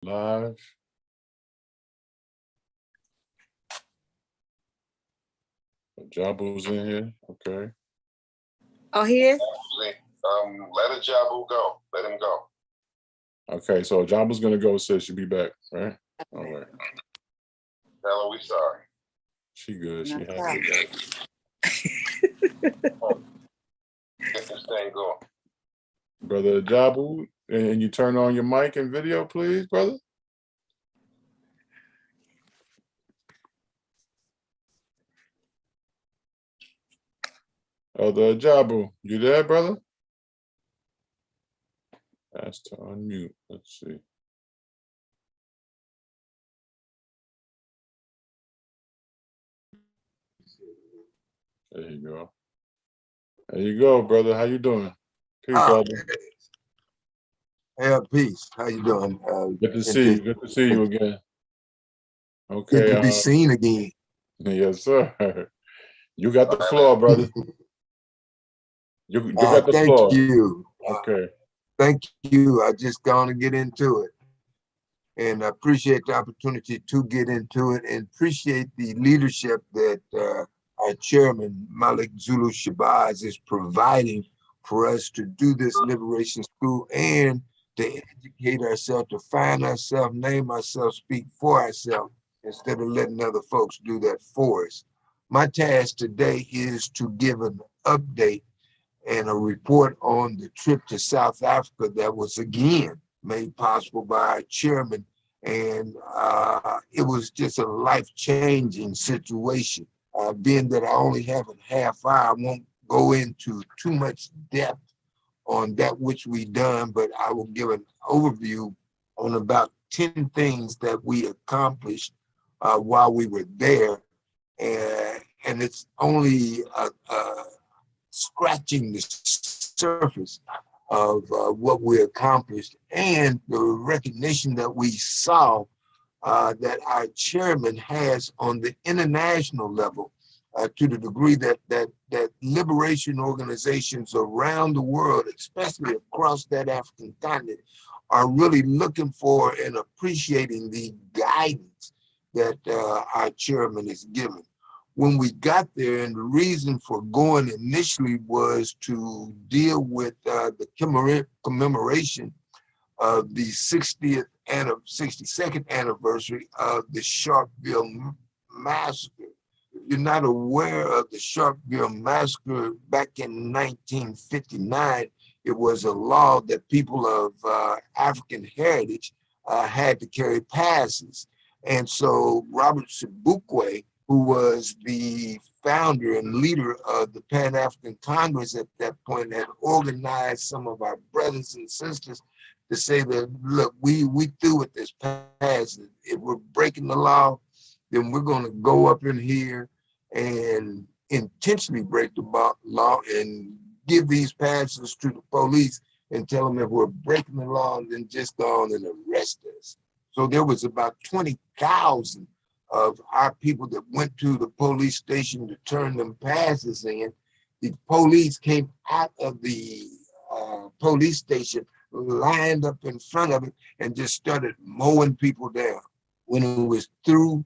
Live. Jabu's in here. Okay. Oh, he is? Let a Jabu go. Let him go. Okay, so Jabu's gonna go, sis. She'll be back, right? All right. Tell her we sorry. She good. She No happy. Get this thing going. Brother Jabu, and you turn on your mic and video, please, brother. The Jabu, you there, brother? Ask to unmute. Let's see. There you go. There you go, brother. How you doing? Peace, brother. Yeah, peace. How you doing? Good to see you. Good to see you again. Okay. Good to be seen again. Yes, sir. You got the floor, brother. You got the floor. Thank you. Okay. Thank you. I just gonna get into it. And I appreciate the opportunity to get into it and appreciate the leadership that our chairman, Malik Zulu Shabazz, is providing for us to do this liberation school and to educate ourselves, to find ourselves, name ourselves, speak for ourselves, instead of letting other folks do that for us. My task today is to give an update and a report on the trip to South Africa that was again made possible by our chairman. And it was just a life-changing situation. Being that I only have a half hour, I won't go into too much depth on that which we done, but I will give an overview on about 10 things that we accomplished while we were there. And it's only scratching the surface of what we accomplished and the recognition that we saw that our chairman has on the international level, to the degree that liberation organizations around the world, especially across that African continent, are really looking for and appreciating the guidance that our chairman is giving. When we got there, and the reason for going initially was to deal with the commemoration of the 62nd anniversary of the Sharpeville Massacre. If you're not aware of the Sharpeville Massacre, back in 1959, it was a law that people of African heritage had to carry passes. And so Robert Sobukwe, who was the founder and leader of the Pan-African Congress at that point, had organized some of our brothers and sisters to say that, look, we through with this pass. If we're breaking the law, then we're gonna go up in here and intentionally break the law and give these passes to the police and tell them if we're breaking the law, then just go on and arrest us. So there was about 20,000 of our people that went to the police station to turn them passes in. The police came out of the police station, lined up in front of it, and just started mowing people down. When it was through,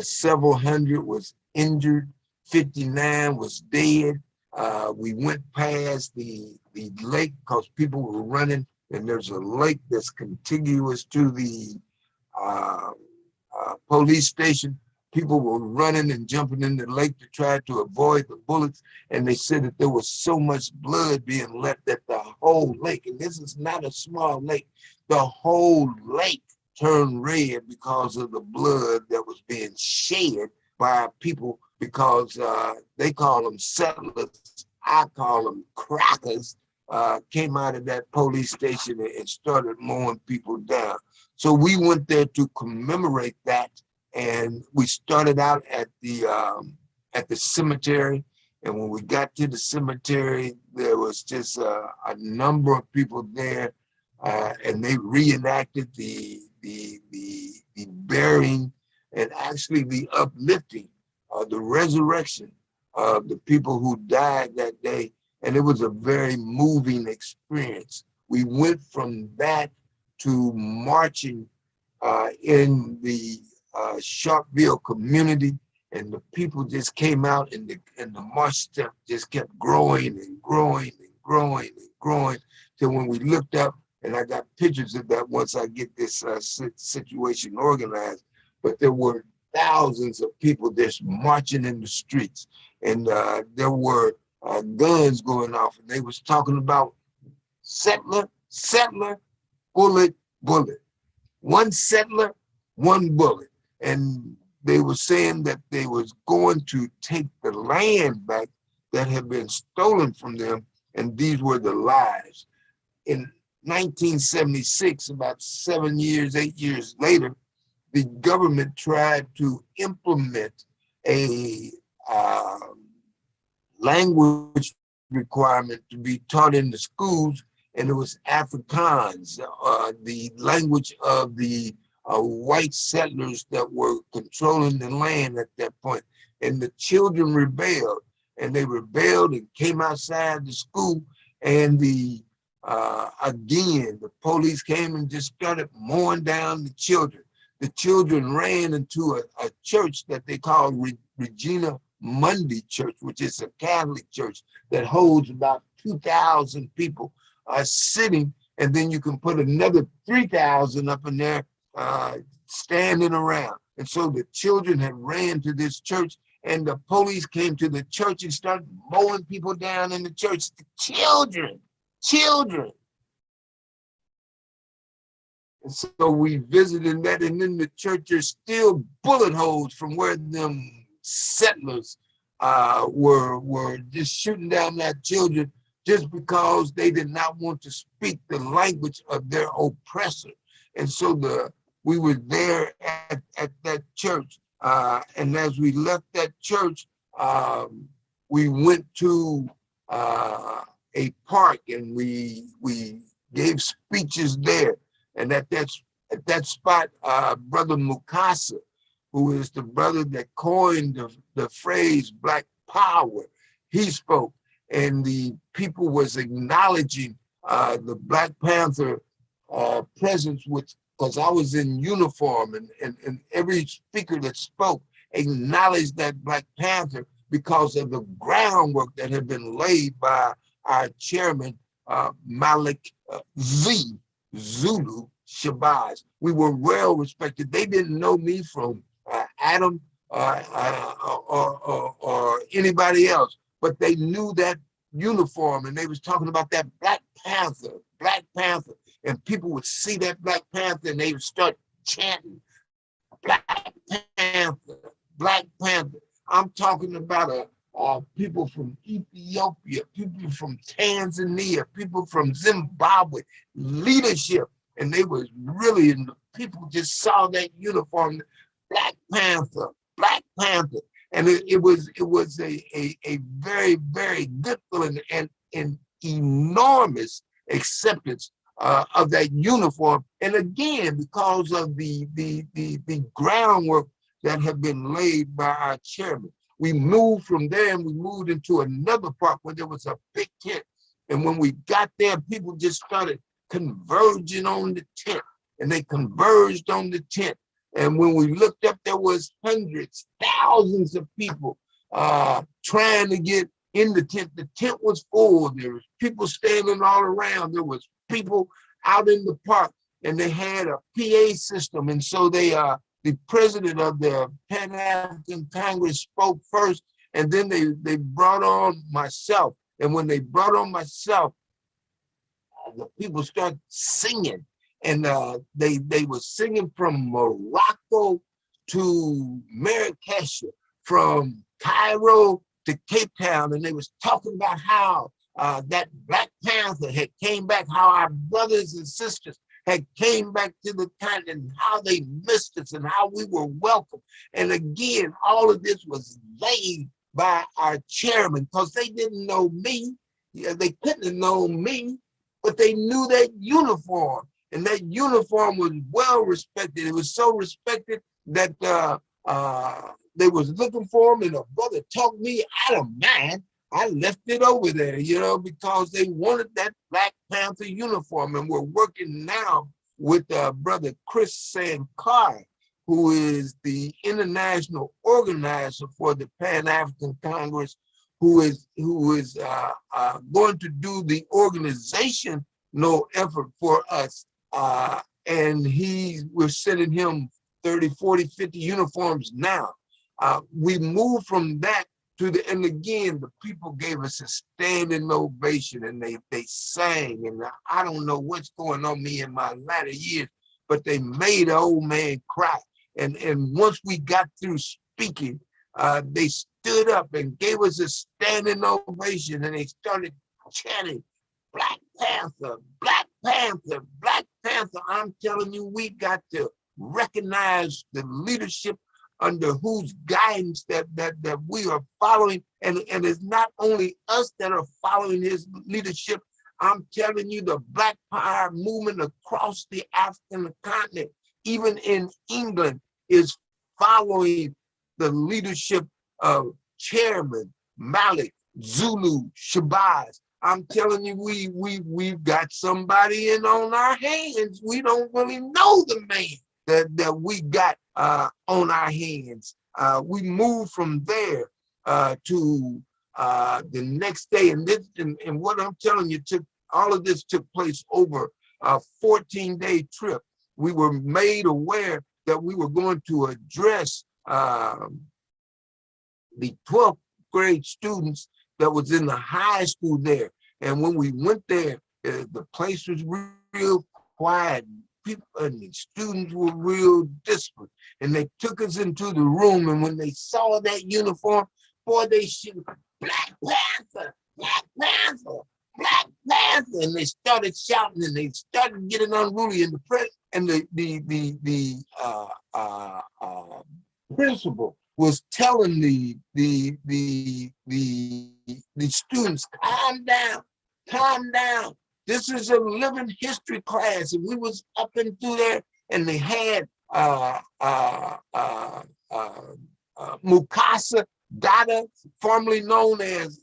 several hundred was injured, 59 was dead. We went past the lake because people were running, and there's a lake that's contiguous to the police station. People were running and jumping in the lake to try to avoid the bullets. And they said that there was so much blood being left that the whole lake, and this is not a small lake, the whole lake turned red because of the blood that was being shed by people, because they call them settlers, I call them crackers, came out of that police station and started mowing people down. So we went there to commemorate that, and we started out at the cemetery. And when we got to the cemetery, there was just a number of people there, and they reenacted the burying and actually the uplifting, the resurrection of the people who died that day. And it was a very moving experience. We went from that to marching in the Sharpeville community, and the people just came out, and the march step just kept growing and growing and growing and growing till when we looked up, and I got pictures of that once I get this situation organized, but there were thousands of people just marching in the streets, and there were guns going off, and they was talking about settler, settler, bullet, bullet. One settler, one bullet. And they were saying that they was going to take the land back that had been stolen from them, and these were the lies. In 1976, about 7 years, 8 years later, the government tried to implement a language requirement to be taught in the schools, and it was Afrikaans, the language of the white settlers that were controlling the land at that point. And the children rebelled, and they rebelled and came outside the school, and again, the police came and just started mowing down the children. The children ran into a church that they call Regina Mundi Church, which is a Catholic church that holds about 2,000 people sitting, and then you can put another 3,000 up in there standing around. And so the children had ran to this church, and the police came to the church and started mowing people down in the church. The children. And so we visited that, and in the church there's still bullet holes from where them settlers were just shooting down their children just because they did not want to speak the language of their oppressor. And so we were there at that church. And as we left that church, we went to a park, and we gave speeches there. And at that spot, Brother Mukasa, who is the brother that coined the phrase Black Power, he spoke, and the people was acknowledging the Black Panther presence, because I was in uniform, and every speaker that spoke acknowledged that Black Panther because of the groundwork that had been laid by our chairman, Malik Zulu Shabazz. We were well respected. They didn't know me from Adam or anybody else, but they knew that uniform, and they was talking about that Black Panther, and people would see that Black Panther, and they would start chanting, Black Panther, Black Panther. I'm talking about people from Ethiopia, people from Tanzania, people from Zimbabwe, leadership. And they was really, and the people just saw that uniform, Black Panther, Black Panther. And it was a very, very good feeling and an enormous acceptance of that uniform. And again, because of the groundwork that had been laid by our chairman. We moved from there, and we moved into another park where there was a big tent. And when we got there, people just started converging on the tent, and they converged on the tent. And when we looked up, there was hundreds, thousands of people trying to get in the tent. The tent was full. There was people standing all around. There was people out in the park, and they had a PA system. And so the president of the Pan-African Congress spoke first, and then they brought on myself. And when they brought on myself, the people started singing, and they were singing from Morocco to Marrakesh, from Cairo to Cape Town, and they was talking about how that Black Panther had came back, how our brothers and sisters had came back to the continent, how they missed us and how we were welcome. And again, all of this was laid by our chairman, because they didn't know me. Yeah, they couldn't have known me, but they knew that uniform, and that uniform was well respected. It was so respected that they was looking for him, and a brother talked me out of mine. I left it over there, because they wanted that Black Panther uniform, and we're working now with Brother Chris Sankar, who is the international organizer for the Pan-African Congress, who is going to do the organization effort for us. And we're sending him 30, 40, 50 uniforms now. We moved from that and again, the people gave us a standing ovation, and they sang, and I don't know what's going on me in my latter years, but they made an old man cry. And once we got through speaking, they stood up and gave us a standing ovation, and they started chanting, "Black Panther, Black Panther, Black Panther." I'm telling you, we got to recognize the leadership under whose guidance that we are following. And it's not only us that are following his leadership. I'm telling you, the Black Power movement across the African continent, even in England, is following the leadership of Chairman Malik Zulu Shabazz. I'm telling you, we've got somebody in on our hands. We don't really know the man that we got on our hands. We moved from there to the next day, and what I'm telling you, all of this took place over a 14-day trip. We were made aware that we were going to address the 12th grade students that was in the high school there. And when we went there, the place was real quiet. People and the students were real disciplined, and they took us into the room. And when they saw that uniform, boy, they shouted, "Black Panther, Black Panther, Black Panther!" And they started shouting, and they started getting unruly. And the principal was telling the students, "Calm down, calm down. This is a living history class." And we was up and through there, and they had Mukasa Dada, formerly known as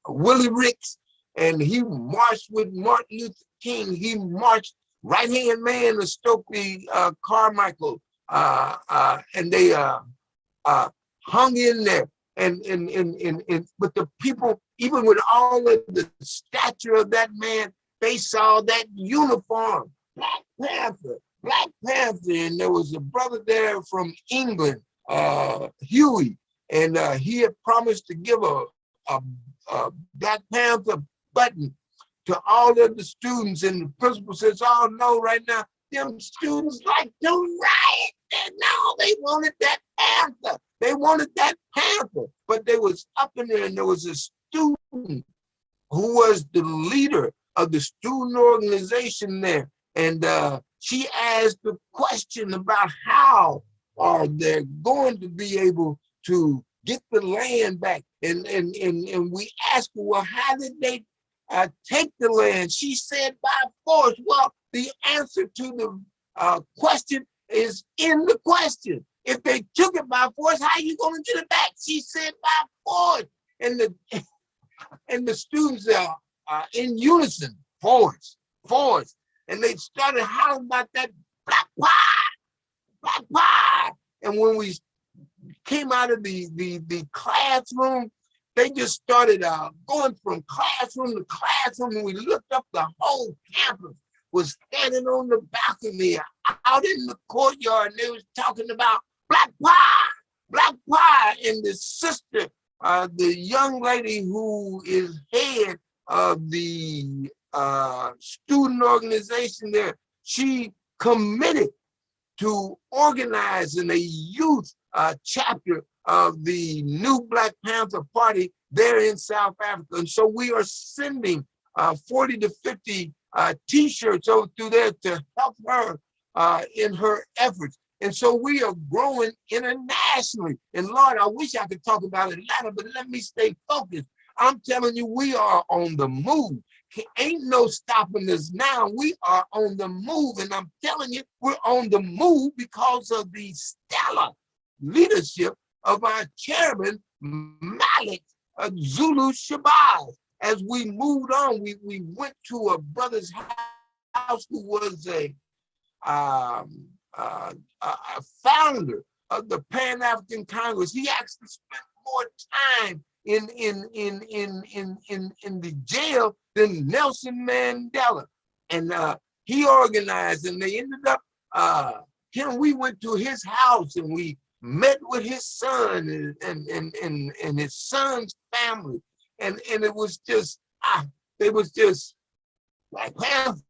Willie Ricks, and he marched with Martin Luther King. He marched right-hand man of Stokely Carmichael, and they hung in there. But the people, even with all of the stature of that man, they saw that uniform, Black Panther, Black Panther. And there was a brother there from England, Huey, and he had promised to give a Black Panther button to all of the students. And the principal says, "Oh no, right now, them students like to riot. And no, they wanted that Panther. They wanted that Panther." But they was up in there, and there was a student who was the leader of the student organization there. And she asked the question about how are they going to be able to get the land back. And we asked her, "Well, how did they take the land?" She said, "By force." Well, the answer to the question is in the question. If they took it by force, how are you going to get it back? She said, "By force." And the students are in unison, force, force. And they started hollering about that Black Power, Black Power. And when we came out of the classroom, they just started going from classroom to classroom. And we looked up, the whole campus was standing on the balcony out in the courtyard, and they was talking about Black Power, Black Power. And the sister, the young lady who is head of the student organization there, she committed to organizing a youth chapter of the new Black Panther Party there in South Africa. And so we are sending 40 to 50 T-shirts over through there to help her in her efforts. And so we are growing internationally. And Lord, I wish I could talk about Atlanta, but let me stay focused. I'm telling you, we are on the move. Ain't no stopping us now. We are on the move. And I'm telling you, we're on the move because of the stellar leadership of our chairman, Malik Zulu Shabazz. as we moved on, we went to a brother's house who was a founder of the Pan-African Congress. He actually spent more time in the jail than Nelson Mandela. And he organized, and they ended up, we went to his house and we met with his son and his son's family. And it was just, they was just Black Panther,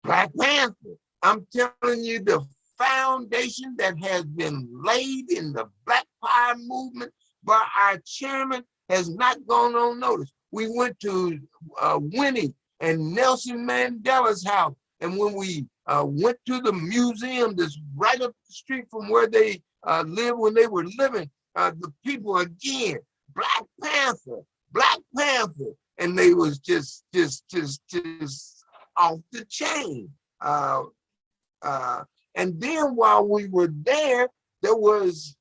Black Panther. I'm telling you, the foundation that has been laid in the Black Power movement by our chairman has not gone unnoticed. We went to Winnie and Nelson Mandela's house. And when we went to the museum that's right up the street from where they lived when they were living, the people again, Black Panther, Black Panther. And they was just off the chain. And then while we were there, there was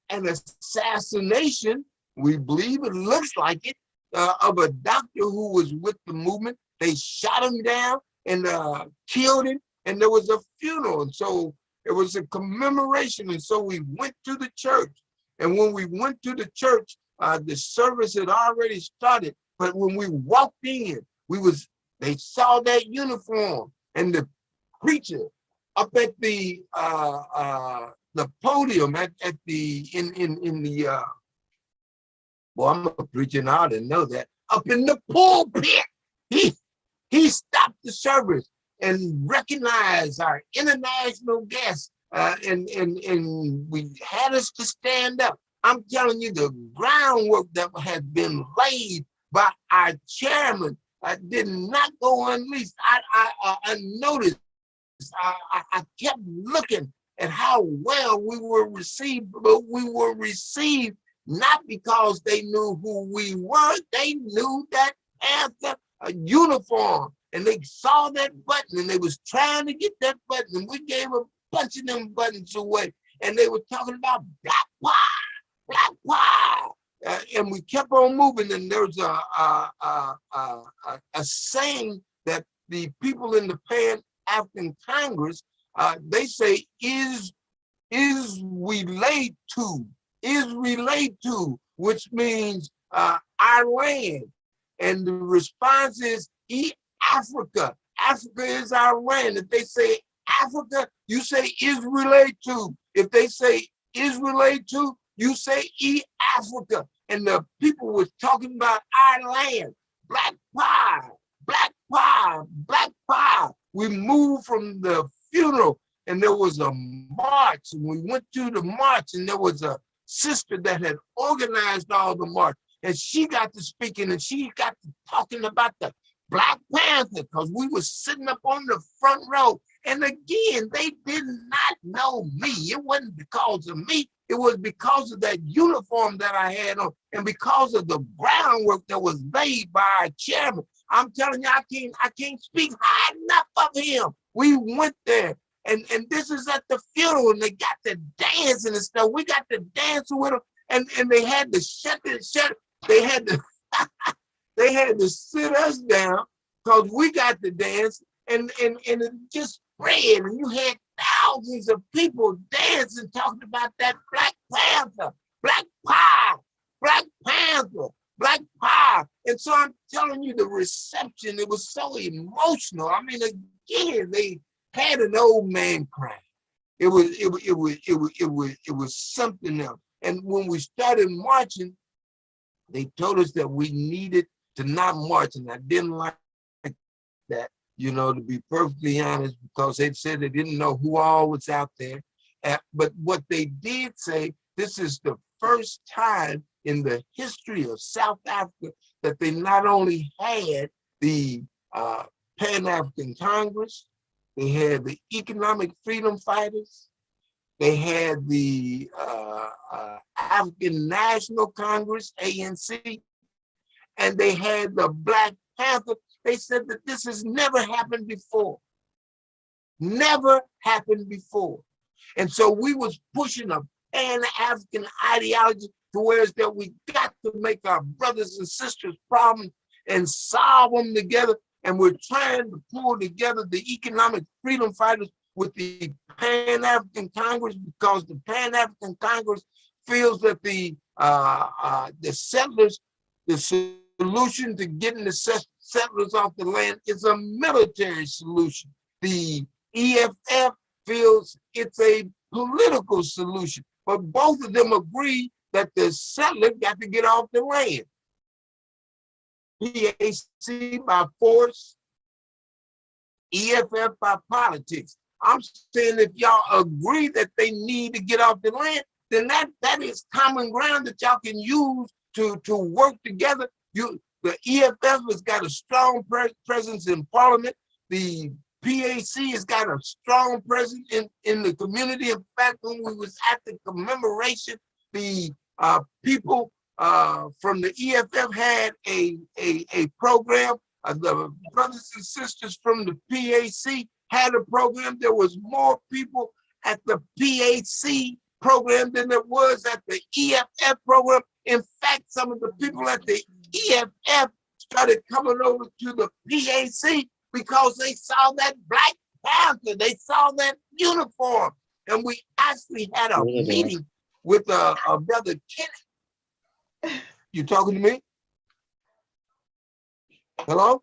an assassination, we believe it looks like it, of a doctor who was with the movement. They shot him down and killed him, and there was a funeral. And so it was a commemoration. And so we went to the church. And when we went to the church, the service had already started. But when we walked in, they saw that uniform, and the preacher up at the podium well, I'm a preacher now, I didn't know that. Up in the pulpit, he stopped the service and recognized our international guests, and we had us to stand up. I'm telling you, the groundwork that has been laid by our chairman did not go unleashed. I noticed. I kept looking at how well we were received, but we were received not because they knew who we were. They knew that Panther uniform, and they saw that button, and they was trying to get that button, and we gave a bunch of them buttons away, and they were talking about Black Power, Black Power, and we kept on moving. And there's a saying that the people in the Pan-African Congress, they say is relate to, which means our land. And the response is Africa. Africa is our land. If they say Africa, you say is relate to. If they say is relate to, you say Africa. And the people was talking about our land. Black Power, Black Power, Black Power. We moved from the funeral, and there was a march, and we went to the march, and there was a sister that had organized all the march, and she got to speaking, and she got to talking about the Black Panther, because we were sitting up on the front row. And again, they did not know me. It wasn't because of me. It was because of that uniform that I had on, and because of the groundwork that was laid by our chairman. I'm telling you, I can't speak high enough of him. We went there, and this is at the funeral, and they got to dancing and stuff. We got to dancing with them, and they had to they had to they had to sit us down because we got to dance, and it just spread, and you had thousands of people dancing, talking about that Black Panther, Black Power, Black Panther, Black Power. And so I'm telling you, the reception, it was so emotional. I mean, again, they had an old man crying. It was something else. And when we started marching, they told us that we needed to not march, and I didn't like that, you know, to be perfectly honest, because they said they didn't know who all was out there. But what they did say, this is the first time in the history of South Africa that they not only had the Pan-African Congress, they had the Economic Freedom Fighters, they had the African National Congress, ANC, and they had the Black Panther. They said that this has never happened before. Never happened before. And so we was pushing a Pan-African ideology, to where it's that we got to make our brothers and sisters problems and solve them together. And we're trying to pull together the economic freedom fighters with the Pan-African Congress, because the Pan-African Congress feels that the settlers, the solution to getting the settlers off the land is a military solution. The EFF feels it's a political solution, but both of them agree that the settler got to get off the land. PAC by force, EFF by politics. I'm saying if y'all agree that they need to get off the land, then that is common ground that y'all can use to work together. The EFF has got a strong presence in Parliament. The PAC has got a strong presence in the community. In fact, when we was at the commemoration, the people from the EFF had a program. The brothers and sisters from the PAC had a program. There was more people at the PAC program than there was at the EFF program. In fact, some of the people at the EFF started coming over to the PAC because they saw that Black Panther, they saw that uniform. And we actually had a meeting with a brother Kenny. You talking to me? Hello?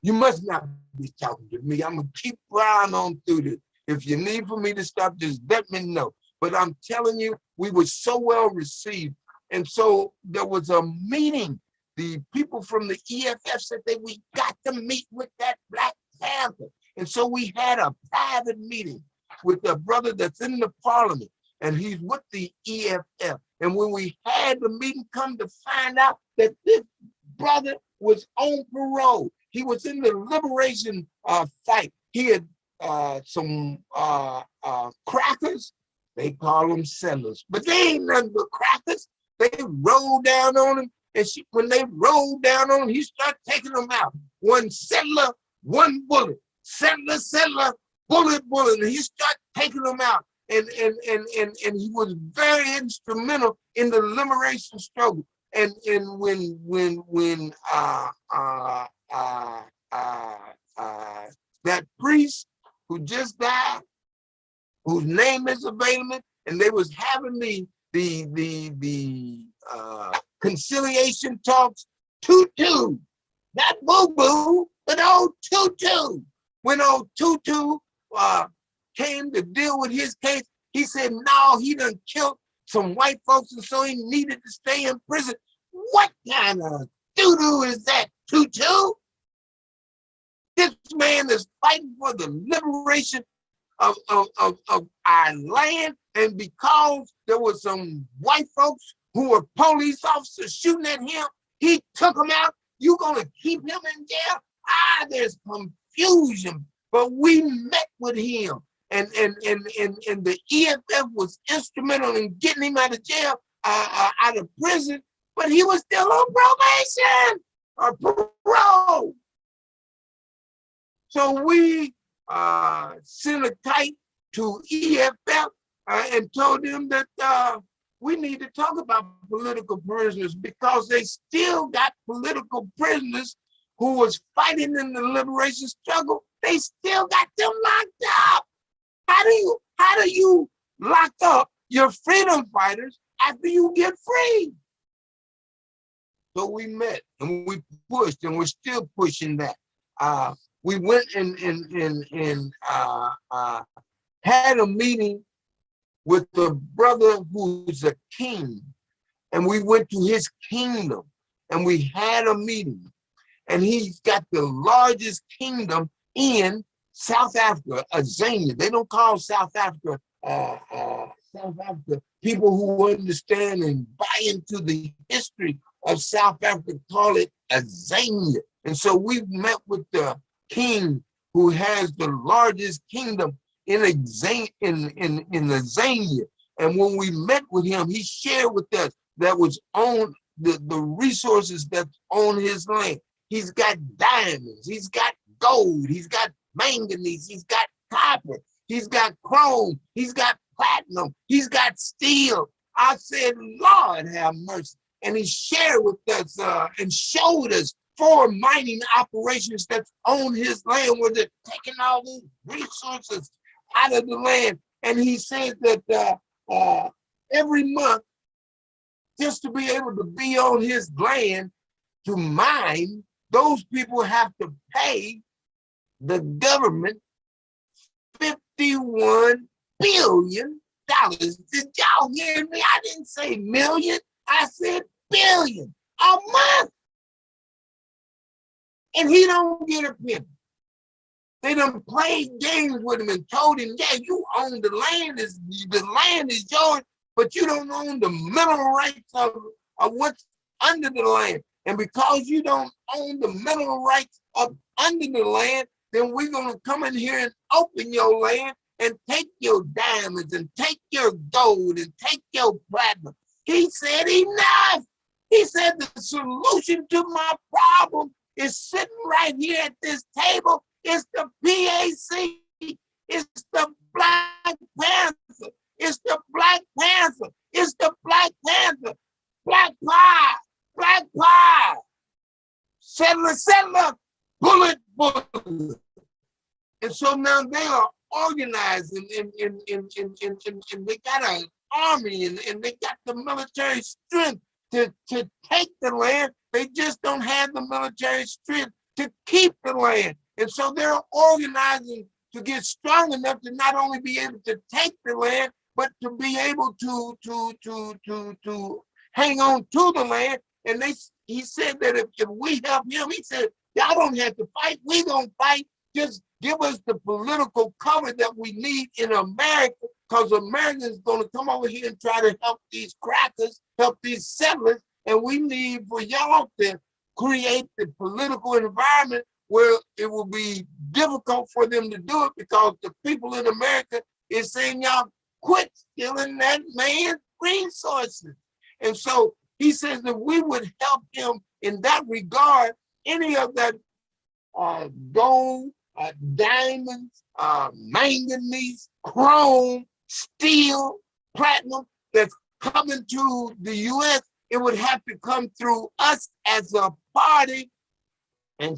You must not be talking to me. I'm gonna keep plowing on through this. If you need for me to stop, just let me know. But I'm telling you, we were so well received. And so there was a meeting. The people from the EFF said that we got to meet with that Black Panther. And so we had a private meeting with a brother that's in the Parliament, and he's with the EFF. And when we had the meeting, come to find out that this brother was on parole. He was in the liberation fight. He had some crackers. They call them settlers, but they ain't nothing but crackers. They rolled down on him, and when they rolled down on him, he started taking them out. One settler, one bullet. Settler, bullet, and he started taking them out. And he was very instrumental in the liberation struggle. And when that priest who just died, whose name is available, and they was having the conciliation talks, Tutu, not Boo Boo, but old Tutu. When old Tutu came to deal with his case, he said, no, he done killed some white folks, and so he needed to stay in prison. What kind of doo-doo is that, Tutu? This man is fighting for the liberation of our land, and because there were some white folks who were police officers shooting at him, he took them out. You gonna keep him in jail? There's confusion. But we met with him, and the EFF was instrumental in getting him out of jail, out of prison, but he was still on probation or parole. So we sent a kite to EFF and told them that we need to talk about political prisoners, because they still got political prisoners who was fighting in the liberation struggle. They still got them locked up. How do you lock up your freedom fighters after you get free? So we met and we pushed, and we're still pushing that. We went and had a meeting with the brother who's a king, and we went to his kingdom and we had a meeting, and he's got the largest kingdom in South Africa, Azania. They don't call South Africa South Africa. People who understand and buy into the history of South Africa call it Azania. And so we met with the king who has the largest kingdom in Azania. And when we met with him, he shared with us that was on the resources that's on his land. He's got diamonds, he's got gold, he's got manganese, he's got copper, he's got chrome, he's got platinum, he's got steel. I said, Lord have mercy. And he shared with us and showed us 4 mining operations that's on his land where they're taking all these resources out of the land. And he said that every month, just to be able to be on his land to mine, those people have to pay the government $51 billion. Did y'all hear me? I didn't say million, I said billion a month. And he don't get a penny. They done played games with him and told him, yeah, you own the land, the land is yours, but you don't own the mineral rights of what's under the land. And because you don't own the mineral rights of under the land, then we're gonna come in here and open your land and take your diamonds and take your gold and take your platinum. He said enough. He said the solution to my problem is sitting right here at this table. It's the PAC. It's the Black Panther. It's the Black Panther. It's the Black Panther. Black Pie. Black Pie. Settler, bullet. And so now they are organizing and they got an army and they got the military strength to take the land. They just don't have the military strength to keep the land. And so they're organizing to get strong enough to not only be able to take the land, but to be able to hang on to the land. And he said that if we help him, he said, y'all don't have to fight. We gonna fight. Just give us the political cover that we need in America, because Americans going to come over here and try to help these crackers, help these settlers, and we need for y'all to create the political environment where it will be difficult for them to do it, because the people in America is saying, y'all quit stealing that man's resources. And so he says that we would help him in that regard. Any of that gold, diamonds, manganese, chrome, steel, platinum that's coming to the U.S., it would have to come through us as a party. And,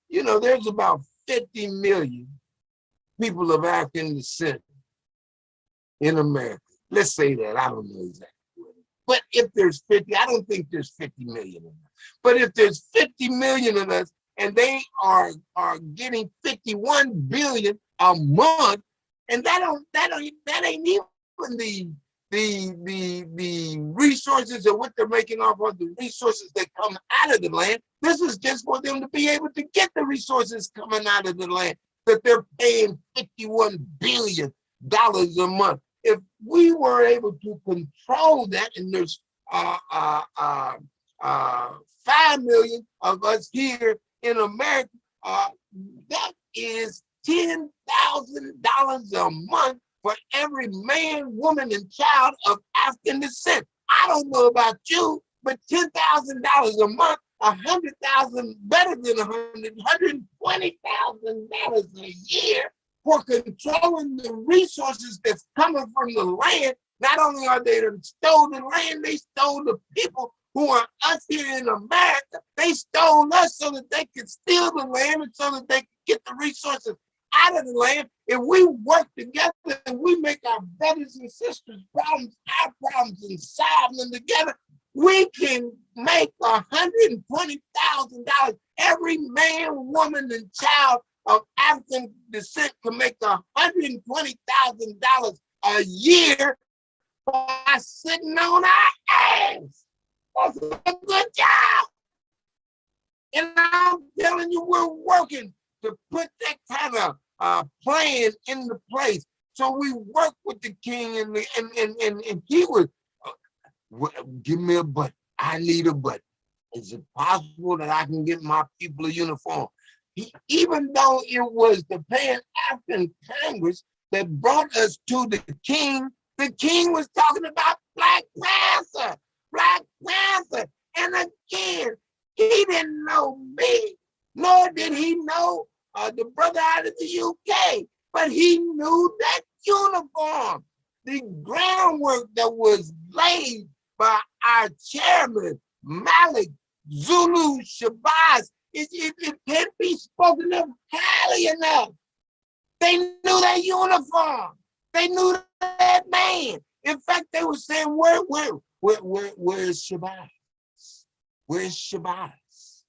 you know, there's about 50 million people of African descent in America. Let's say that, I don't know exactly. But if there's 50, I don't think there's 50 million of us. But if there's 50 million of us, and they are getting 51 billion a month, and that ain't even the resources of what they're making off of the resources that come out of the land. This is just for them to be able to get the resources coming out of the land that they're paying $51 billion a month. If we were able to control that, and there's 5 million of us here in America, that is $10,000 a month for every man, woman, and child of African descent. I don't know about you, but $10,000 a month, 100,000 better than 120,000 a year for controlling the resources that's coming from the land. Not only are they stole the land, they stole the people who are us here in America. They stole us so that they could steal the land and so that they could get the resources out of the land. If we work together and we make our brothers and sisters' problems, our problems, and solve them together, we can make $120,000. Every man, woman, and child of African descent can make $120,000 a year by sitting on our ass. That's a good job. And I'm telling you, we're working to put that kind of plan into place. So we work with the king, and he was, give me a button. I need a button. Is it possible that I can get my people a uniform? Even though it was the Pan-African Congress that brought us to the king was talking about Black Panther. Black Panther. And again, he didn't know me, nor did he know the brother out of the UK, but he knew that uniform. the groundwork that was laid by our chairman, Malik Zulu Shabazz, it can't be spoken of highly enough. They knew that uniform. They knew that man. In fact, they were saying, where's Shabazz? Where's Shabazz?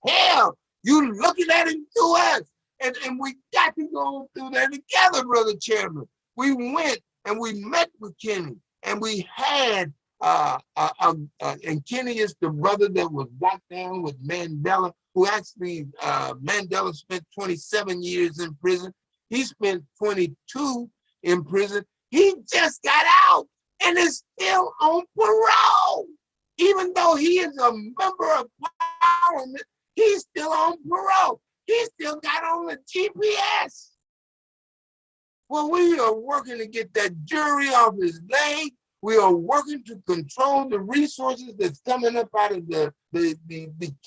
Hell, you looking at him through us. And we got to go through that together, Brother Chairman. We went and we met with Kenny, and we had, and Kenny is the brother that was locked down with Mandela, who actually, Mandela spent 27 years in prison. He spent 22 in prison. He just got out and is still on parole. Even though he is a member of parliament, he's still on parole. He still got on the GPS. Well, we are working to get that jury off his leg. We are working to control the resources that's coming up out of the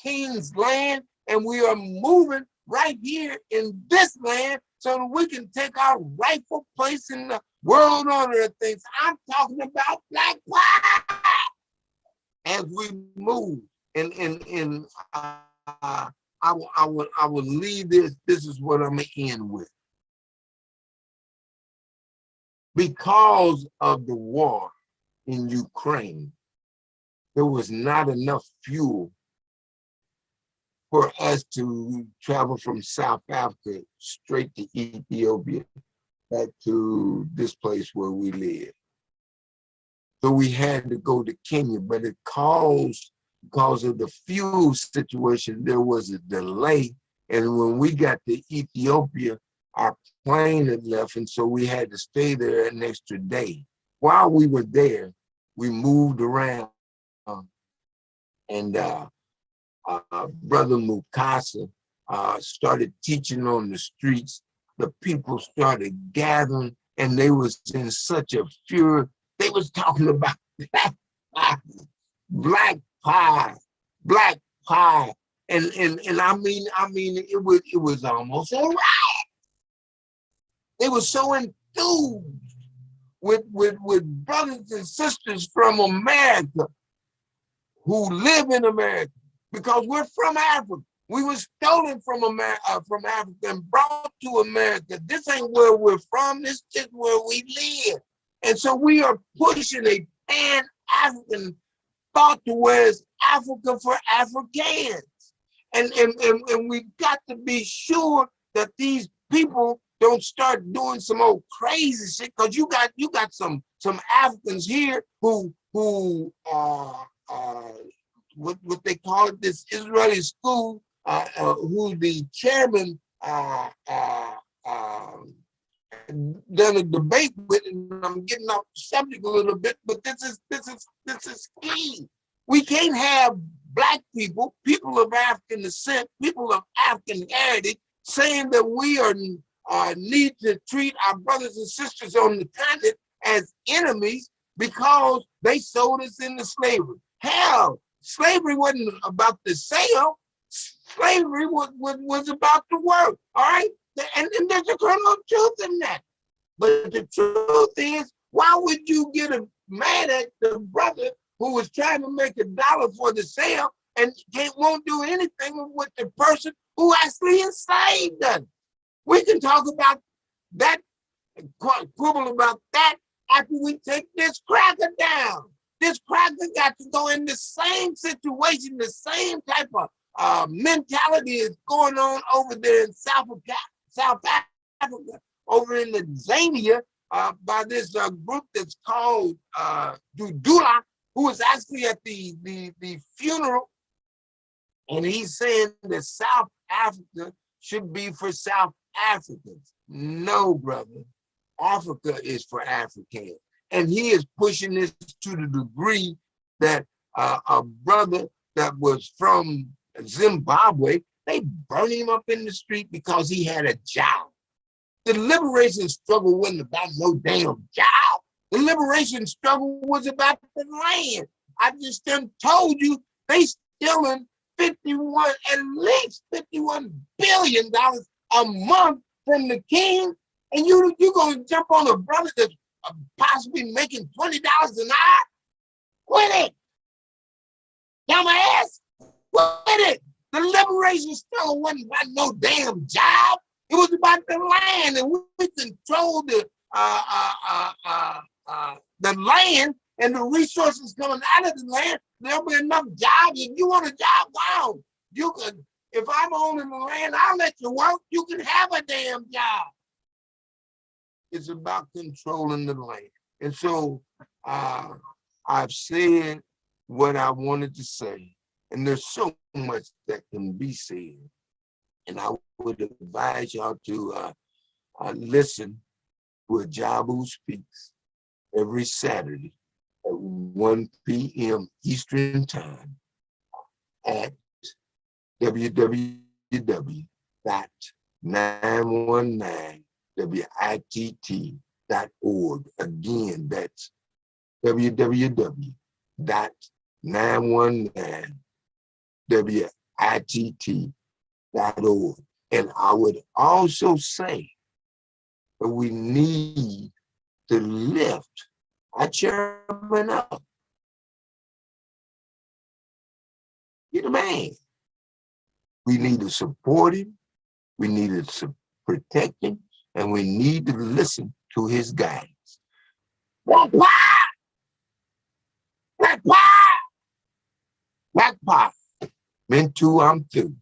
king's land. And we are moving right here in this land so that we can take our rightful place in the world order of things. I'm talking about black power. As we move, I will leave this. This is what I'm gonna end with. Because of the war in Ukraine, there was not enough fuel for us to travel from South Africa straight to Ethiopia, back to this place where we live. So we had to go to Kenya, but it caused, because of the fuel situation, there was a delay. And when we got to Ethiopia, our plane had left, and so we had to stay there an extra day. While we were there, we moved around, and Brother Mukasa started teaching on the streets. The people started gathering, and they was in such a fury. They was talking about black pie, black pie, and I mean it was almost a riot. They were so enthused with brothers and sisters from America who live in America, because we're from Africa. We were stolen from Africa and brought to America. This ain't where we're from. This is just where we live. And so we are pushing a pan-African thought to where it's Africa for Africans. And we've got to be sure that these people don't start doing some old crazy shit, because you got some Africans here who what they call it, this Israeli school, who the chairman done a debate with, and I'm getting off the subject a little bit, but this is key. We can't have black people, people of African descent, people of African heritage, saying that we need to treat our brothers and sisters on the continent as enemies because they sold us into slavery. Hell, slavery wasn't about the sale. Slavery was about the work, all right? And there's a kernel of truth in that. But the truth is, why would you get mad at the brother who was trying to make $1 for the sale and won't do anything with the person who actually enslaved us? We can talk about that, quibble about that after we take this cracker down. This cracker got to go in the same situation, the same type of mentality is going on over there in South Africa, over in the Zambia, by this group that's called Dudula, who was actually at the funeral, and he's saying that South Africa should be for South Africans. No, brother, Africa is for Africans. And he is pushing this to the degree that a brother that was from Zimbabwe, they burned him up in the street because he had a job. The liberation struggle wasn't about no damn job. The liberation struggle was about the land. I just done told you they stealing at least $51 billion a month from the king, and you're gonna jump on a brother that's possibly making $20 an hour? Quit it. Dumbass. Quit it. The liberation struggle wasn't about no damn job. It was about the land, and we control the land and the resources coming out of the land. There'll be enough jobs. If you want a job, wow, you could. If I'm owning the land, I'll let you work. You can have a damn job. It's about controlling the land. And so I've said what I wanted to say, and there's so much that can be said. And I would advise y'all to listen to a Jabu Speaks every Saturday at 1 p.m. Eastern Time at www.919witt.org. Again, that's www.919witt.org. And I would also say that we need to lift our chairman up. Get a man. We need to support him. We need to protect him, and we need to listen to his guidance. Black power! Black power! Black power. Mintu, I'm through.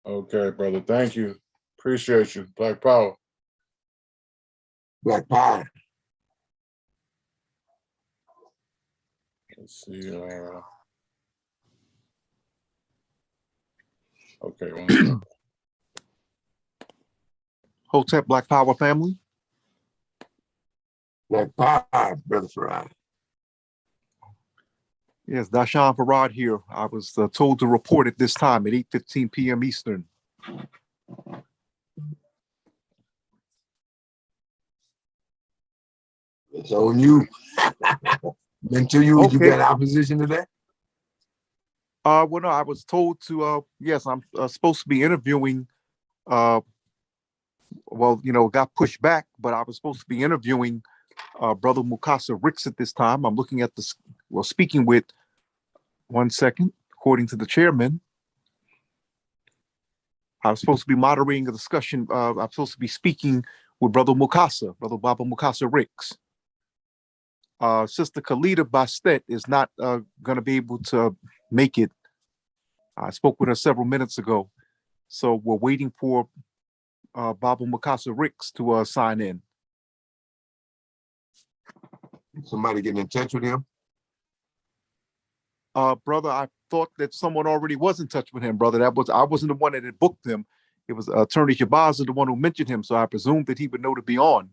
Okay, brother. Thank you. Appreciate you. Black Power. Black power. Let's see. Okay. 1 second. Hotep Black Power family. Black power, Brother Farad. Yes, Dashan Farad here. I was told to report at this time at 8:15 p.m. Eastern. It's on you. Until you got opposition to that? Well, no, I was told to, yes, I'm supposed to be interviewing, well, got pushed back, but I was supposed to be interviewing Brother Mukasa Ricks at this time. I'm looking at this, speaking with, 1 second, according to the chairman. I was supposed to be moderating a discussion. I'm supposed to be speaking with Brother Mukasa, Brother Baba Mukasa Ricks. Sister Khalida Bastet is not going to be able to make it. I spoke with her several minutes ago. So we're waiting for Baba Mukasa Ricks to sign in. Somebody getting in touch with him? Brother, I thought that someone already was in touch with him, brother. I wasn't the one that had booked him. It was Attorney Shabaza, the one who mentioned him. So I presumed that he would know to be on.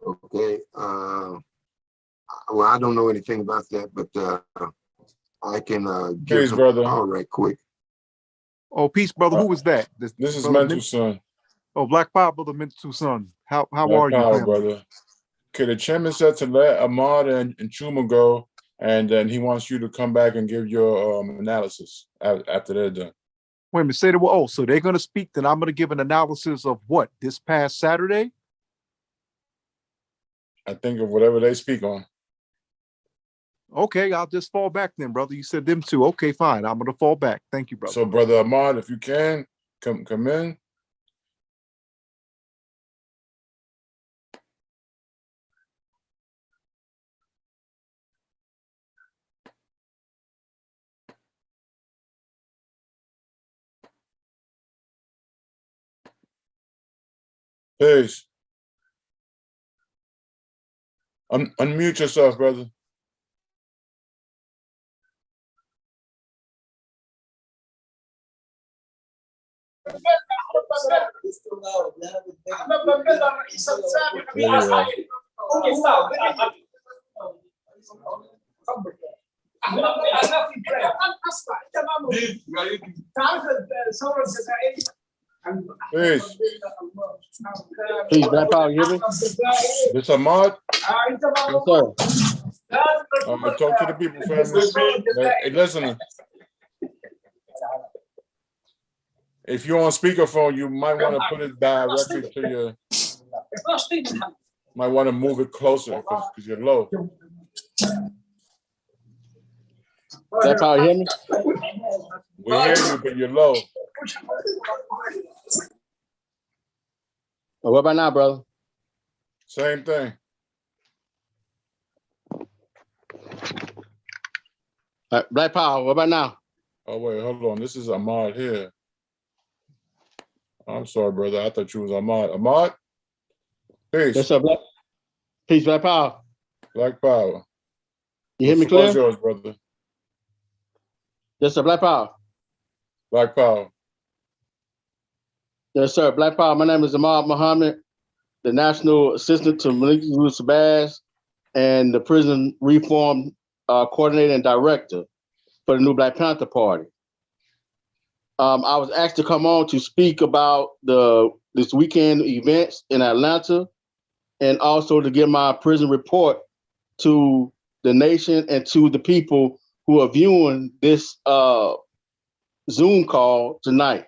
Okay. Well, I don't know anything about that, but I can give Peace, them brother. all right quick. Oh, peace, brother. Who was that? This is Brother Mental Son. Oh, Black Power, Brother Mental Son. How Black are you, Power, family? brother. Okay, the chairman said to let Ahmad and Chuma go, and then he wants you to come back and give your analysis after they're done. Wait a minute, say that. Oh, so they're going to speak, then I'm going to give an analysis of what, this past Saturday? I think of whatever they speak on. Okay, I'll just fall back then, brother. You said them two. Okay, fine. I'm going to fall back. Thank you, brother. So, brother Ahmad, if you can, come in. Peace. Unmute yourself, brother. Peace. Peace, Black Power, you hear me? This Ahmad. Yes, sir. Talk to the people, family. Hey, listen. If you're on speakerphone, you might want to put it directly to your. Might want to move it closer because you're low. Black Power, you hear me? We hear you, but you're low. What about now, brother? Same thing. Black Power, what about now? Oh wait, hold on. This is Ahmad here. I'm sorry, brother. I thought you was Ahmad. Ahmad? Peace. Yes, sir. Peace, Black Power. Black Power. You hear me The floor is clear? yours, brother. Yes, sir. Black Power. Black Power. Yes, sir. Black Power. My name is Ahmad Muhammad, the National Assistant to Malik Sabaz and the Prison Reform Coordinator and Director for the new Black Panther Party. I was asked to come on to speak about this weekend events in Atlanta and also to give my prison report to the nation and to the people who are viewing this Zoom call tonight.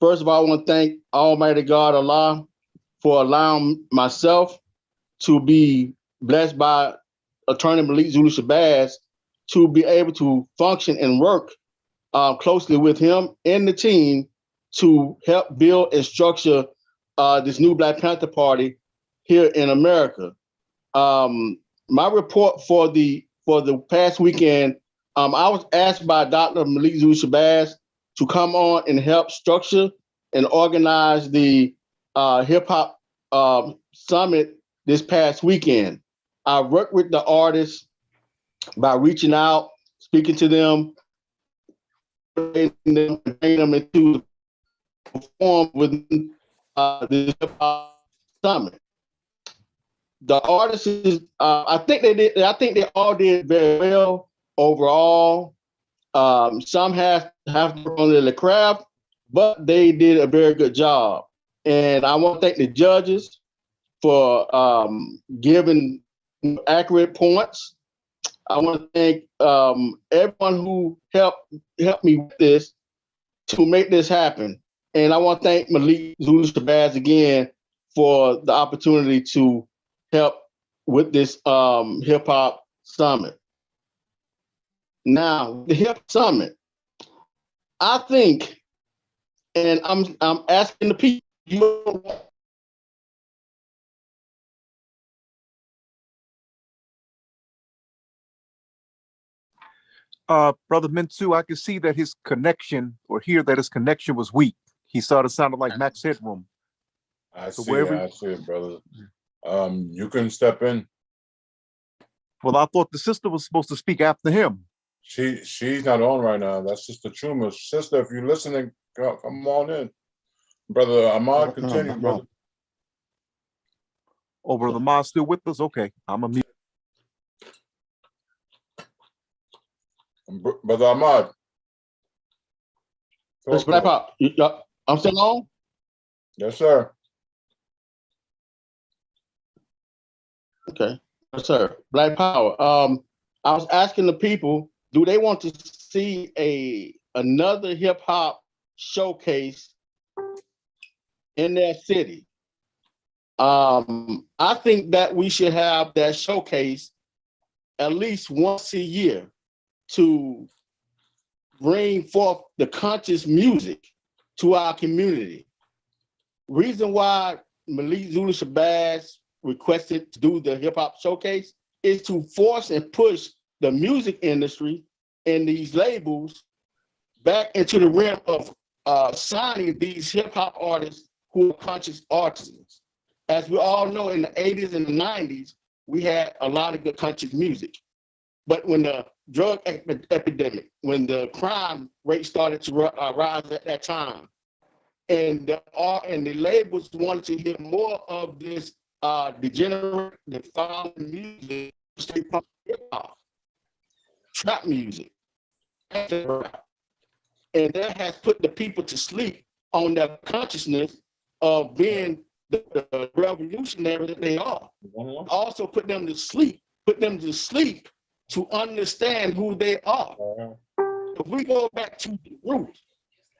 First of all, I want to thank Almighty God Allah for allowing myself to be blessed by Attorney Malik Zulu Shabazz to be able to function and work closely with him and the team to help build and structure this new Black Panther Party here in America. My report for the past weekend, I was asked by Dr. Malik Zulu Shabazz to come on and help structure and organize the hip hop summit this past weekend. I worked with the artists by reaching out, speaking to them, bringing them into perform with the hip hop summit. The artists, I think they all did very well overall. Some have to work on their craft, but they did a very good job. And I want to thank the judges for giving accurate points. I want to thank everyone who helped me with this to make this happen. And I want to thank Malik Zulu Shabazz again for the opportunity to help with this hip hop summit. Now, the hip summit, I think, and I'm asking the people, Brother Mentu, I can see that his connection, or hear that his connection was weak. He started sounding like Max Headroom. I So see it, brother. You can step in. Well, I thought the sister was supposed to speak after him. She's not on right now. That's Sister Chuma's sister. If you're listening, come on in. Brother Ahmad, continue, brother. Oh, Brother Ahmad's still with us? Okay, I'm a mute. Brother Ahmad. Let's wrap up. I'm still on? Yes, sir. Okay. Yes, sir. Black Power. I was asking the people, do they want to see another hip hop showcase in their city? I think that we should have that showcase at least once a year to bring forth the conscious music to our community. Reason why Malik Zulu Shabazz requested to do the hip hop showcase is to force and push the music industry and these labels back into the realm of signing these hip hop artists who are conscious artisans. As we all know, in the 80s and the 90s, we had a lot of good conscious music. But when the drug epidemic, when the crime rate started to rise at that time, and the labels wanted to hear more of this degenerate, defiled music, hip hop, trap music, and that has put the people to sleep on their consciousness of being the revolutionary that they are. Also put them to sleep to understand who they are. If we go back to the roots,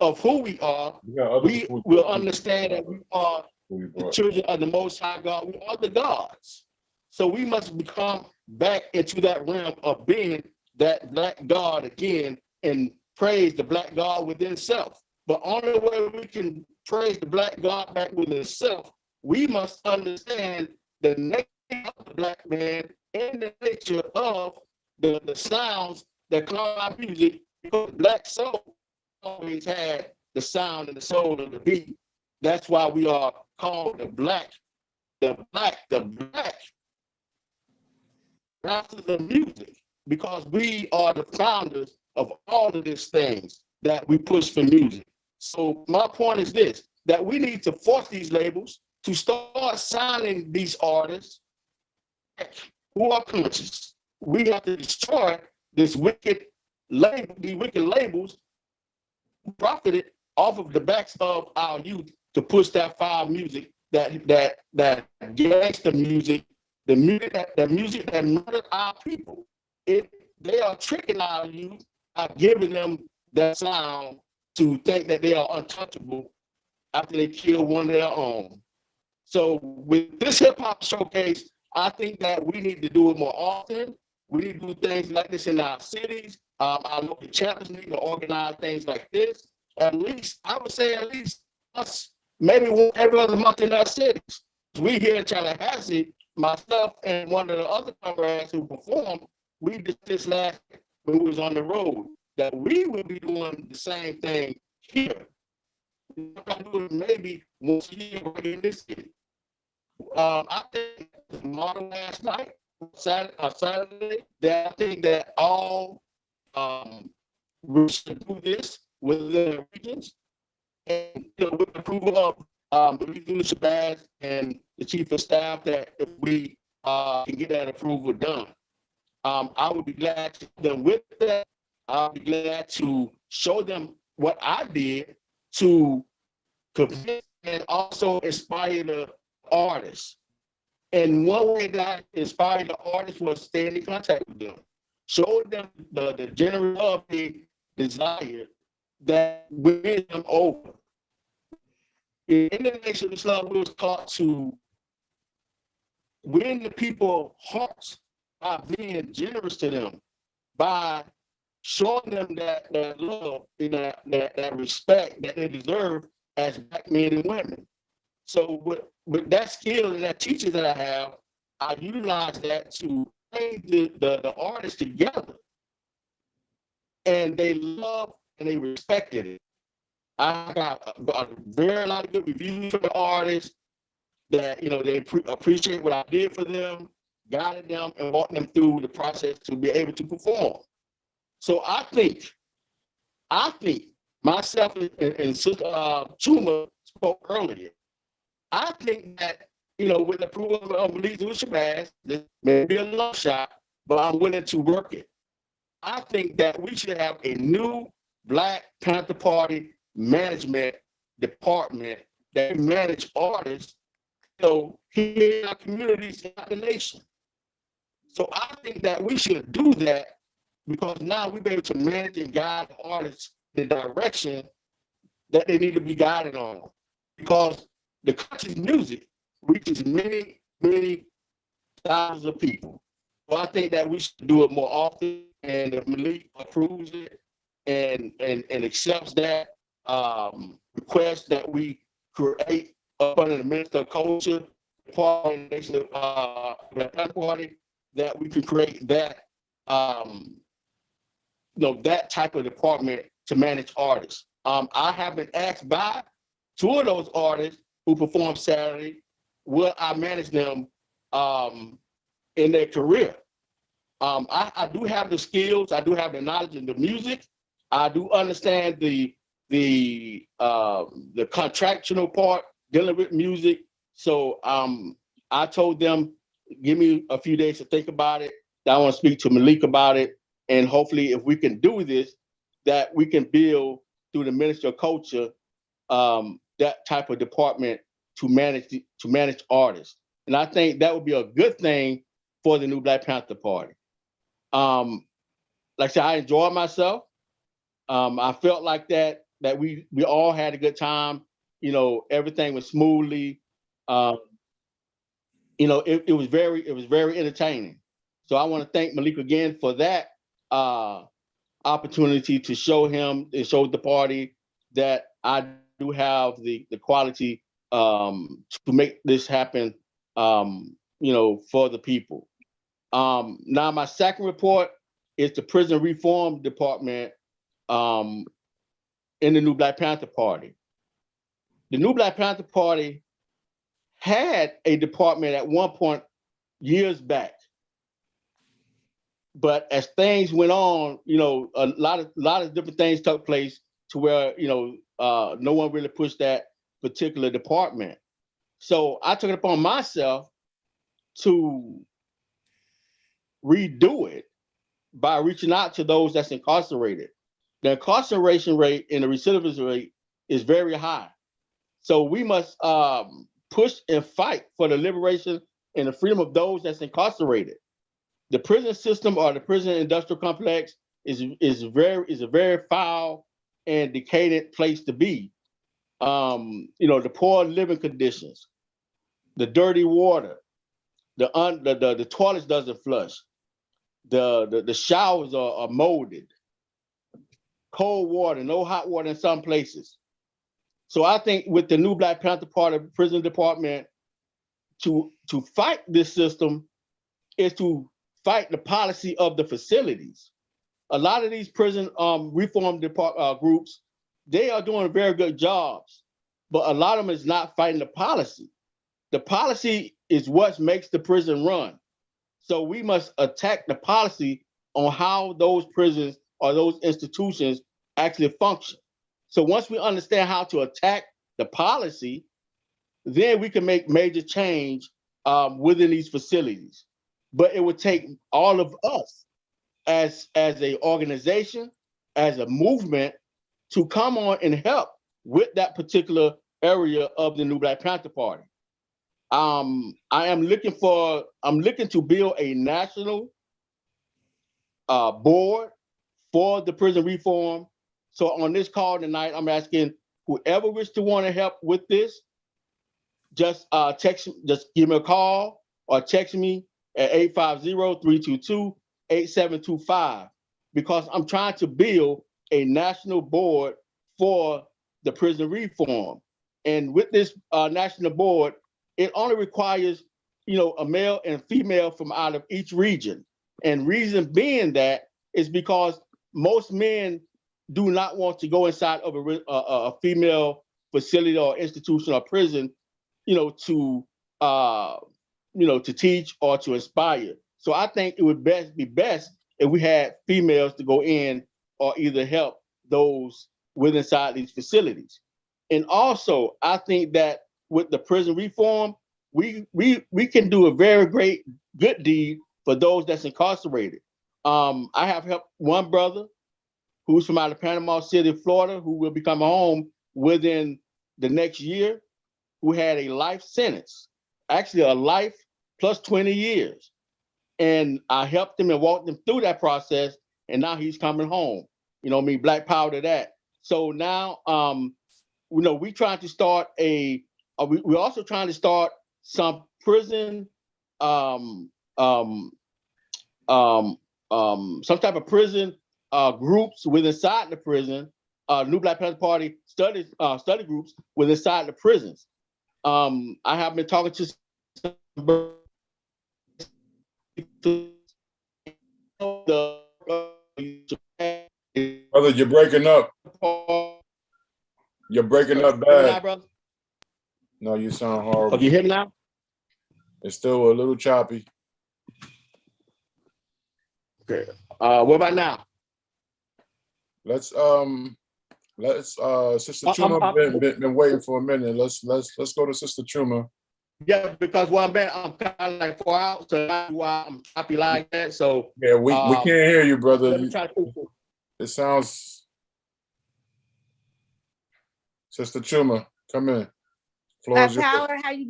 of who we are, We got other we food will that understand that we are we the brought. children of the Most High God. We are the gods. So we must become back into that realm of being that black God again and praise the black God within self. But only way we can praise the black God back within self, we must understand the nature of the black man and the nature of the sounds that come out of music, because black soul always had the sound and the soul of the beat. That's why we are called the black masters of music, because we are the founders of all of these things that we push for music. So my point is this, that we need to force these labels to start signing these artists who are conscious. We have to destroy this wicked label, these wicked labels who profited off of the backs of our youth to push that foul music, that gangster music, the music that murdered our people. They are tricking our youth by giving them that sound to think that they are untouchable after they kill one of their own. So with this hip hop showcase, I think that we need to do it more often. We need to do things like this in our cities. Our local chapters need to organize things like this. At least, I would say at least us, maybe every other month in our cities. We here in Tallahassee, myself and one of the other comrades who performed, we did this last when we was on the road, that we will be doing the same thing here. Maybe once a year in this city. I think the model last night, Saturday, that I think that all we should do this within the regions, and with the approval of the regional Shabazz and the chief of staff, that if we can get that approval done, I would be glad to help them with that. I'll be glad to show them what I did to convince and also inspire the artists. And one way that I inspired the artists was staying in contact with them, show them the general love they desire that wins them over. In the Nation of Islam, we was taught to win the people's hearts by being generous to them, by showing them that love and that respect that they deserve as black men and women. So with that skill and that teaching that I have, I utilize that to bring the artists together. And they love and they respected it. I got a very lot of good reviews from the artists that, they appreciate what I did for them, guided them, and walked them through the process to be able to perform. So I think myself and Sister Chuma spoke earlier. I think that, with the approval of Malik Shabazz, this may be a long shot, but I'm willing to work it. I think that we should have a new Black Panther Party management department that manage artists, here in our communities and the nation. So I think that we should do that, because now we'll be able to manage and guide the artists in the direction that they need to be guided on. Because the country's music reaches many, many thousands of people. So I think that we should do it more often, and if Malik approves it and accepts that request that we create up under the Minister of Culture, Party, that we can create that that type of department to manage artists. I have been asked by two of those artists who performed Saturday, will I manage them in their career? I do have the skills, I do have the knowledge in the music, I do understand the contractual part dealing with music. So I told them, give me a few days to think about it. I want to speak to Malik about it, and hopefully, if we can do this, that we can build through the Ministry of Culture that type of department to manage artists. And I think that would be a good thing for the new Black Panther Party. Like I said, I enjoyed myself. I felt like that that we all had a good time. You know, everything was smoothly. You know, it was very entertaining. So I want to thank Malik again for that opportunity to show him and show the party that I do have the quality to make this happen, you know, for the people. Now my second report is the Prison Reform Department in the New Black Panther Party. The New Black Panther Party had a department at one point years back. But as things went on, you know, a lot of different things took place to where, you know, no one really pushed that particular department. So I took it upon myself to redo it by reaching out to those that's incarcerated. The incarceration rate and the recidivist rate is very high. So we must push and fight for the liberation and the freedom of those that's incarcerated. The prison system or the prison industrial complex is a very foul and decadent place to be. You know, the poor living conditions, the dirty water, the toilets doesn't flush, the showers are molded, cold water, no hot water in some places. So I think with the New Black Panther Party prison department, to fight this system is to fight the policy of the facilities. A lot of these prison reform groups, they are doing very good jobs, but a lot of them is not fighting the policy. The policy is what makes the prison run. So we must attack the policy on how those prisons or those institutions actually function. So once we understand how to attack the policy, then we can make major change within these facilities. But it would take all of us as a organization, as a movement, to come on and help with that particular area of the New Black Panther Party. I'm looking to build a national board for the prison reform. So on this call tonight, I'm asking whoever wishes to want to help with this, just give me a call or text me at 850-322-8725, because I'm trying to build a national board for the prison reform. And with this national board, it only requires, you know, a male and female from out of each region. And reason being that is because most men do not want to go inside of a female facility or institution or prison, you know, to teach or to inspire. So I think it would be best if we had females to go in or either help those within inside these facilities. And also, I think that with the prison reform, we can do a very good deed for those that's incarcerated. I have helped one brother who's from out of Panama City, Florida, who will be coming home within the next year, who had a life sentence, actually a life plus 20 years. And I helped him and walked him through that process, and now he's coming home. You know, black power to that. So now, you know, we're trying to start we're also trying to start some prison, some type of prison groups within inside the prison, New Black Panther Party study groups within inside the prisons. I have been talking to Brother, you're breaking up. You're breaking up bad. No, you sound horrible. Okay, you hear me now? It's still a little choppy. Okay. What about now? Let's Sister Chuma been waiting for a minute. Let's go to Sister Chuma. Yeah, because I'm kind of like 4 hours, so that's why I'm choppy like that. So yeah, we can't hear you, brother. Let me try to it sounds. Sister Chuma, come in. Black Power, how you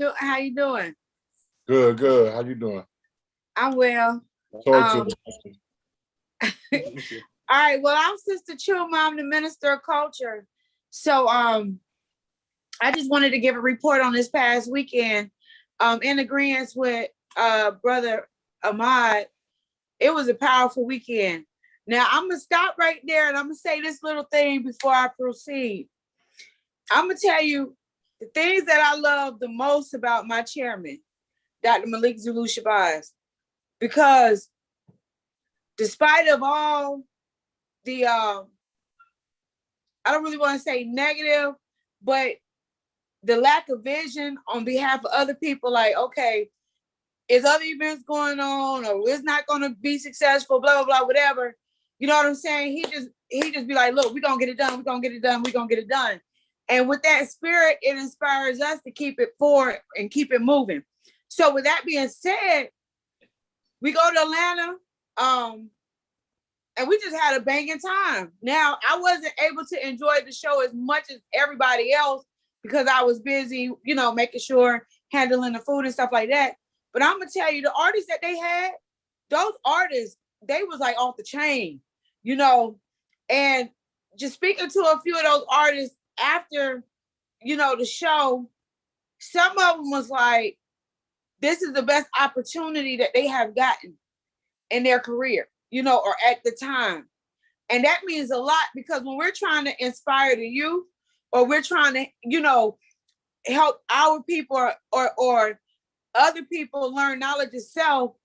doing? Good. How you doing? I'm well. Talk to All right. Well, I'm Sister Chuma. I'm the Minister of Culture, So I just wanted to give a report on this past weekend. In agreement with Brother Ahmad, it was a powerful weekend. Now I'm gonna stop right there and I'm gonna say this little thing before I proceed. I'm gonna tell you the things that I love the most about my chairman, Dr. Malik Zulu Shabazz, because despite of all the I don't really want to say negative, but the lack of vision on behalf of other people, like, okay, is other events going on or it's not going to be successful, blah, blah, blah, whatever. You know what I'm saying? He just be like, look, we're going to get it done. We're going to get it done. We're going to get it done. And with that spirit, it inspires us to keep it forward and keep it moving. So with that being said, we go to Atlanta, and we just had a banging time. Now, I wasn't able to enjoy the show as much as everybody else because I was busy, you know, making sure, handling the food and stuff like that. But I'm gonna tell you, the artists that they had, those artists, they was like off the chain, you know. And just speaking to a few of those artists after, you know, the show, some of them was like, this is the best opportunity that they have gotten in their career, you know, or at the time. And that means a lot because when we're trying to inspire the youth or we're trying to, you know, help our people or other people learn knowledge itself,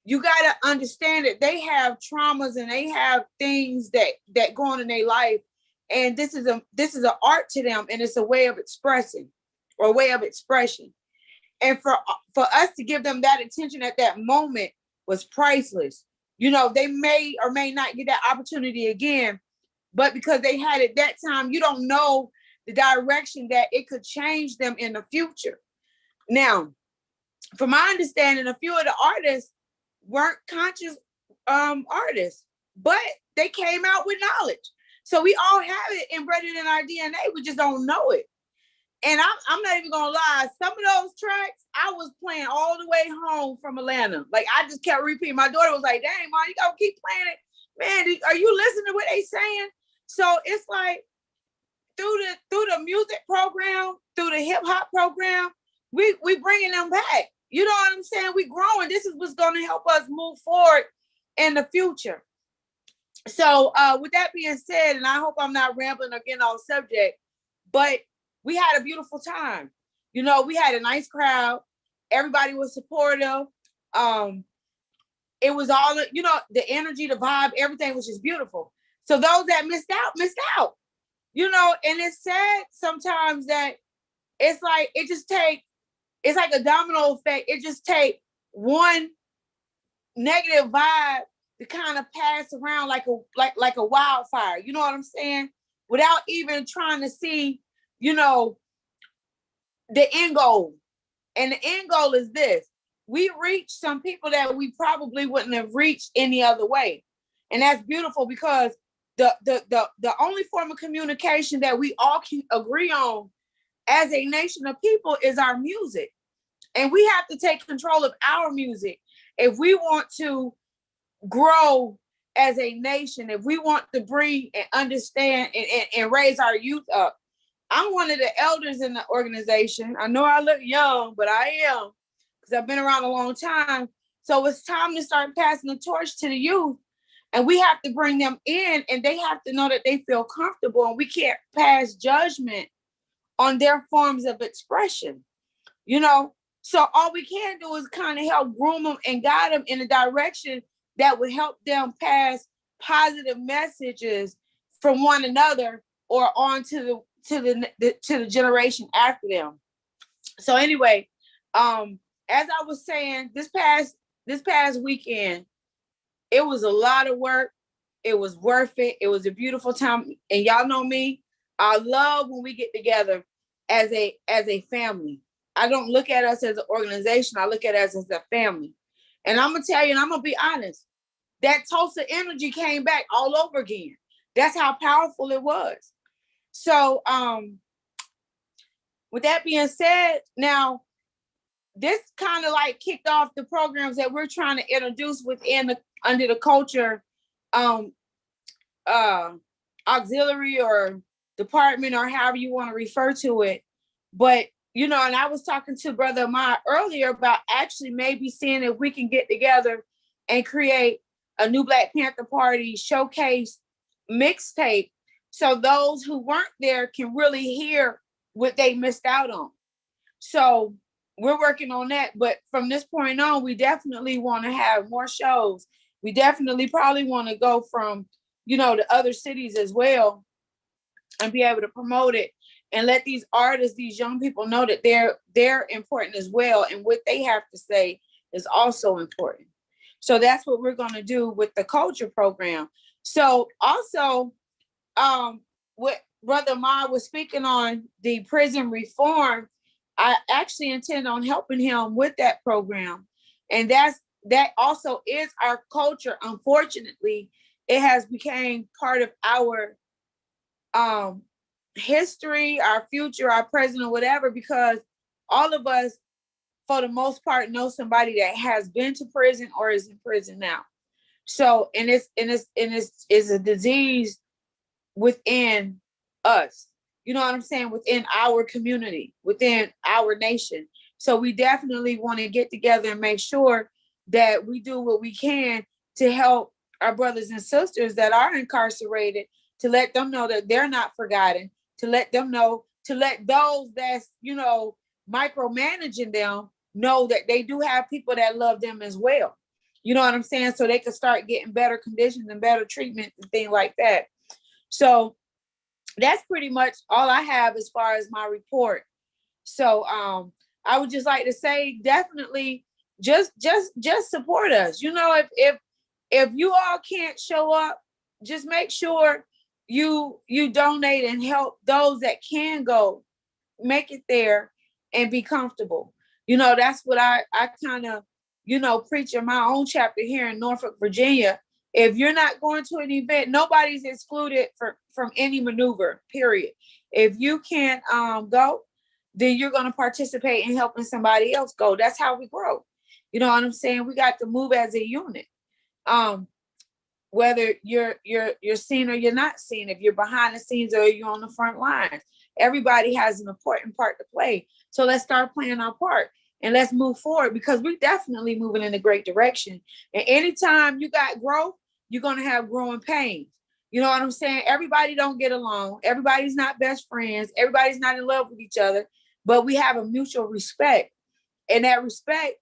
you got to understand that they have traumas and they have things that go on in their life. And this is an art to them, and it's a way of expressing or a way of expression. And for us to give them that attention at that moment was priceless. You know, they may or may not get that opportunity again, but because they had it that time, you don't know the direction that it could change them in the future. Now, from my understanding, a few of the artists weren't conscious artists, but they came out with knowledge. So we all have it embedded in our DNA. We just don't know it. And I'm not even gonna lie, some of those tracks I was playing all the way home from Atlanta. Like I just kept repeating. My daughter was like, dang, Mom, you gotta keep playing it. Man, are you listening to what they saying? So it's like through the music program, through the hip hop program, we bringing them back. You know what I'm saying? We growing. This is what's gonna help us move forward in the future. So with that being said, and I hope I'm not rambling or getting off subject, but we had a beautiful time. You know, we had a nice crowd. Everybody was supportive. It was all, you know, the energy, the vibe, everything was just beautiful. So those that missed out. You know, and it's sad sometimes that it's like, it's like a domino effect. It just takes one negative vibe to kind of pass around like a wildfire. You know what I'm saying? Without even trying to see, you know, the end goal. And the end goal is this. We reach some people that we probably wouldn't have reached any other way. And that's beautiful because the only form of communication that we all can agree on as a nation of people is our music. And we have to take control of our music if we want to grow as a nation, if we want to bring and understand and raise our youth up. I'm one of the elders in the organization. I know I look young, but I am because I've been around a long time. So it's time to start passing the torch to the youth. And we have to bring them in and they have to know that they feel comfortable and we can't pass judgment on their forms of expression, you know? So all we can do is kind of help groom them and guide them in a direction that would help them pass positive messages from one another or on to the generation after them. So anyway, as I was saying, this past weekend, it was a lot of work. It was worth it. It was a beautiful time. And y'all know me, I love when we get together as a family. I don't look at us as an organization. I look at us as a family. And I'm going to tell you, and I'm going to be honest, that Tulsa energy came back all over again. That's how powerful it was. So with that being said, now, this kind of like kicked off the programs that we're trying to introduce under the culture auxiliary or department or however you want to refer to it. But, you know, and I was talking to Brother Ahmad earlier about actually maybe seeing if we can get together and create a new Black Panther Party showcase mixtape so those who weren't there can really hear what they missed out on. So we're working on that. But from this point on, we definitely want to have more shows. We definitely probably want to go from, you know, to other cities as well and be able to promote it and let these artists, these young people know that they're important as well. And what they have to say is also important. So that's what we're going to do with the culture program. So also, what Brother Ma was speaking on, the prison reform, I actually intend on helping him with that program. And that also is our culture. Unfortunately, it has become part of our history, our future, our present, or whatever, because all of us, for the most part, know somebody that has been to prison or is in prison now. So, and it's a disease within us. You know what I'm saying? Within our community, within our nation. So we definitely want to get together and make sure that we do what we can to help our brothers and sisters that are incarcerated, to let them know that they're not forgotten, to let them know, to let those that's, you know, micromanaging them know that they do have people that love them as well. You know what I'm saying? So they can start getting better conditions and better treatment and things like that. So that's pretty much all I have as far as my report. So I would just like to say, definitely just support us. You know, if you all can't show up, just make sure you donate and help those that can go, make it there and be comfortable. You know, that's what I kind of, you know, preach in my own chapter here in Norfolk, Virginia. If you're not going to an event, nobody's excluded from any maneuver, period. If you can't go, then you're going to participate in helping somebody else go. That's how we grow. You know what I'm saying? We got to move as a unit. Whether you're seen or you're not seen, if you're behind the scenes or you're on the front lines, everybody has an important part to play. So let's start playing our part and let's move forward, because we're definitely moving in a great direction. And anytime you got growth, you're going to have growing pains. You know what I'm saying? Everybody don't get along. Everybody's not best friends. Everybody's not in love with each other, but we have a mutual respect. And that respect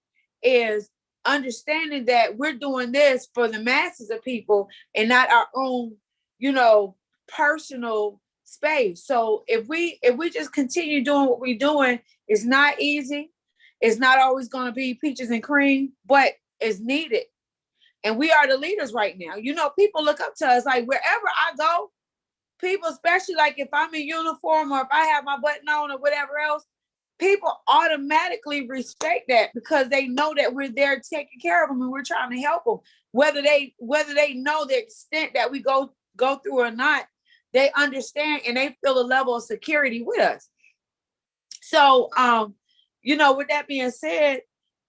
is understanding that we're doing this for the masses of people and not our own, you know, personal space. So if we just continue doing what we're doing, it's not easy. It's not always going to be peaches and cream, but it's needed. And we are the leaders right now. You know, people look up to us, like wherever I go, people, especially like if I'm in uniform or if I have my button on or whatever else, people automatically respect that because they know that we're there taking care of them and we're trying to help them. Whether they know the extent that we go through or not, they understand and they feel a level of security with us. So, you know, with that being said,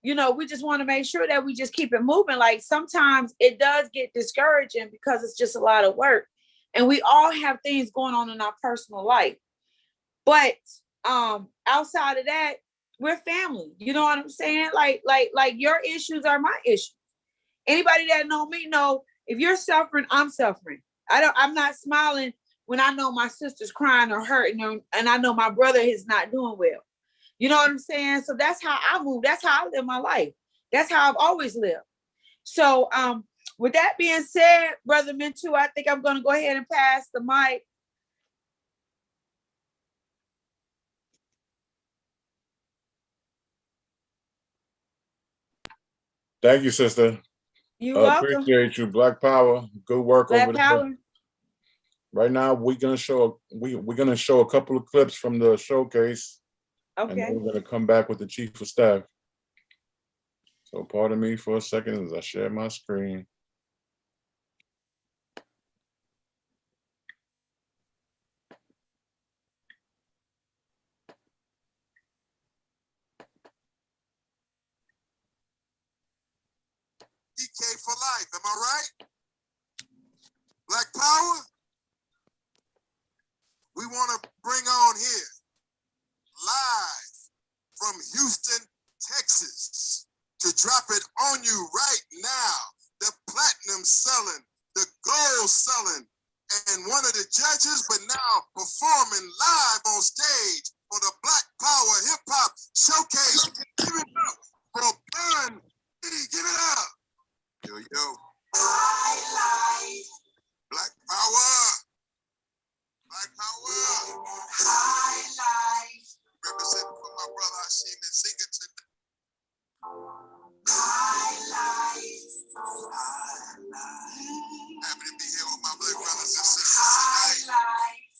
you know, we just want to make sure that we just keep it moving. Like sometimes it does get discouraging because it's just a lot of work and we all have things going on in our personal life. But outside of that, we're family. You know what I'm saying? Like your issues are my issues. Anybody that know me know if you're suffering, I'm suffering. I'm not smiling when I know my sister's crying or hurting and I know my brother is not doing well. You know what I'm saying? So that's how I move. That's how I live my life. That's how I've always lived. So with that being said, Brother Mintu, I think I'm going to go ahead and pass the mic. Thank you, sister. You're welcome. Appreciate you. Black Power. Good work Black over Power. there. Right now, we're gonna show a couple of clips from the showcase. Okay. And then we're gonna come back with the Chief of Staff. So pardon me for a second as I share my screen. DK for life, am I right? Black Power? We want telling you right now, the platinum selling, the gold selling, and one of the judges, but now performing live on stage for the Black Power Hip Hop Showcase. Give it up for Bun B. Give it up. Yo, yo. Black Power. Black Power. Representing for my brother Hashim and Singleton. Happy to be here with my black brothers and sisters tonight.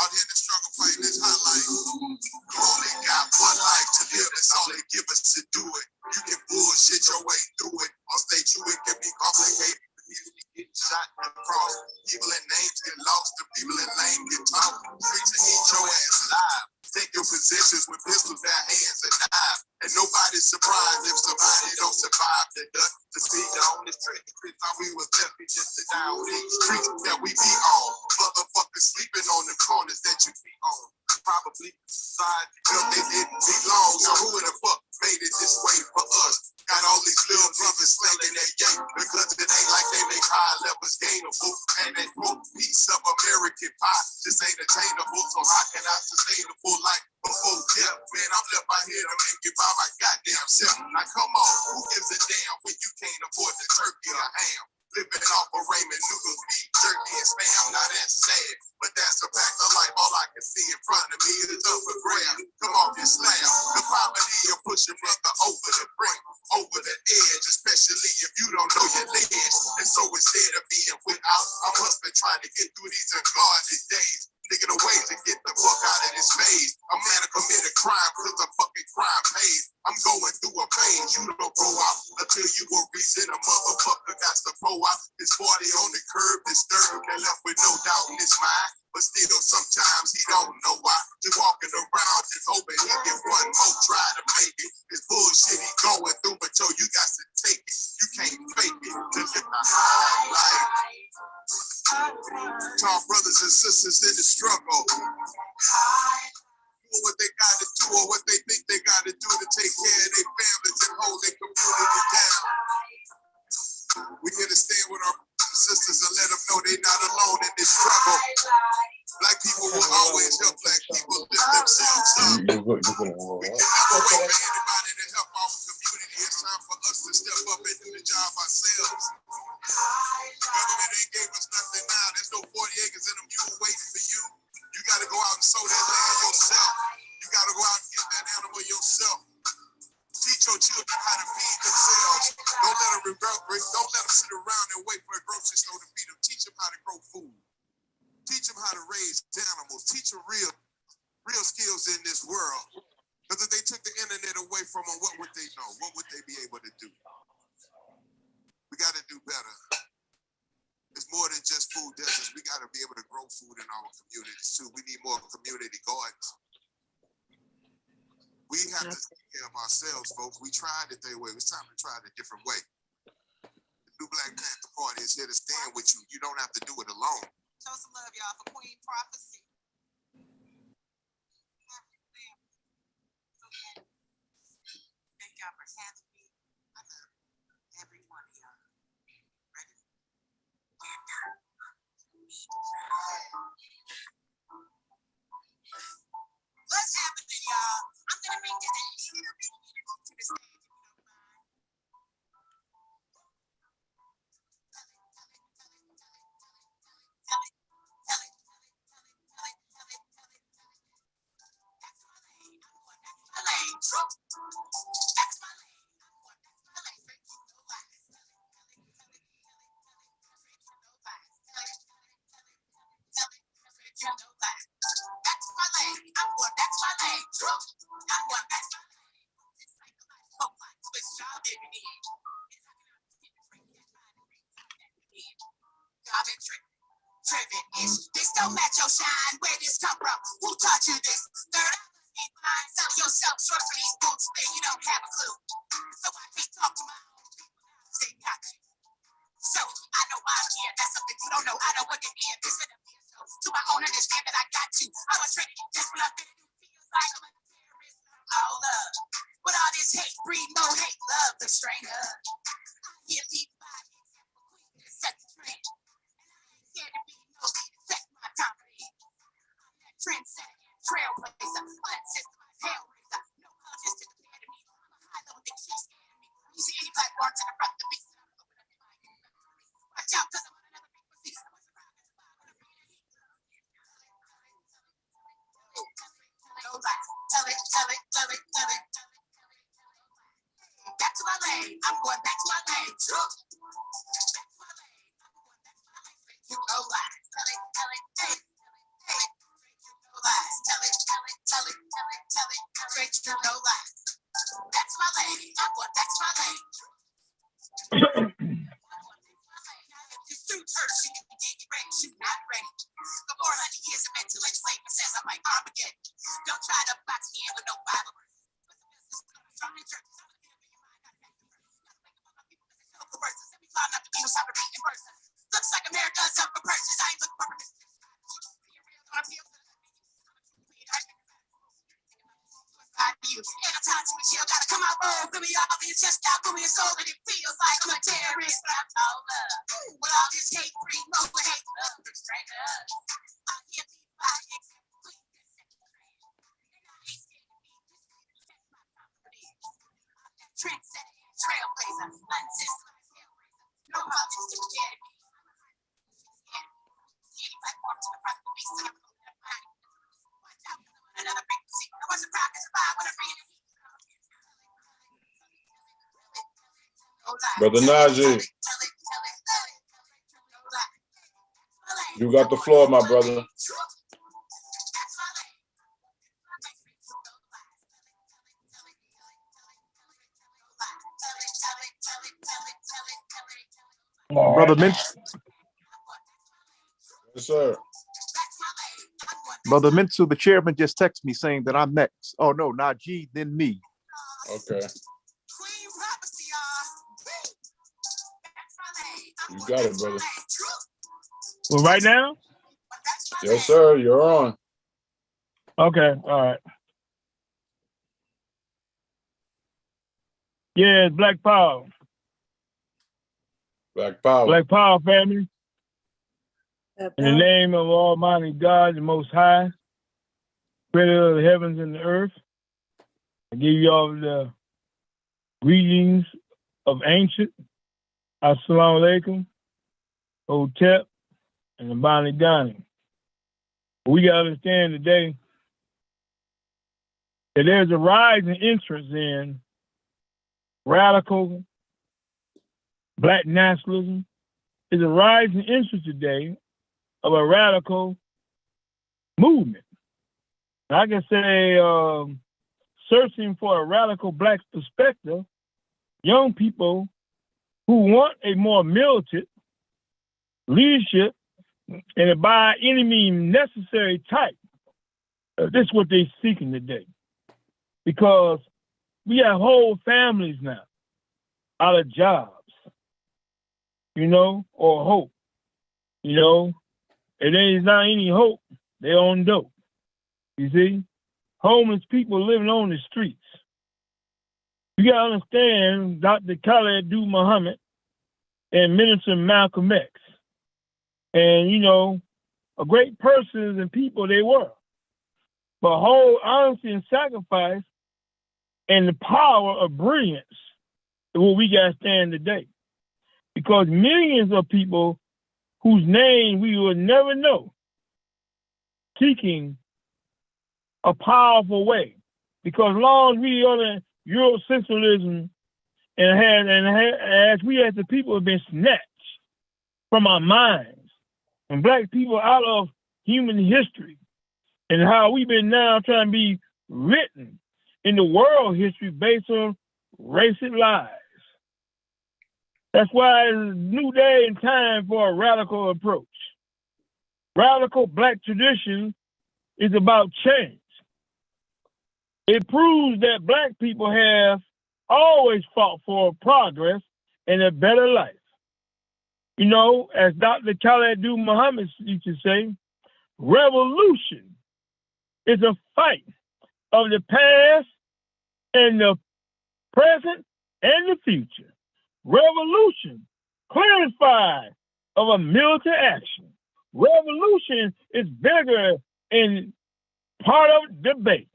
Out here in the struggle fighting this hot life. You only got one life to live. That's all they give us to do it. You can bullshit your way through it. Or stay true, it can be complicated. People get shot and cross. People in names get lost. The people in lane get taught. Streets and eat your ass alive. Take your positions with pistols, their hands and knives. And nobody's surprised if somebody don't survive the dust. To see the only street thought we was left be just to die on these streets that we be on. Motherfuckers sleeping on the corners that you be on. Probably side because they didn't belong. So who in the fuck made it this way for us? Got all these little brothers slinging their yank because it ain't like they make high levels gainable. And that quote piece of American pie just ain't attainable. So how can I sustain a full life before death? Man, I'm left out here to make it by my goddamn self. Now come on, who gives a damn when you can't afford the turkey or ham? Living off of ramen noodles, beef jerky, and spam. Now that's sad, but that's a fact of life. All I can see in front of me is up for grab. Come off your slab. The poverty of pushing brother over the brink, over the edge, especially if you don't know your ledge. And so instead of being without, I'm hustling trying to get through these unguarded days. Thinking of ways to get the fuck out of this phase. A man to commit a crime because the fucking crime pays. I'm going through a phase. You don't grow out until you a reason a motherfucker got to blow out. His 40 on the curb, disturbed and left with no doubt in his mind. But still, sometimes he don't know why. Just walking around, just hoping he get one more try to make it. This bullshit he going through, but yo, you got to take it. You can't fake it to live a high life. Tall brothers and sisters in the struggle. Do what they got to do or what they think they got to do to take care of their families and hold their community down. We here to stand with our sisters and let them know they're not alone in this struggle. Black people will always help black people lift themselves up. We can never wait for anybody to help our community. It's time for us to step up and do the job ourselves. The government ain't gave us nothing now. There's no 40 acres in a mule waiting for you. You got to go out and sow that land yourself. You got to go out and get that animal yourself. Teach your children how to feed themselves. Don't let them sit around and wait for a grocery store to feed them. Teach them how to grow food. Teach them how to raise animals. Teach them real skills in this world. Because if they took the internet away from them, what would they know? What would they be able to do? We got to do better. It's more than just food deserts. We got to be able to grow food in our communities too. We need more community gardens. We have to take care of ourselves, folks. We tried it their way. It's time to try it a different way. The new Black Panther Party is here to stand with you. You don't have to do it alone. Show some love, y'all, for Queen Prophecy. Thank y'all for having me. I love every one of y'all. Ready? What's happening, y'all? I'm gonna bring this a little bit to the stage. This don't match your shine. Where this come from? Who taught you this? Third eye, sell yourself short for these boots, man. You don't have a clue. So I can't talk to my own people. They got you. So I know I'm here. That's something you don't know. I know what they mean. This is a show. To my own understand that I got you. I was ready. That's what I've been doing. Feels like I'm a terrorist. All love. With all this hate, breed no hate, love the strain of. Trendsetter, trailblazer, unsystemized hellraiser. No conscience to compare to me. I'm a high level nigga, shit scaring me. You see any platform to the front of the beast. Watch out, cause I'm on another frequency. No lies. Tell it, tell it, tell it, tell it, tell it. Back to my lane. I'm going back to my lane. Back to my lane. I'm going back to my lane. You no lies. Tell it, tell it, hey, hey. No lies. Tell it, tell it, tell it, tell it, tell it. Straight to no lies. Back to my lane. I'm going back to my lane. Your suit hurts. You can get ready. You're not ready. For 400 years of mental enslavement says I'm like Armageddon. Don't try to box me in with no Bible verse. Strong in churches. Looks like America's up for purchase. I ain't looking for permission. And I'm tired to be chill. Gotta come out, put me all in your chest out, put me in soul, and it feels like I'm a terrorist. But I'm all love. With all this hate, free, no hate, love, straight up. I can't be by example. Trendsetter, trailblazer, unsystemized hellraiser. No politics to get me. Any platform to the front of the beast, and I'm going to find it. Watch out, cause I'm on another frequency. I wasn't proud to survive when I'm reading it. Brother Najee, you got the floor, my brother. Brother Mint, Yes, sir. Brother Mintu, the chairman just texted me saying that I'm next. Oh no, Najee, then me. Okay. You got it, brother. Well, right now? Yes, sir. You're on. Okay, all right. Yeah, it's Black Power. Black Power. Black Power, family. In the name of Almighty God, the Most High, creator of the heavens and the earth, I give you all the greetings of ancient. Assalamu alaikum, Hotep, and the Bani Dani. We got to understand today that there's a rise in interest in radical black nationalism. There's a rise in interest today of a radical movement. I can say searching for a radical black perspective, young people who want a more militant leadership and a by any means necessary type. This is what they're seeking today. Because we have whole families now out of jobs, you know, or hope, you know. And there's not any hope. They're on dope. You see? Homeless people living on the streets. You got to understand Dr. Khaled Muhammad and Minister Malcolm X. And, you know, a great persons and people they were. But whole honesty and sacrifice and the power of brilliance is what we got to stand today. Because millions of people whose name we will never know, seeking a powerful way. Because long as we under Eurocentralism as we as the people have been snatched from our minds, and black people out of human history, and how we've been now trying to be written in the world history based on racist lies. That's why it's a new day and time for a radical approach. Radical black tradition is about change. It proves that black people have always fought for progress and a better life. You know, as Dr. Khaled Muhammad used to say, revolution is a fight of the past and the present and the future. Revolution clarified of a militant action. Revolution is bigger and part of debate,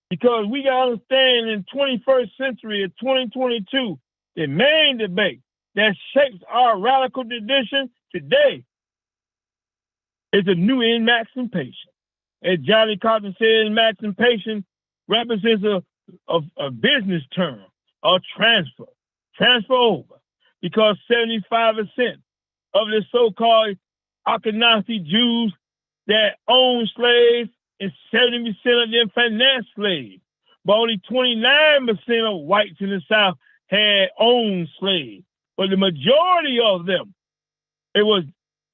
because we got to understand in 21st century of 2022, the main debate that shapes our radical tradition today is a new emancipation. As Johnny Carson said, emancipation represents a business term, or transfer over, because 75% of the so-called Ashkenazi Jews that own slaves and 70% of them financed slaves. But only 29% of whites in the South had owned slaves. But the majority of them, it was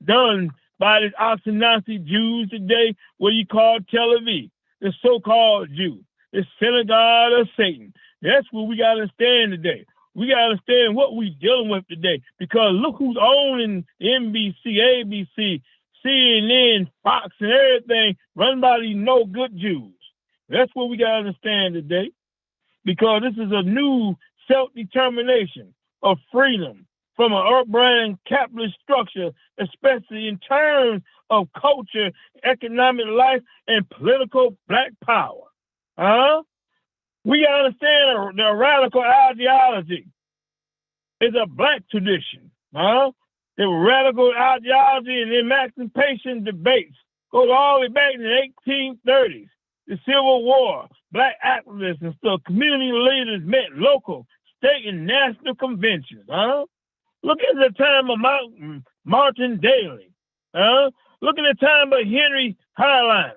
done by the Ashkenazi Jews today, what you call Tel Aviv, the so-called Jew, the synagogue of Satan. That's what we got to understand today. We got to understand what we're dealing with today, because look who's owning NBC, ABC, CNN, Fox, and everything run by these no good Jews. That's what we got to understand today, because this is a new self-determination of freedom from an urban capitalist structure, especially in terms of culture, economic life, and political black power. We got to understand the radical ideology is a black tradition. The radical ideology and emancipation debates go all the way back in the 1830s. The Civil War, black activists and stuff, community leaders met local, state, and national conventions. Look at the time of Martin Daly. Look at the time of Henry Highliner.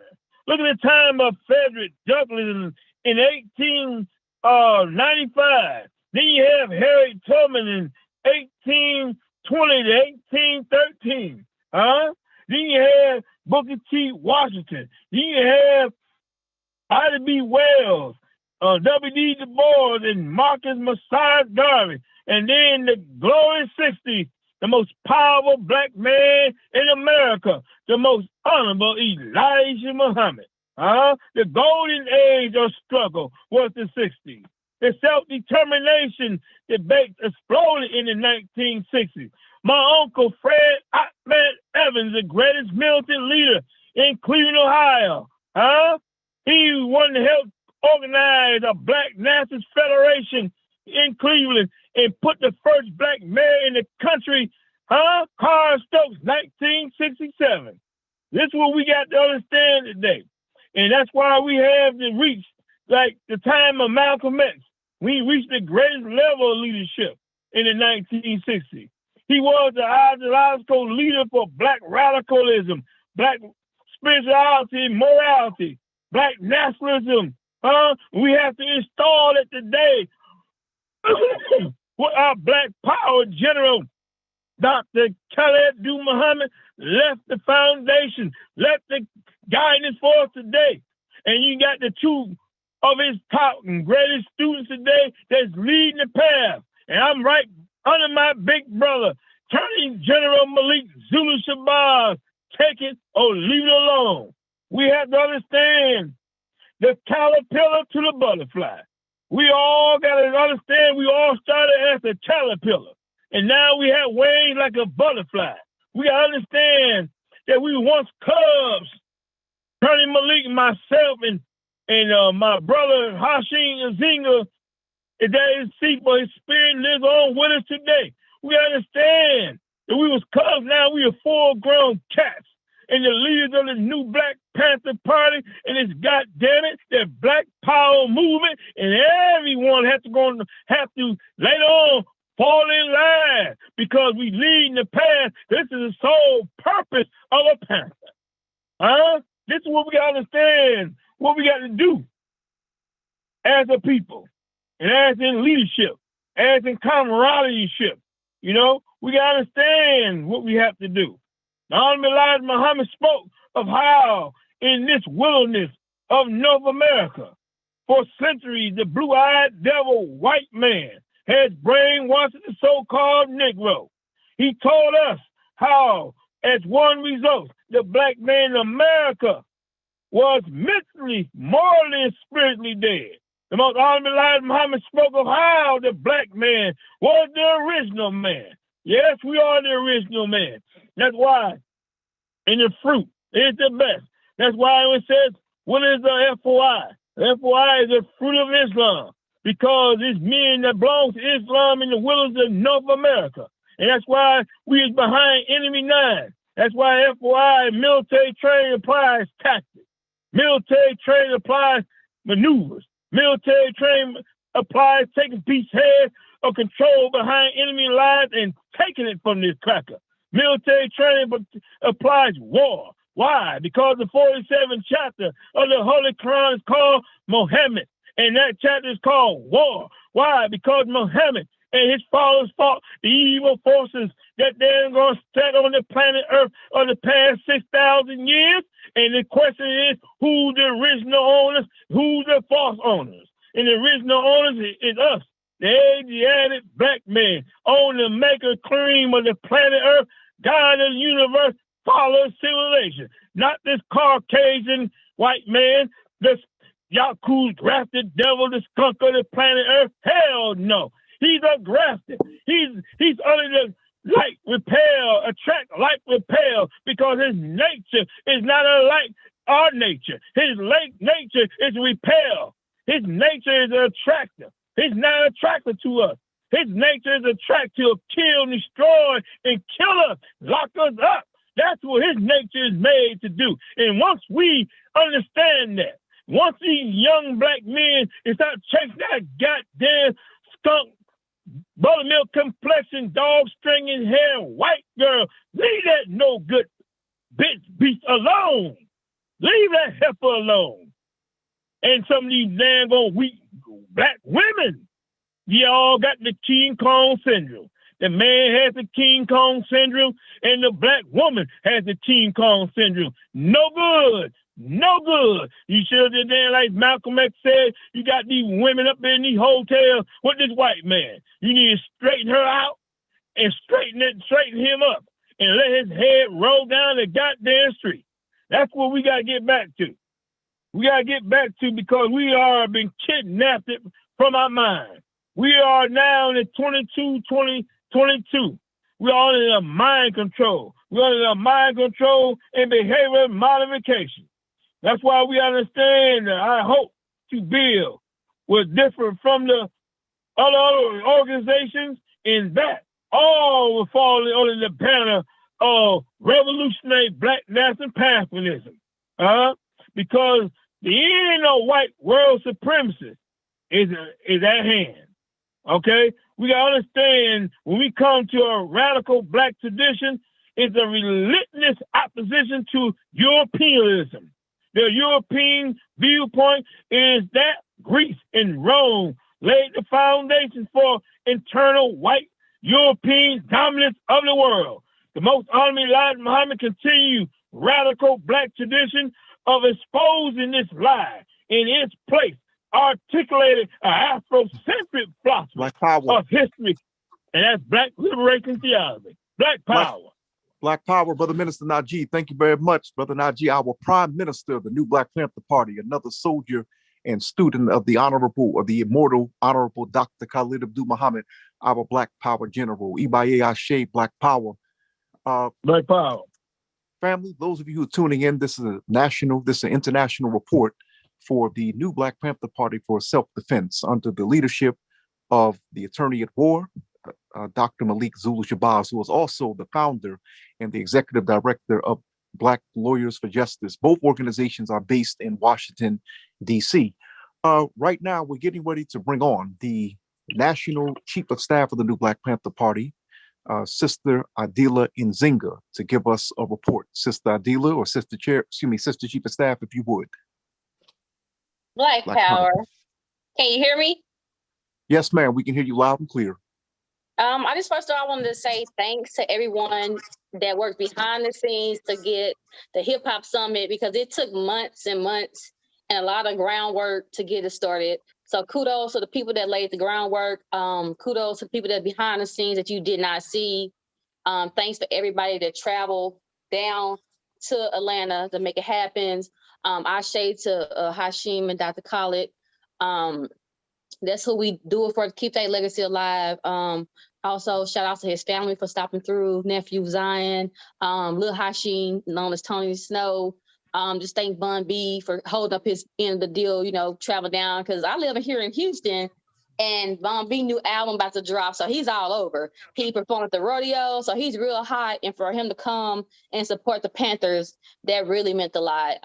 Look at the time of Frederick Douglass in 1895. Then you have Harriet Tubman in 1820 to 1813. Then you have Booker T. Washington. Then you have Ida B. Wells, W.D. Du Bois, and Marcus Messiah Garvey. And then the glorious 60s, the most powerful black man in America, the most honorable Elijah Muhammad. The golden age of struggle was the 60s. The self-determination debate exploded in the 1960s. My uncle Fred Ahmed Evans, the greatest militant leader in Cleveland, Ohio, he wanted to help organize a Black Nationalist Federation in Cleveland and put the first black mayor in the country, Carl Stokes, 1967. This is what we got to understand today. And that's why we have to reach, like the time of Malcolm X. We reached the greatest level of leadership in the 1960s. He was the ideological leader for black radicalism, black spirituality, morality, black nationalism. We have to install it today with our black power general, Dr. Khaled Muhammad, left the foundation, left the guidance for us today. And you got the two of his top and greatest students today that's leading the path. And I'm right under my big brother, Attorney General Malik Zulu Shabazz. Take it or leave it alone. We have to understand the caterpillar to the butterfly. We all got to understand we all started as a caterpillar, and now we have wings like a butterfly. We got to understand that we were once cubs. Attorney Malik, myself, and my brother Hashim Azinga, that is seat, but his spirit lives on with us today. We understand that we was cubs, now we are full-grown cats. And the leaders of the new Black Panther Party and it's goddammit, the Black Power movement, and everyone have to later on fall in line because we lead the path. This is the sole purpose of a Panther. This is what we got to understand, what we got to do as a people, and as in leadership, as in camaraderie. You know, we got to understand what we have to do. The Honorable Elijah Muhammad spoke of how in this wilderness of North America, for centuries, the blue-eyed devil white man has brainwashed the so-called Negro. He told us how, as one result, the black man in America was mentally, morally, and spiritually dead. The most honorable Elijah Muhammad spoke of how the black man was the original man. Yes, we are the original man. That's why in the fruit is the best. That's why it says, What is the FOI? The FOI is the fruit of Islam, because it's men that belong to Islam in the willows of North America. And that's why we is behind enemy 9. That's why FOI military training applies tactics. Military training applies maneuvers. Military training applies taking piece head of control behind enemy lines and taking it from this cracker. Military training applies war. Why? Because the 47th chapter of the Holy Quran is called Muhammad, and that chapter is called war. Why? Because Muhammad and his followers fought the evil forces that they're going to set on the planet Earth of the past 6,000 years. And the question is, who's the original owners? Who's the false owners? And the original owners is us, the Asiatic black man, on the maker cream of the planet Earth, God of the universe, follow civilization. Not this Caucasian white man, this Yaku's grafted devil, the skunk of the planet Earth. Hell no. He's a grafted. He's under the light repel, attract light repel, because his nature is not unlike our nature. His nature is repel. His nature is attractive. He's not attracted to us. His nature is attracted to kill, destroy, and kill us, lock us up. That's what his nature is made to do. And once we understand that, once these young black men start chasing that goddamn skunk, buttermilk complexion, dog stringing hair, white girl, leave that no good bitch beast alone. Leave that heifer alone. And some of these damn old weak black women, you all got the King Kong syndrome. The man has the King Kong syndrome, and the black woman has the King Kong syndrome. No good. No good. You should have did that like Malcolm X said. You got these women up in these hotels with this white man. You need to straighten her out and straighten him up and let his head roll down the goddamn street. That's what we got to get back to. We got to get back to, because we are been kidnapped from our mind. We are now in 2022. We are in a mind control. We are in a mind control and behavior modification. That's why we understand that I hope to build was different from the other organizations, in that all will fall under the banner of revolutionary black national patriotism. Because the end of white world supremacy is at hand. Okay? We gotta understand, when we come to a radical black tradition, it's a relentless opposition to Europeanism. The European viewpoint is that Greece and Rome laid the foundation for internal white European dominance of the world. The most honorable Elijah Muhammad continued radical black tradition of exposing this lie in its place, articulated an Afrocentric philosophy of history, and that's black liberation theology. Black power. Black power, Brother Minister Najee. Thank you very much, Brother Najee, our Prime Minister of the New Black Panther Party, another soldier and student of the immortal Honorable Dr. Khalid Abdul Muhammad, our Black Power General. Ibaye Ashe, Black Power. Black Power. Family, those of you who are tuning in, this is an international report for the New Black Panther Party for Self-Defense under the leadership of the Attorney at War, Dr. Malik Zulu Shabazz, who is also the founder and the executive director of Black Lawyers for Justice. Both organizations are based in Washington, D.C. Right now, we're getting ready to bring on the National Chief of Staff of the New Black Panther Party, Sister Adila Nzinga, to give us a report. Sister Adila, or Sister Chief of Staff, if you would. Black Power. Can you hear me? Yes, ma'am. We can hear you loud and clear. I just first of all, I wanted to say thanks to everyone that worked behind the scenes to get the Hip Hop Summit, because it took months and months and a lot of groundwork to get it started. So kudos to the people that laid the groundwork. Kudos to the people that behind the scenes that you did not see. Thanks for everybody that traveled down to Atlanta to make it happen. Ashe to Hashim and Dr. Khalid. That's who we do it for, to keep that legacy alive. Also, shout out to his family for stopping through, nephew Zion, Lil Hashim, known as Tony Snow, Just thank Bun B for holding up his end of the deal, you know, travel down, because I live here in Houston, and Bun B new album about to drop, so he's all over. He performed at the rodeo, so he's real hot, and for him to come and support the Panthers, that really meant a lot.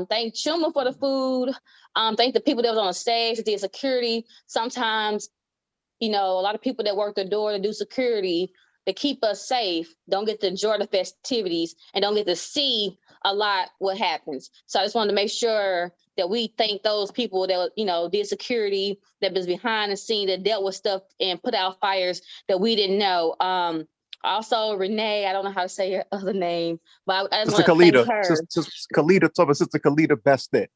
Thank Chuma for the food. Thank the people that was on the stage, that did security. Sometimes, you know, a lot of people that work the door to do security to keep us safe don't get to enjoy the festivities and don't get to see a lot what happens. So I just wanted to make sure that we thank those people that, you know, did security, that was behind the scene, that dealt with stuff and put out fires that we didn't know. Also, Renee, I don't know how to say her other name, but I just want to thank her. Sister Khalida Bastet.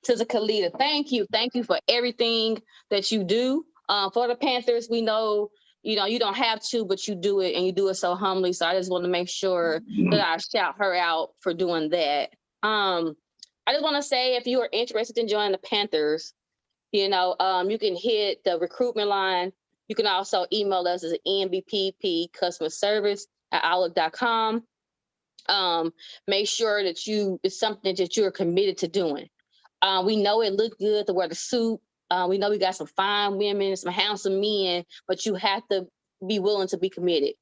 Sister Khalida, thank you. Thank you for everything that you do for the Panthers. We know, you know, you don't have to, but you do it, and you do it so humbly. So I just want to make sure that I shout her out for doing that. I just want to say, if you are interested in joining the Panthers, you know, you can hit the recruitment line. You can also email us as NBPP customer service at outlook.com. Make sure that it's something that you're committed to doing. We know it looked good to wear the suit. We know we got some fine women, some handsome men, but you have to be willing to be committed.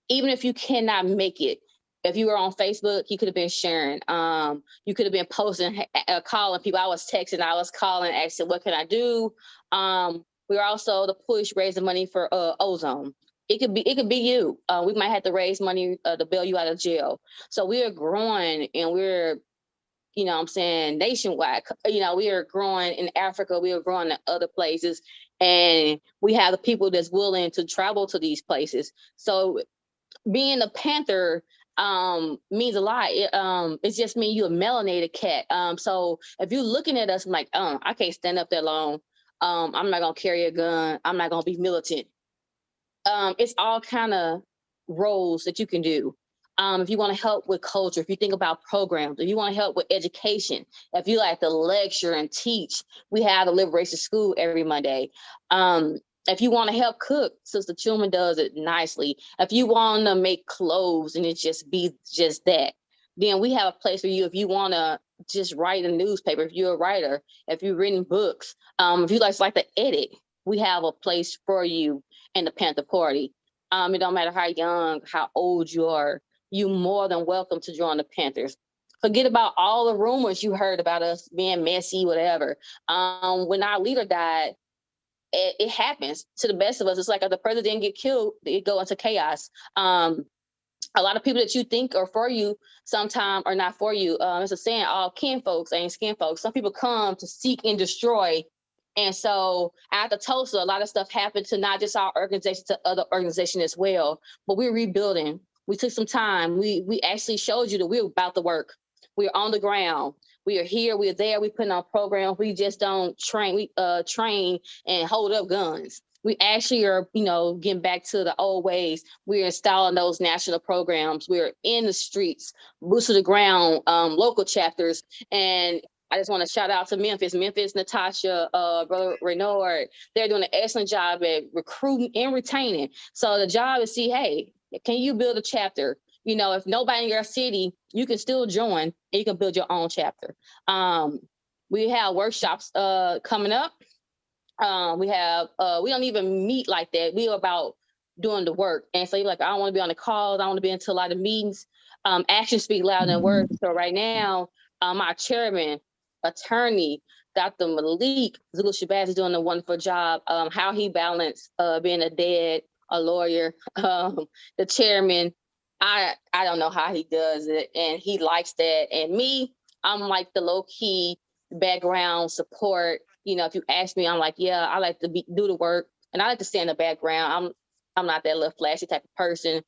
Even if you cannot make it, if you were on Facebook, you could have been sharing. You could have been posting, calling people. I was texting, I was calling, asking, what can I do? We're also the push raising money for ozone. It could be you. We might have to raise money to bail you out of jail. So we are growing, and we're, you know what I'm saying, nationwide. You know, we are growing in Africa, we are growing in other places, and we have the people that's willing to travel to these places. So being a Panther means a lot. It's just mean you're a melanated cat. So if you're looking at us, I'm like, I can't stand up that long. I'm not gonna carry a gun. I'm not gonna be militant. It's all kind of roles that you can do. If you want to help with culture, if you think about programs, if you want to help with education, if you like to lecture and teach, we have the Liberation School every Monday. If you want to help cook, Sister Chuma does it nicely. If you want to make clothes and it just be just that, then we have a place for you. If you want to just write a newspaper, if you're a writer, if you've written books, if you like to edit, we have a place for you in the Panther Party. It don't matter how young, how old you are, you more than welcome to join the Panthers. Forget about all the rumors you heard about us being messy, whatever. When our leader died, it happens to the best of us. It's like if the president get killed, it go into chaos. A lot of people that you think are for you sometimes are not for you. It's a saying, all kin folks ain't skin folks. Some people come to seek and destroy. And so after Tulsa, a lot of stuff happened to not just our organization, to other organizations as well. But we're rebuilding. We took some time. We actually showed you that we're about to work. We're on the ground. We are here. We're there. We put on programs. We just don't train. We train and hold up guns. We actually are, you know, getting back to the old ways. We're installing those national programs. We're in the streets, boots to the ground, local chapters. And I just want to shout out to Memphis, Natasha, Brother Renard. They're doing an excellent job at recruiting and retaining. So the job is see, hey, can you build a chapter? You know, if nobody in your city, you can still join and you can build your own chapter. We have workshops coming up. We don't even meet like that. We are about doing the work. And so you're like, I don't want to be on the calls. I don't want to be into a lot of meetings. Actions speak louder than words. So right now, our chairman, attorney, Dr. Malik Zulu Shabazz is doing a wonderful job. How he balanced being a dad, a lawyer, the chairman. I don't know how he does it, and he likes that. And me, I'm like the low key background support. You know, if you ask me, I'm like, yeah, I like to do the work, and I like to stay in the background. I'm not that little flashy type of person.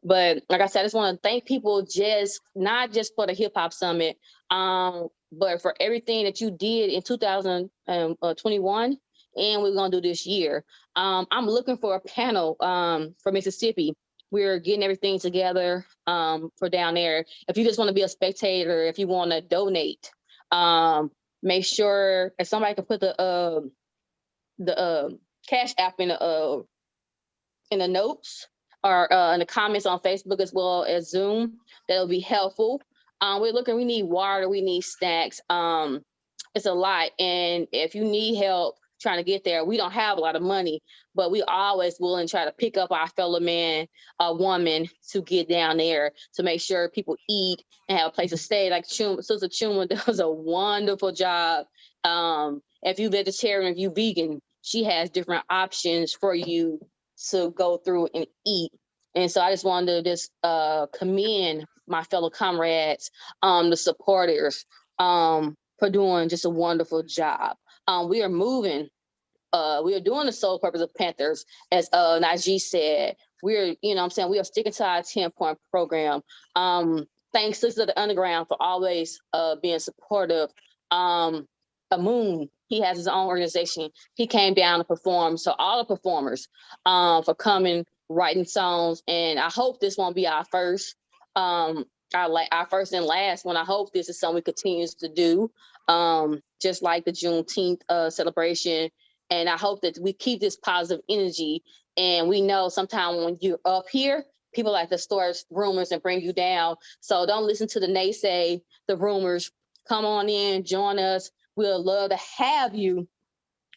But like I said, I just want to thank people, just not just for the Hip Hop Summit, but for everything that you did in 2021, and we're gonna do this year. I'm looking for a panel for Mississippi. We're getting everything together for down there. If you just want to be a spectator, if you want to donate, make sure if somebody can put the Cash App in the notes or in the comments on Facebook as well as Zoom, that'll be helpful. We need water, we need snacks. It's a lot. And if you need help trying to get there, we don't have a lot of money, but we always willing to try to pick up our fellow man, woman to get down there to make sure people eat and have a place to stay. Like Sister Chuma does a wonderful job. If you vegetarian, if you vegan, she has different options for you to go through and eat. And so I just wanted to just commend my fellow comrades, the supporters, for doing just a wonderful job. We are moving. We are doing the sole purpose of Panthers, as Najee said. We're, we are sticking to our 10-point program. Thanks to the Underground for always being supportive. Moon, he has his own organization. He came down to perform. So all the performers for coming, writing songs, and I hope this won't be our first. Our first and last one. I hope this is something we continue to do, just like the Juneteenth celebration. And I hope that we keep this positive energy. And we know sometimes when you're up here, people like to start rumors and bring you down. So don't listen to the naysay, the rumors. Come on in, join us. We'll love to have you.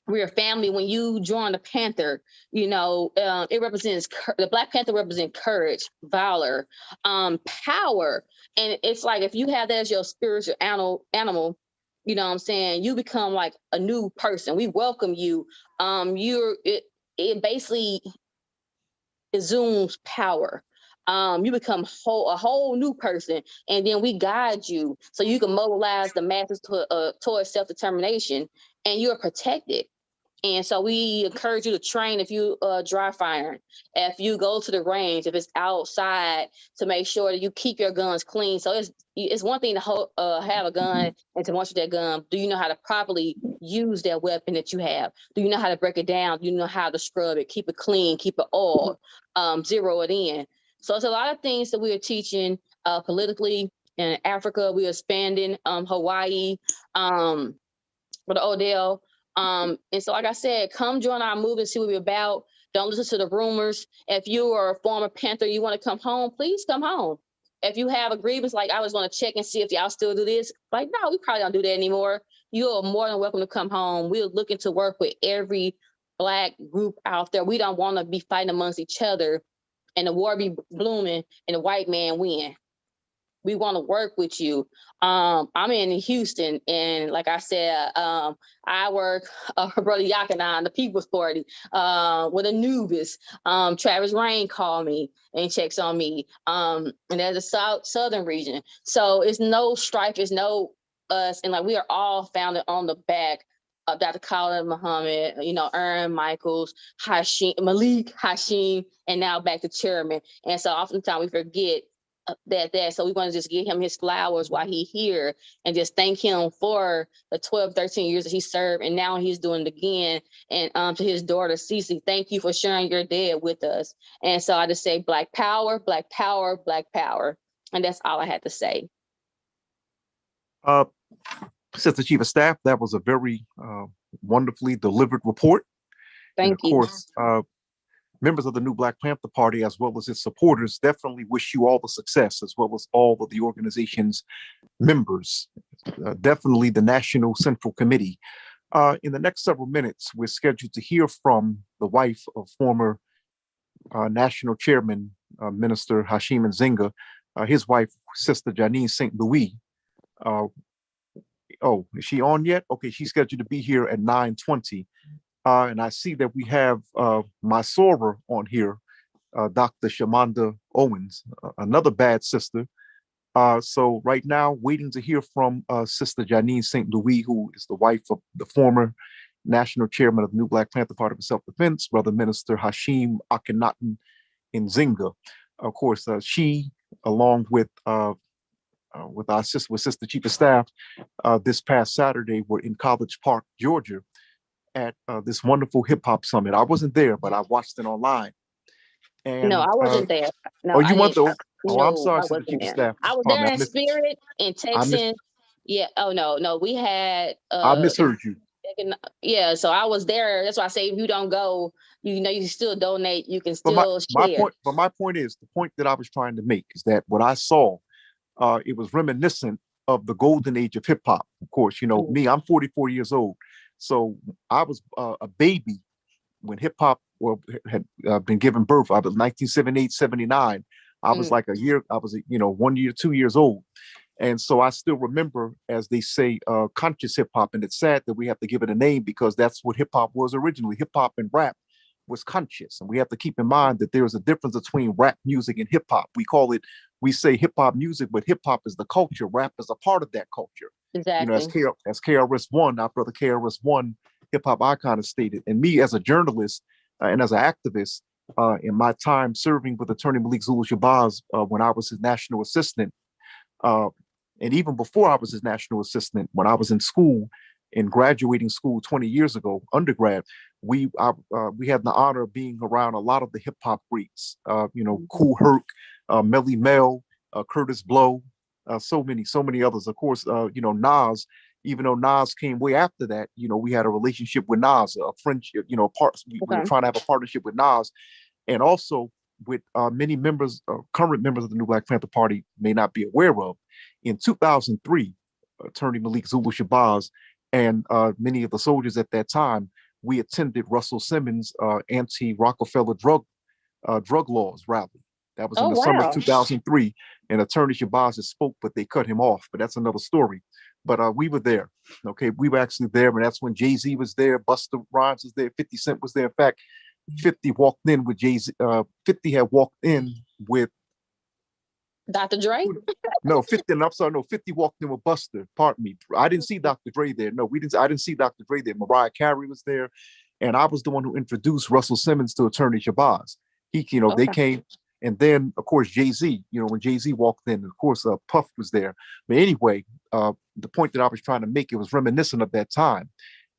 We're a family. When you join the Panther, it represents, the Black Panther represents courage, valor, power. And it's like, if you have that as your spiritual animal, you know what I'm saying, you become like a new person. We welcome you. It basically exudes power. You become a whole new person, and then we guide you so you can mobilize the masses towards self-determination, and you're protected. And so we encourage you to train if you dry firing, if you go to the range, if it's outside, to make sure that you keep your guns clean. So it's one thing to have a gun and to march with that gun. Do you know how to properly use that weapon that you have? Do you know how to break it down? Do you know how to scrub it, keep it clean, keep it oiled, zero it in? So it's a lot of things that we are teaching politically. In Africa, we are expanding Hawaii, with Odell. And so, like I said, come join our movement, see what we're about. Don't listen to the rumors. If you are a former Panther, you want to come home, please come home. If you have a grievance, like I was going to check and see if y'all still do this, like, no, we probably don't do that anymore. You are more than welcome to come home. We're looking to work with every Black group out there. We don't want to be fighting amongst each other and the war be blooming and the white man win. We want to work with you. I'm in Houston, and like I said, I work Brother Yakanan, the People's Party, with Anubis. Travis Rain called me and checks on me. And there's a southern region. So it's no strife, it's no us, and like we are all founded on the back of Dr. Khalid Muhammad, Aaron Michaels, Malik Hashim, and now back to Chairman. And so oftentimes we forget that. So we want to just give him his flowers while he's here and just thank him for the 12, 13 years that he served. And now he's doing it again. And to his daughter, Cece, thank you for sharing your day with us. And so I just say Black power, Black power, Black power. And that's all I had to say. Sister Chief of Staff, that was a very wonderfully delivered report. Thank you. Of course, members of the new Black Panther Party, as well as its supporters, definitely wish you all the success, as well as all of the organization's members, definitely the National Central Committee. In the next several minutes, we're scheduled to hear from the wife of former National Chairman, Minister Hashim Nzinga, his wife, Sister Janine St. Louis. Is she on yet? Okay, she's scheduled to be here at 9:20. And I see that we have my soror on here, Dr. Shamanda Owens, another bad sister. So right now, waiting to hear from Sister Janine St. Louis, who is the wife of the former national chairman of the New Black Panther Party for Self-Defense, Brother Minister Hashim Akhenaten Nzinga. Of course, she, along with our Sister Chief of Staff, this past Saturday were in College Park, Georgia, at this wonderful hip hop summit. I wasn't there, but I watched it online. And no, I wasn't there. No, oh, you went though? No, I'm sorry, I Sister Chief of Staff. I was there in spirit in Texas. Yeah. Oh no, we had. I misheard you. Yeah, so I was there. That's why I say if you don't go, you can still donate. You can still share. My point is, the point that I was trying to make is that what I saw it was reminiscent of the golden age of hip hop. Of course, you know me, I'm 44 years old. So I was a baby when hip hop had been given birth. I was 1978, 79. I was like a year, I was, 1 year, 2 years old. And so I still remember, as they say, conscious hip hop. And it's sad that we have to give it a name because that's what hip hop was originally. Hip hop and rap was conscious. And we have to keep in mind that there's a difference between rap music and hip hop. We say hip hop music, but hip hop is the culture. Rap is a part of that culture. Exactly. As KRS-One, our brother KRS-One, hip hop icon, has stated. And me as a journalist and as an activist, in my time serving with Attorney Malik Zulu Shabazz, when I was his national assistant, and even before I was his national assistant, when I was in school, in graduating school 20 years ago, undergrad, we had the honor of being around a lot of the hip hop greats, Kool Herc, Melly Mel, Curtis Blow, so many others. Of course, Nas. Even though Nas came way after that, we had a relationship with Nas, a friendship, we were trying to have a partnership with Nas, and also with many members, current members of the New Black Panther Party may not be aware of. In 2003, Attorney Malik Zulu Shabazz and many of the soldiers at that time, we attended Russell Simmons' anti-Rockefeller drug laws rally. That was in the summer of 2003, and Attorney Shabazz spoke, but they cut him off. But that's another story. But we were there. Okay, we were actually there, and that's when Jay-Z was there, Busta Rhymes was there, 50 Cent was there. In fact, 50 walked in with Jay-Z. 50 had walked in with Dr. Dre? No, 50. I'm sorry, no, 50 walked in with Buster. Pardon me. I didn't see Dr. Dre there. No, I didn't see Dr. Dre there. Mariah Carey was there, and I was the one who introduced Russell Simmons to Attorney Shabazz. They came, and then of course Jay-Z. When Jay-Z walked in, of course Puff was there. But anyway, the point that I was trying to make, it was reminiscent of that time,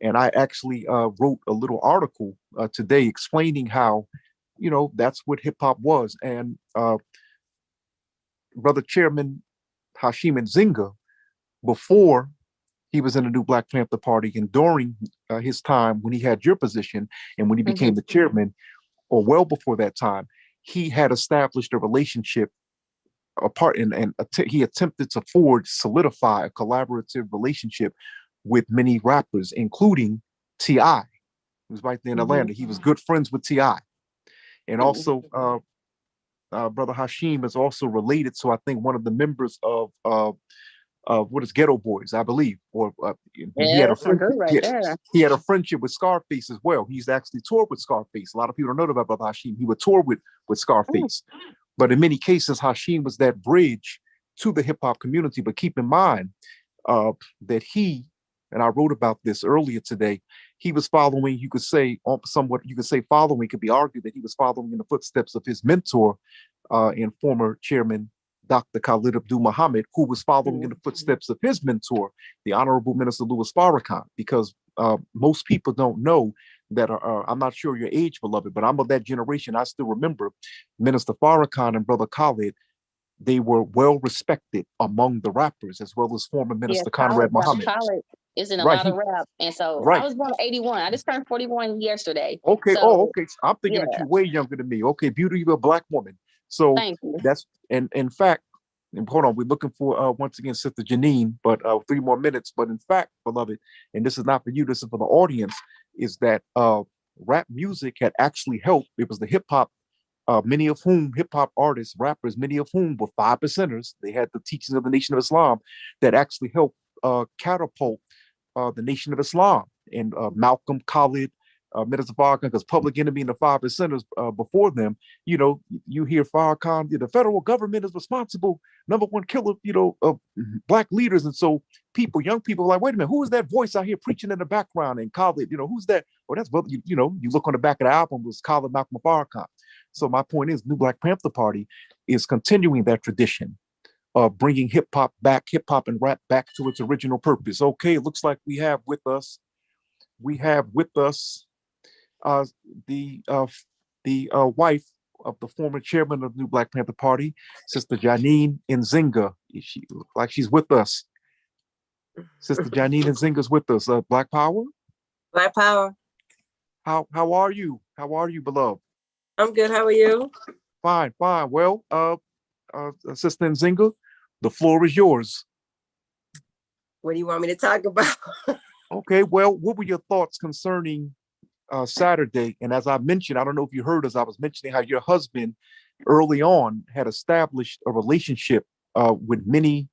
and I actually wrote a little article today explaining how, that's what hip hop was, and Brother Chairman Hashim Nzinga, before he was in the New Black Panther Party and during his time when he had your position and when he became the chairman, or well before that time, he had established a relationship apart and he attempted to solidify a collaborative relationship with many rappers, including T.I. He was right there in Atlanta. He was good friends with T.I. And also, Brother Hashim is also related to, I think, one of the members of what is Ghetto Boys, I believe. Or he had a friendship with Scarface as well. He's actually toured with Scarface. A lot of people don't know about Brother Hashim. He would tour with Scarface. But in many cases, Hashim was that bridge to the hip hop community. But keep in mind that he, and I wrote about this earlier today, he was following, you could say following, could be argued that he was following in the footsteps of his mentor and former chairman, Dr. Khalid Abdul Muhammad, who was following in the footsteps of his mentor, the Honorable Minister Louis Farrakhan, because most people don't know that, I'm not sure your age, beloved, but I'm of that generation. I still remember Minister Farrakhan and Brother Khalid. They were well respected among the rappers, as well as former Minister Conrad Muhammad. Khalid is in a lot of rap. And so I was born in 81. I just turned 41 yesterday. Okay. So, okay. I'm thinking that you're way younger than me. Okay. Beauty of a black woman. So that's, and in fact, and hold on, we're looking for, once again, Sister Janine, but 3 more minutes. But in fact, beloved, and this is not for you, this is for the audience, is that rap music had actually helped. It was the hip hop, many of whom hip hop artists, rappers, many of whom were 5%ers. They had the teachings of the Nation of Islam that actually helped catapult the Nation of Islam. And Malcolm, Khalid, Minister Farrakhan, because Public Enemy and the 5%ers before them, you hear Farrakhan, the federal government is responsible, #1 killer, of black leaders. And so young people are like, wait a minute, who is that voice out here preaching in the background? And Khalid, who's that? Well, that's brother, you look on the back of the album, was Khalid Malcolm Farrakhan. So my point is, New Black Panther Party is continuing that tradition of bringing hip hop and rap back to its original purpose. Okay, it looks like we have with us the wife of the former chairman of the New Black Panther Party, Sister Janine Nzinga. She looks like she's with us. Sister Janine Nzinga's with us. Black Power? Black Power. How are you? How are you, beloved? I'm good. How are you? Fine. Well, Sister Nzinga, The floor is yours. What do you want me to talk about? Okay, well, what were your thoughts concerning Saturday? And as I mentioned, I don't know if you heard as I was mentioning how your husband early on had established a relationship with many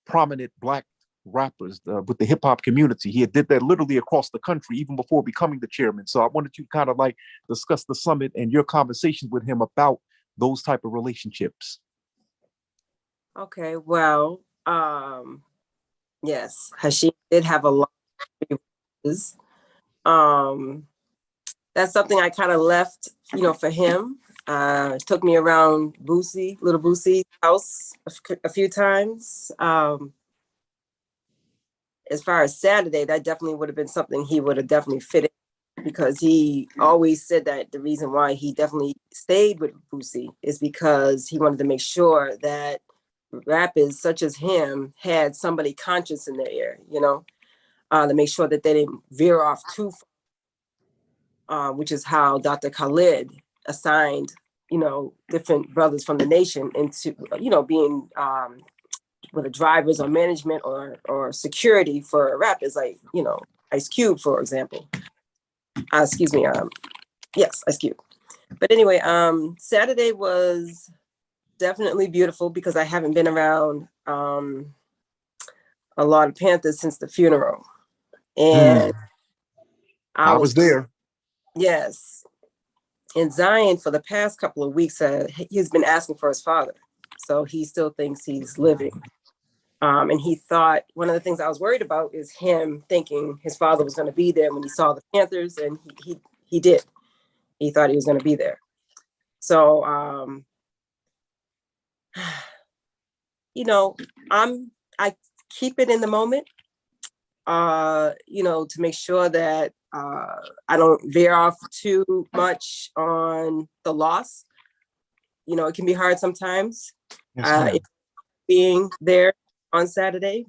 prominent Black rappers with the hip hop community. He had did that literally across the country, even before becoming the chairman. So I wanted you to kind of like discuss the summit and your conversations with him about those type of relationships. Okay, well, yes, Hashim did have a lot of references. That's something I kind of left, for him. Took me around little Boosie's house a few times. As far as Saturday, that definitely would have been something he would have definitely fit in, because he always said that the reason why he definitely stayed with Boosie is because he wanted to make sure that rappers such as him had somebody conscious in their ear, to make sure that they didn't veer off too far, which is how Dr. Khalid assigned, different brothers from the nation into, being whether drivers or management or security for rappers, like, Ice Cube, for example. Excuse me. Yes, Ice Cube. But anyway, Saturday was definitely beautiful because I haven't been around a lot of Panthers since the funeral. And I was there. Yes. And Zion, for the past couple of weeks, he's been asking for his father. So he still thinks he's living. And he thought, one of the things I was worried about is him thinking his father was going to be there when he saw the Panthers, and he did. He thought he was going to be there. So, I keep it in the moment, to make sure that I don't veer off too much on the loss. It can be hard sometimes. Yes, being there on Saturday,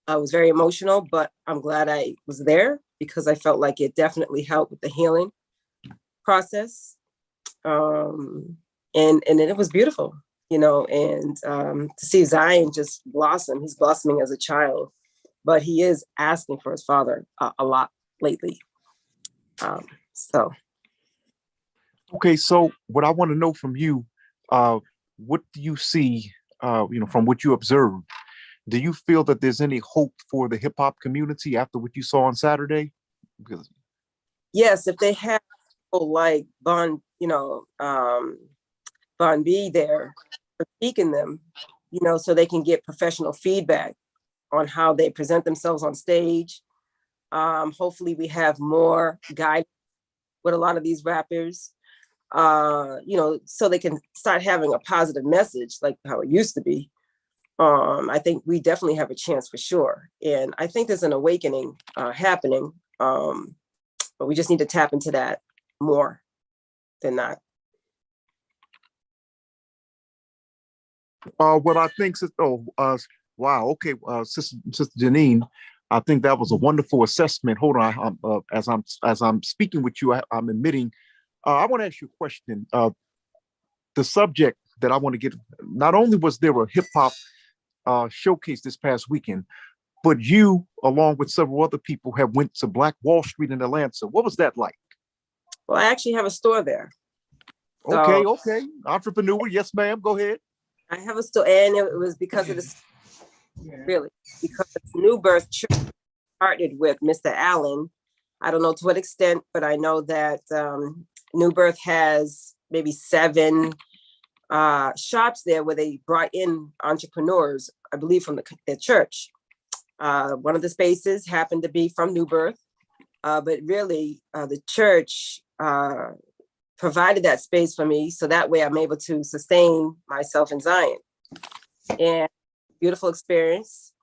I was very emotional, but I'm glad I was there because I felt like it definitely helped with the healing process. And it was beautiful, and to see Zion just blossom. He's blossoming as a child, but he is asking for his father a lot lately. Okay, so what I want to know from you, what do you see, from what you observed? Do you feel that there's any hope for the hip hop community after what you saw on Saturday? Because yes, if they have people like Bon B there critiquing them, so they can get professional feedback on how they present themselves on stage. Hopefully we have more guidance with a lot of these rappers, so they can start having a positive message like how it used to be. I think we definitely have a chance for sure. And I think there's an awakening happening, but we just need to tap into that more than not. what I think, wow, okay, Sister Janine, I think that was a wonderful assessment. Hold on, as I'm speaking with you, I'm admitting. I want to ask you a question. The subject that I want to get, not only was there a hip hop showcase this past weekend, but you, along with several other people, have went to Black Wall Street in Atlanta. What was that like? Well, I actually have a store there. Okay, entrepreneur. Yes, ma'am. Go ahead. I have a store, and it was because of this, really, because New Birth Church partnered with Mr. Allen. I don't know to what extent, but I know that New Birth has maybe 7 shops there where they brought in entrepreneurs, I believe, from the church. One of the spaces happened to be from New Birth, but really the church provided that space for me, so that way I'm able to sustain myself in Zion. And beautiful experience.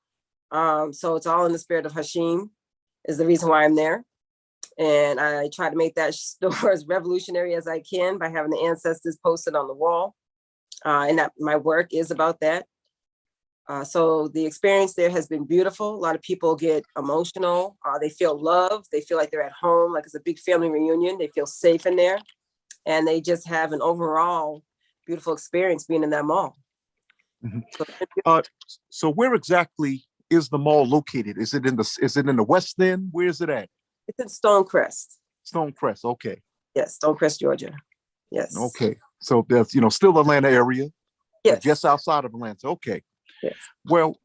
So it's all in the spirit of Hashim is the reason why I'm there. And I try to make that store as revolutionary as I can by having the ancestors posted on the wall. And that my work is about that. So the experience there has been beautiful. A lot of people get emotional. They feel loved. They feel like they're at home, like it's a big family reunion. They feel safe in there. And they just have an overall beautiful experience being in that mall. Mhm. So, So where exactly is the mall located? Is it in the West End? Where is it at? it's in Stonecrest. Stonecrest. Okay. Yes, Stonecrest, Georgia. Yes. Okay. So that's still Atlanta area, but Yes. just outside of Atlanta. Okay. Yes. Well,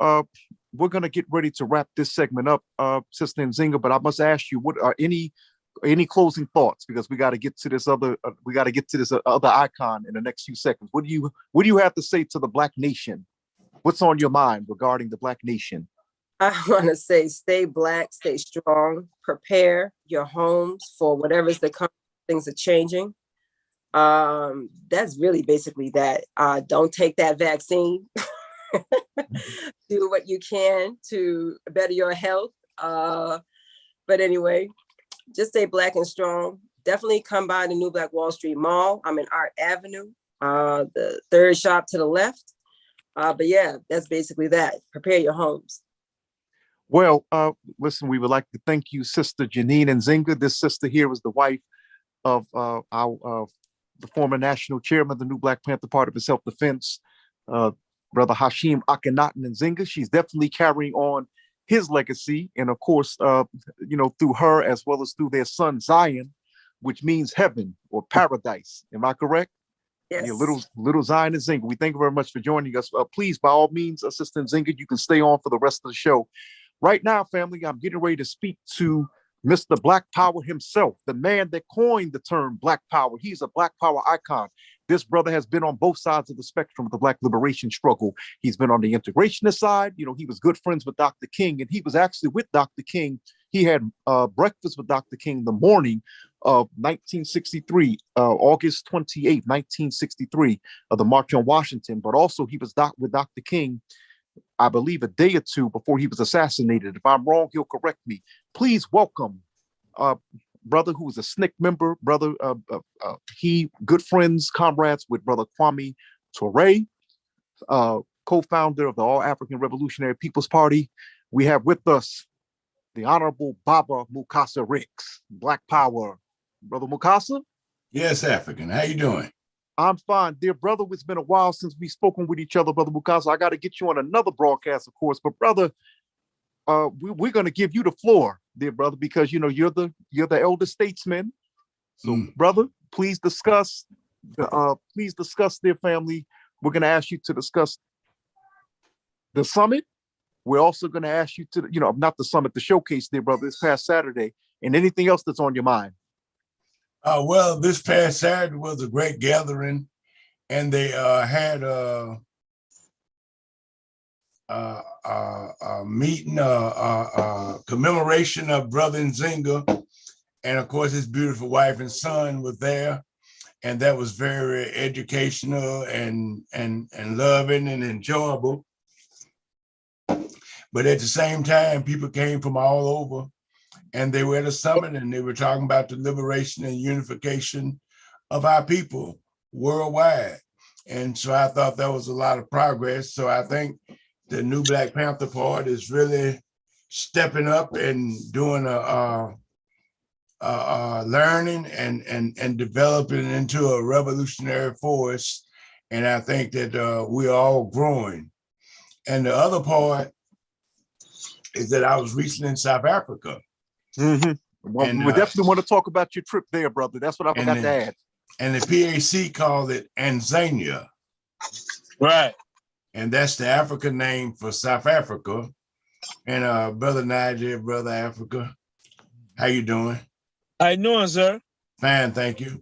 we're gonna get ready to wrap this segment up, Sister Nzinga, but I must ask you, what are any closing thoughts? Because we got to get to this other other icon in the next few seconds. What do you have to say to the Black nation? What's on your mind regarding the Black nation? I want to say, stay Black, stay strong, prepare your homes for whatever's to come. Things are changing. That's really basically that. Don't take that vaccine. Do what you can to better your health. But anyway, just stay Black and strong. Definitely come by the New Black Wall Street Mall. I'm in Art Avenue, the third shop to the left. But yeah, that's basically that. Prepare your homes. Well, listen, we would like to thank you, Sister Janine Nzinga. This sister here was the wife of the former national chairman of the New Black Panther Party for Self-Defense, Brother Hashim Akhenaten Nzinga. She's definitely carrying on his legacy, and of course, through her as well as through their son Zion, which means heaven or paradise. Am I correct? Yes. Yeah, little Zion Nzinga. We thank you very much for joining us. Please, by all means, Assistant Nzinga, you can stay on for the rest of the show. Right now, family, I'm getting ready to speak to Mr. Black Power himself, the man that coined the term Black Power. He's a Black Power icon. This brother has been on both sides of the spectrum of the Black liberation struggle. He's been on the integrationist side. He was good friends with Dr. King, and he was actually with Dr. King. He had breakfast with Dr. King the morning of 1963, August 28, 1963, of the March on Washington. But also he was with Dr. King, I believe, a day or two before he was assassinated. If I'm wrong, he'll correct me. Please welcome brother who was a SNCC member, brother, good friends, comrades with Brother Kwame Ture, co-founder of the All African Revolutionary People's Party. We have with us the Honorable Baba Mukasa Ricks, Black Power. Brother Mukasa? Yes, African. How you doing? I'm fine, dear brother. It's been a while since we've spoken with each other, Brother Mukasa. I got to get you on another broadcast, of course. But brother, we're going to give you the floor, dear brother, because you're the elder statesman. So, brother, please discuss, dear family. We're going to ask you to discuss the summit. We're also going to ask you to, not the summit, the showcase, dear brother, this past Saturday, and anything else that's on your mind. Well, this past Saturday was a great gathering, and they had a meeting, commemoration of Brother Nzinga, and of course his beautiful wife and son were there, and that was very educational and loving and enjoyable. But at the same time, people came from all over, and they were at a summit, and they were talking about the liberation and unification of our people worldwide. And so I thought that was a lot of progress. So I think the New Black Panther Party is really stepping up and doing learning and developing into a revolutionary force. And I think that we're all growing. And the other part is that I was recently in South Africa. Mm-hmm. Well, we definitely want to talk about your trip there, brother. That's what I forgot to add. And the PAC called it Tanzania. Right. And that's the African name for South Africa. And Brother Niger, Brother Africa, how you doing? How you doing, sir? Fine, thank you.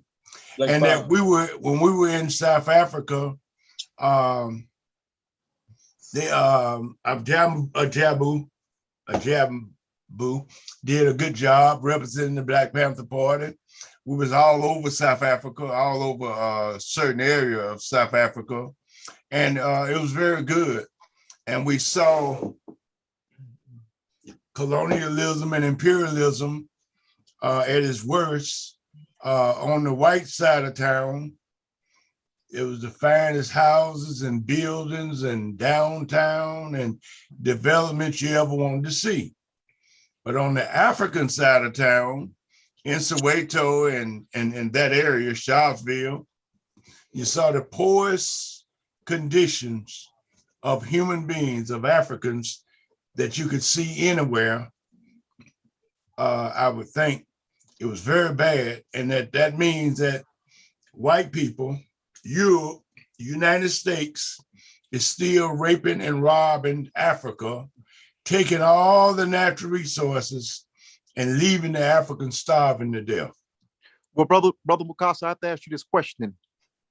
Like and that when we were in South Africa, Ajabu did a good job representing the Black Panther Party. We was all over South Africa, all over a certain area of South Africa, and it was very good. And we saw colonialism and imperialism at its worst on the white side of town. It was the finest houses and buildings and downtown and development you ever wanted to see. But on the African side of town, in Soweto and that area, Sharpeville, you saw the poorest conditions of human beings, of Africans that you could see anywhere, I would think it was very bad. And that means that white people, Europe, United States is still raping and robbing Africa, taking all the natural resources and leaving the Africans starving to death. Well, brother Mukasa, I have to ask you this question.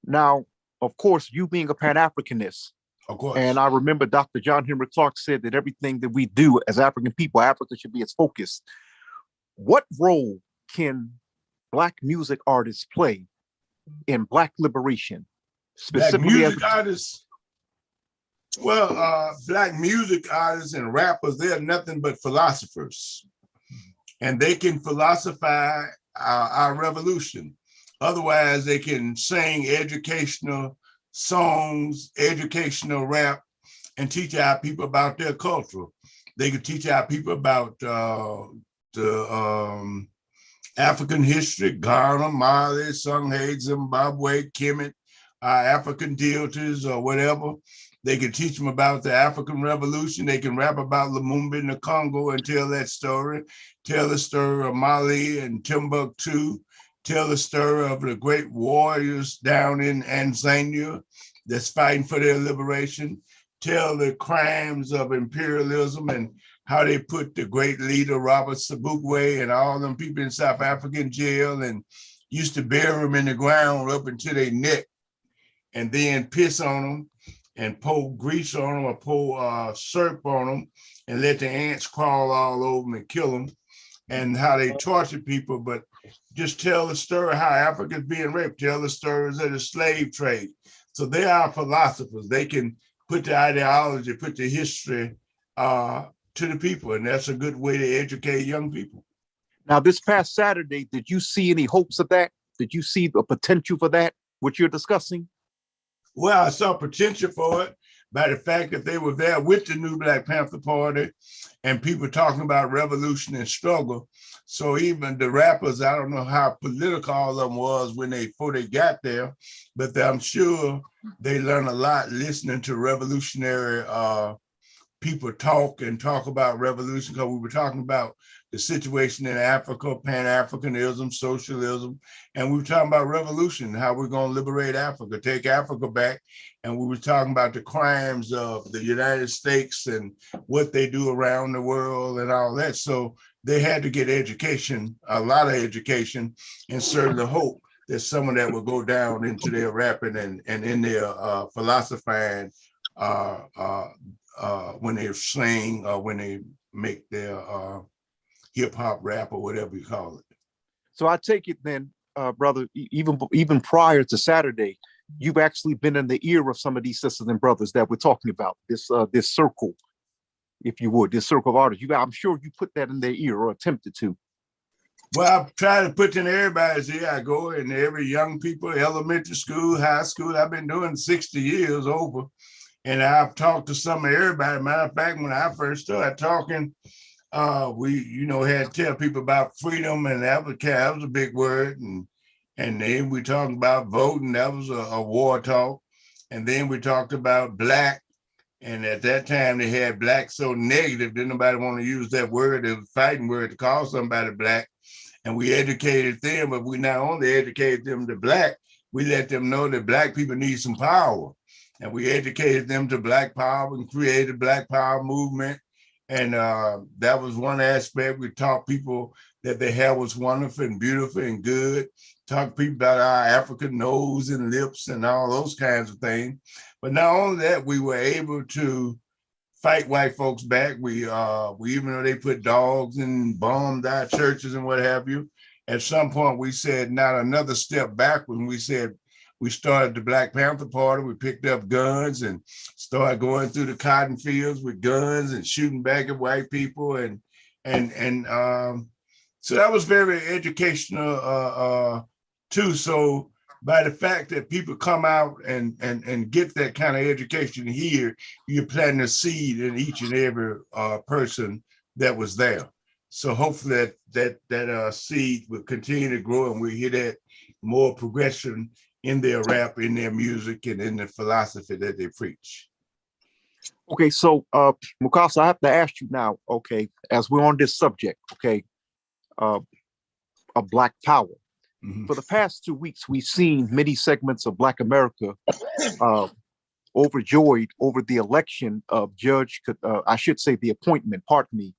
Now, of course, you being a Pan-Africanist, of course, and I remember Dr. John Henry Clark said that everything that we do as African people, Africa should be its focus. What role can Black music artists play in Black liberation? Specifically, Black music artists. Well, Black music artists and rappers, they are nothing but philosophers, and they can philosophize our revolution. Otherwise, they can sing educational songs, educational rap, and teach our people about their culture. They could teach our people about the African history, Ghana, Mali, Songhai, Zimbabwe, Kemet, African deities or whatever. They can teach them about the African Revolution. They can rap about Lumumba in the Congo and tell that story. Tell the story of Mali and Timbuktu. Tell the story of the great warriors down in Tanzania that's fighting for their liberation. Tell the crimes of imperialism and how they put the great leader, Robert Sobukwe, and all them people in South Africa in jail and used to bury them in the ground up until their neck and then piss on them and pour grease on them or pour syrup on them and let the ants crawl all over them and kill them, and how they torture people. But just tell the story how Africa's being raped. Tell the stories of the slave trade. So they are philosophers. They can put the ideology, put the history to the people, and that's a good way to educate young people. Now, this past Saturday, did you see any hopes of that? Did you see the potential for that, what you're discussing? Well, I saw potential for it by the fact that they were there with the new Black Panther Party and people talking about revolution and struggle. So even the rappers, I don't know how political all of them was before they got there, but I'm sure they learned a lot listening to revolutionary people talk about revolution, because we were talking about the situation in Africa, Pan-Africanism, socialism, and we were talking about revolution, how we're going to liberate Africa, take Africa back. And we were talking about the crimes of the United States and what they do around the world and all that. So they had to get education, a lot of education, and certainly hope that some of that will go down into their rapping and in their philosophizing when they sing or when they make their hip hop rap or whatever you call it. So I take it then, brother, even prior to Saturday, you've actually been in the ear of some of these sisters and brothers that we're talking about, this circle, if you would, this circle of artists. I'm sure you put that in their ear or attempted to. Well, I try to put in everybody's ear. I go in every young people, elementary school, high school. I've been doing 60 years over. And I've talked to some of everybody. Matter of fact, when I first started talking, we, had to tell people about freedom, and that was a big word. And then we talked about voting. That was a war talk. And then we talked about Black. And at that time, they had Black so negative, didn't nobody want to use that word. It was a fighting word to call somebody Black. And we educated them, but we not only educated them to Black, we let them know that Black people need some power. And we educated them to Black power and created Black power movement. And that was one aspect. We taught people that their hair was wonderful and beautiful and good. Talked people about our African nose and lips and all those kinds of things. But not only that, we were able to fight white folks back. We even though they put dogs and bombed our churches and what have you, at some point we said not another step backward. And we said, we started the Black Panther Party. We picked up guns and started going through the cotton fields with guns and shooting back at white people. And so that was very educational too. So by the fact that people come out and get that kind of education here, you're planting a seed in each and every person that was there. So hopefully that seed will continue to grow, and we hear that more progression in their rap, in their music, and in the philosophy that they preach. Okay, so Mukasa, I have to ask you now, okay, as we're on this subject, okay, uh, of Black Power. Mhm. For the past 2 weeks, we've seen many segments of Black America overjoyed over the election of I should say the appointment, pardon me,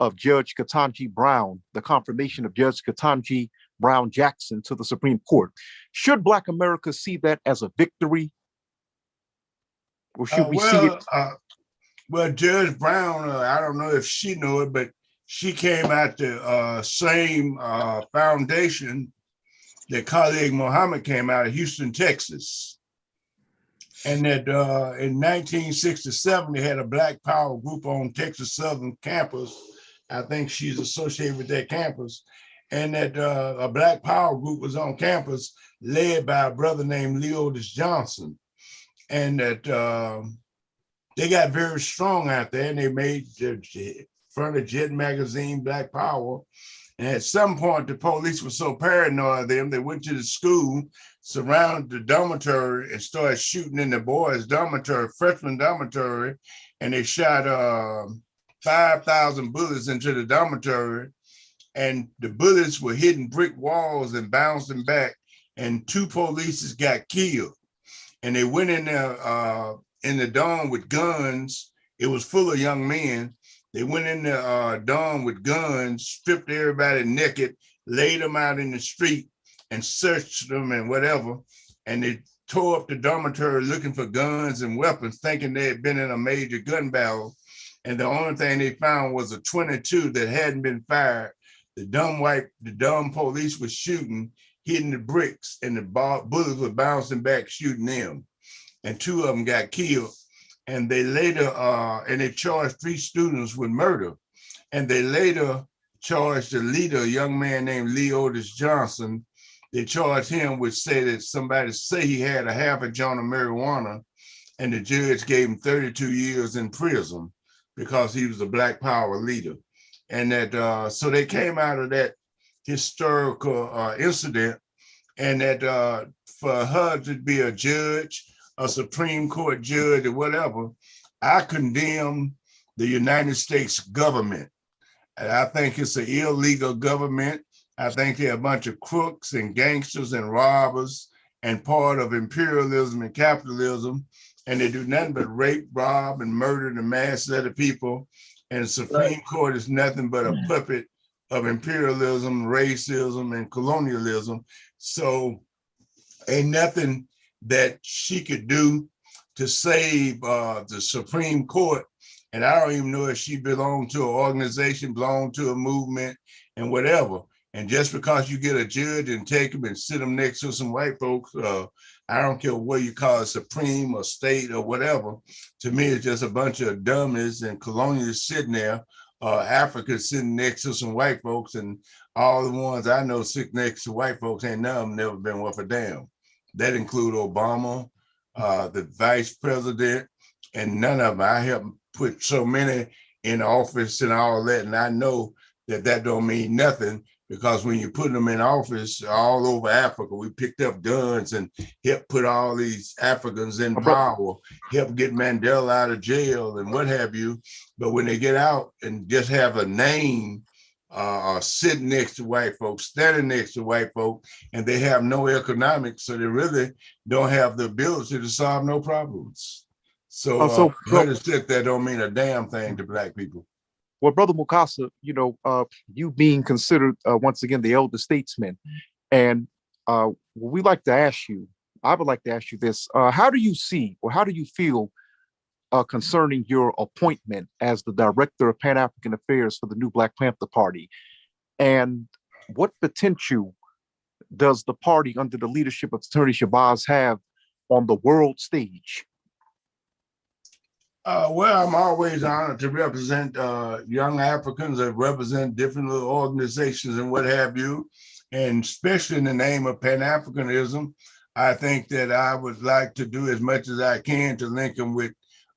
of Judge Ketanji Brown, the confirmation of Judge Ketanji Brown Jackson to the Supreme Court. Should Black America see that as a victory? Or should we see it? Well, Judge Brown, I don't know if she knew it, but she came out the same foundation that colleague Muhammad came out of Houston, Texas. And that in 1967, they had a Black Power group on Texas Southern campus. I think she's associated with that campus. And that a Black Power group was on campus led by a brother named Leotis Johnson. And that they got very strong out there, and they made the front of Jet magazine Black Power. And at some point, the police were so paranoid of them, they went to the school, surrounded the dormitory, and started shooting in the boys' dormitory, freshman dormitory, and they shot 5,000 bullets into the dormitory, and the bullets were hitting brick walls and bouncing back, and 2 police got killed. And they went in there in the dorm with guns. It was full of young men. They went in the dorm with guns, stripped everybody naked, laid them out in the street and searched them and whatever. And they tore up the dormitory looking for guns and weapons, thinking they had been in a major gun battle. And the only thing they found was a 22 that hadn't been fired. The dumb police was shooting, hitting the bricks, and the bullets were bouncing back, shooting them. And 2 of them got killed. And they later, and they charged 3 students with murder. And they later charged the leader, a young man named Leotis Johnson. They charged him with say that somebody say he had a half a joint of marijuana, and the judge gave him 32 years in prison because he was a Black Power leader. And that, so they came out of that historical incident, and that for her to be a judge, a Supreme Court judge or whatever, I condemn the United States government. And I think it's an illegal government. I think they're a bunch of crooks and gangsters and robbers and part of imperialism and capitalism. And they do nothing but rape, rob, and murder the mass of the people. And the Supreme Court is nothing but a puppet of imperialism, racism, and colonialism. So ain't nothing that she could do to save the Supreme Court. And I don't even know if she belonged to an organization, belonged to a movement, and whatever. And just because you get a judge and take him and sit him next to some white folks, I don't care what you call it, Supreme or state or whatever. To me, it's just a bunch of dummies and colonialists sitting there, Africans sitting next to some white folks, and all the ones I know sitting next to white folks, ain't none of them never been worth a damn. That include Obama, the vice president, and none of them. I helped put so many in office and all that, and I know that that don't mean nothing, because when you put them in office all over Africa, we picked up guns and helped put all these Africans in power, helped get Mandela out of jail and what have you. But when they get out and just have a name, sitting next to white folks, standing next to white folks, and they have no economics, so they really don't have the ability to solve no problems. So her to sit there don't mean a damn thing to Black people. Well, Brother Mukasa, you know, you being considered once again the elder statesman, and we like to ask you, I would like to ask you this: how do you see, or how do you feel concerning your appointment as the director of Pan-African Affairs for the new Black Panther Party, and what potential does the party under the leadership of Attorney Shabazz have on the world stage? Well, I'm always honored to represent young Africans that represent different little organizations and what have you, and especially in the name of Pan-Africanism. I think that I would like to do as much as I can to link them with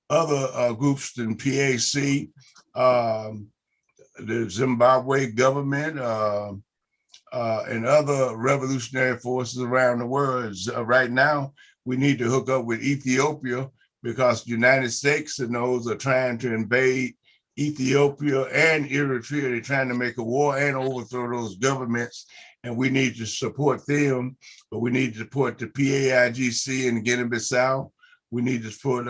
other groups than PAC, the Zimbabwe government, and other revolutionary forces around the world. Right now, we need to hook up with Ethiopia, because the United States and those are trying to invade Ethiopia and Eritrea. They're trying to make a war and overthrow those governments, and we need to support them, but we need to support the PAIGC in Guinea-Bissau. We need to support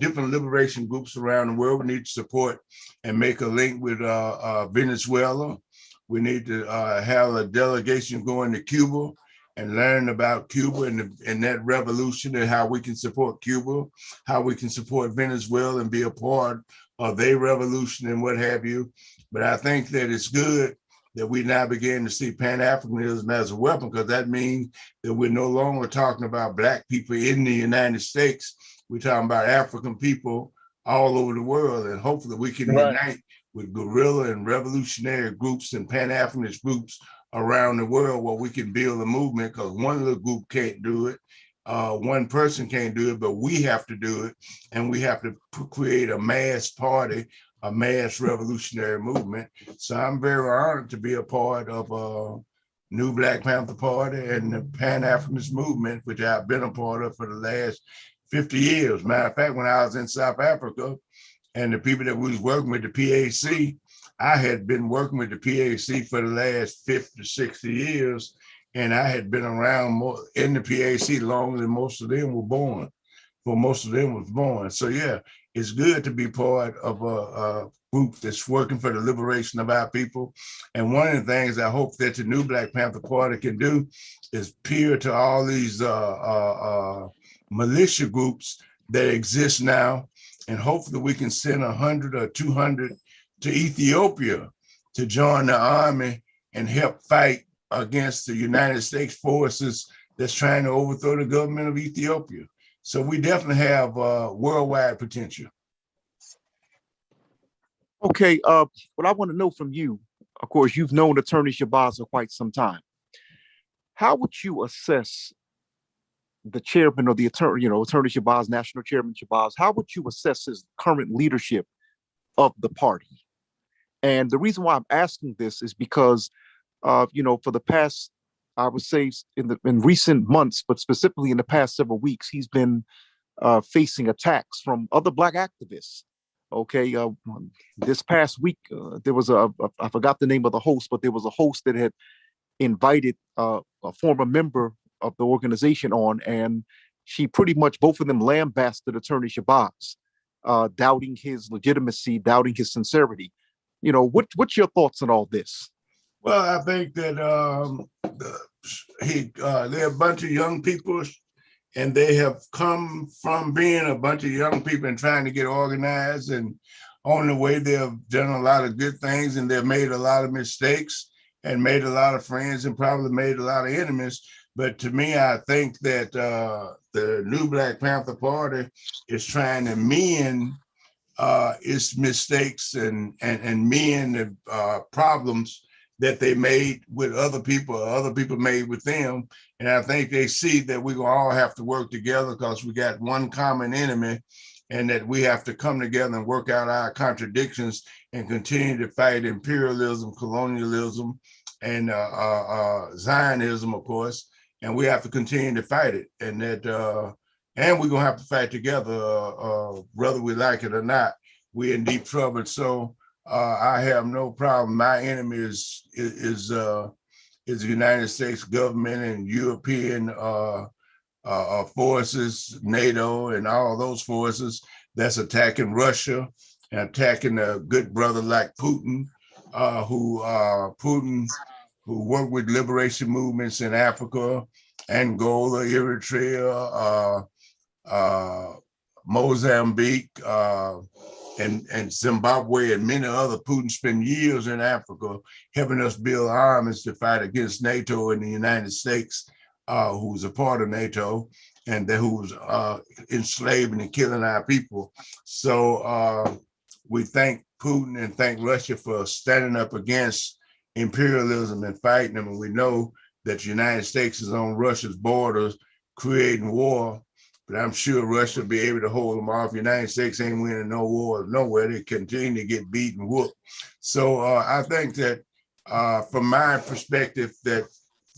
different liberation groups around the world. We need to support and make a link with Venezuela. We need to have a delegation going to Cuba and learn about Cuba and that revolution and how we can support Cuba, how we can support Venezuela and be a part of their revolution and what have you. But I think that it's good that we now begin to see Pan-Africanism as a weapon, because that means that we're no longer talking about Black people in the United States. We're talking about African people all over the world, and hopefully we can unite with guerrilla and revolutionary groups and Pan-Africanist groups around the world where we can build a movement, because one little group can't do it. One person can't do it, but we have to do it. And we have to create a mass party, a mass revolutionary movement. So I'm very honored to be a part of New Black Panther Party and the Pan-Africanist movement, which I've been a part of for the last 50 years. Matter of fact, when I was in South Africa, and the people that we was working with, the PAC, I had been working with the PAC for the last 50 to 60 years, and I had been around more in the PAC longer than most of them were born. Well, most of them was born. So yeah, it's good to be part of a group that's working for the liberation of our people. And one of the things I hope that the New Black Panther Party can do is peer to all these militia groups that exist now. And hopefully we can send 100 or 200 to Ethiopia to join the army and help fight against the United States forces that's trying to overthrow the government of Ethiopia. So we definitely have worldwide potential. Okay, what I want to know from you, of course, you've known Attorney Shabazz for quite some time. How would you assess the chairman of the attorney, Attorney Shabazz, National Chairman Shabazz, how would you assess his current leadership of the party? And the reason why I'm asking this is because, for the past, I would say in recent months, but specifically in the past several weeks, he's been facing attacks from other Black activists. Okay, this past week, there was I forgot the name of the host, but there was a host that had invited a former member of the organization on, and she pretty much, both of them lambasted Attorney Shabazz, doubting his legitimacy, doubting his sincerity. What's your thoughts on all this? Well, I think that they're a bunch of young people, and they have come from being a bunch of young people and trying to get organized, and on the way they have done a lot of good things, and they've made a lot of mistakes and made a lot of friends and probably made a lot of enemies. But to me, I think that the New Black Panther Party is trying to mend its mistakes and mend the problems that they made with other people, or other people made with them. And I think they see that we're gonna all have to work together because we got one common enemy, and that we have to come together and work out our contradictions and continue to fight imperialism, colonialism, and Zionism, of course. And we have to continue to fight it. And that, and we're gonna have to fight together, whether we like it or not. We're in deep trouble. So I have no problem. My enemy is the United States government and European forces, NATO, and all those forces that's attacking Russia and attacking a good brother like Putin, who work with liberation movements in Africa, Angola, Eritrea, Mozambique, and Zimbabwe, and many other. Putin spent years in Africa helping us build armies to fight against NATO and the United States, who's a part of NATO, and who's enslaving and killing our people. So we thank Putin and thank Russia for standing up against imperialism and fighting them. And we know that the United States is on Russia's borders creating war, but I'm sure Russia will be able to hold them off. The United States ain't winning no war nowhere. They continue to get beaten and whooped. So I think that from my perspective, that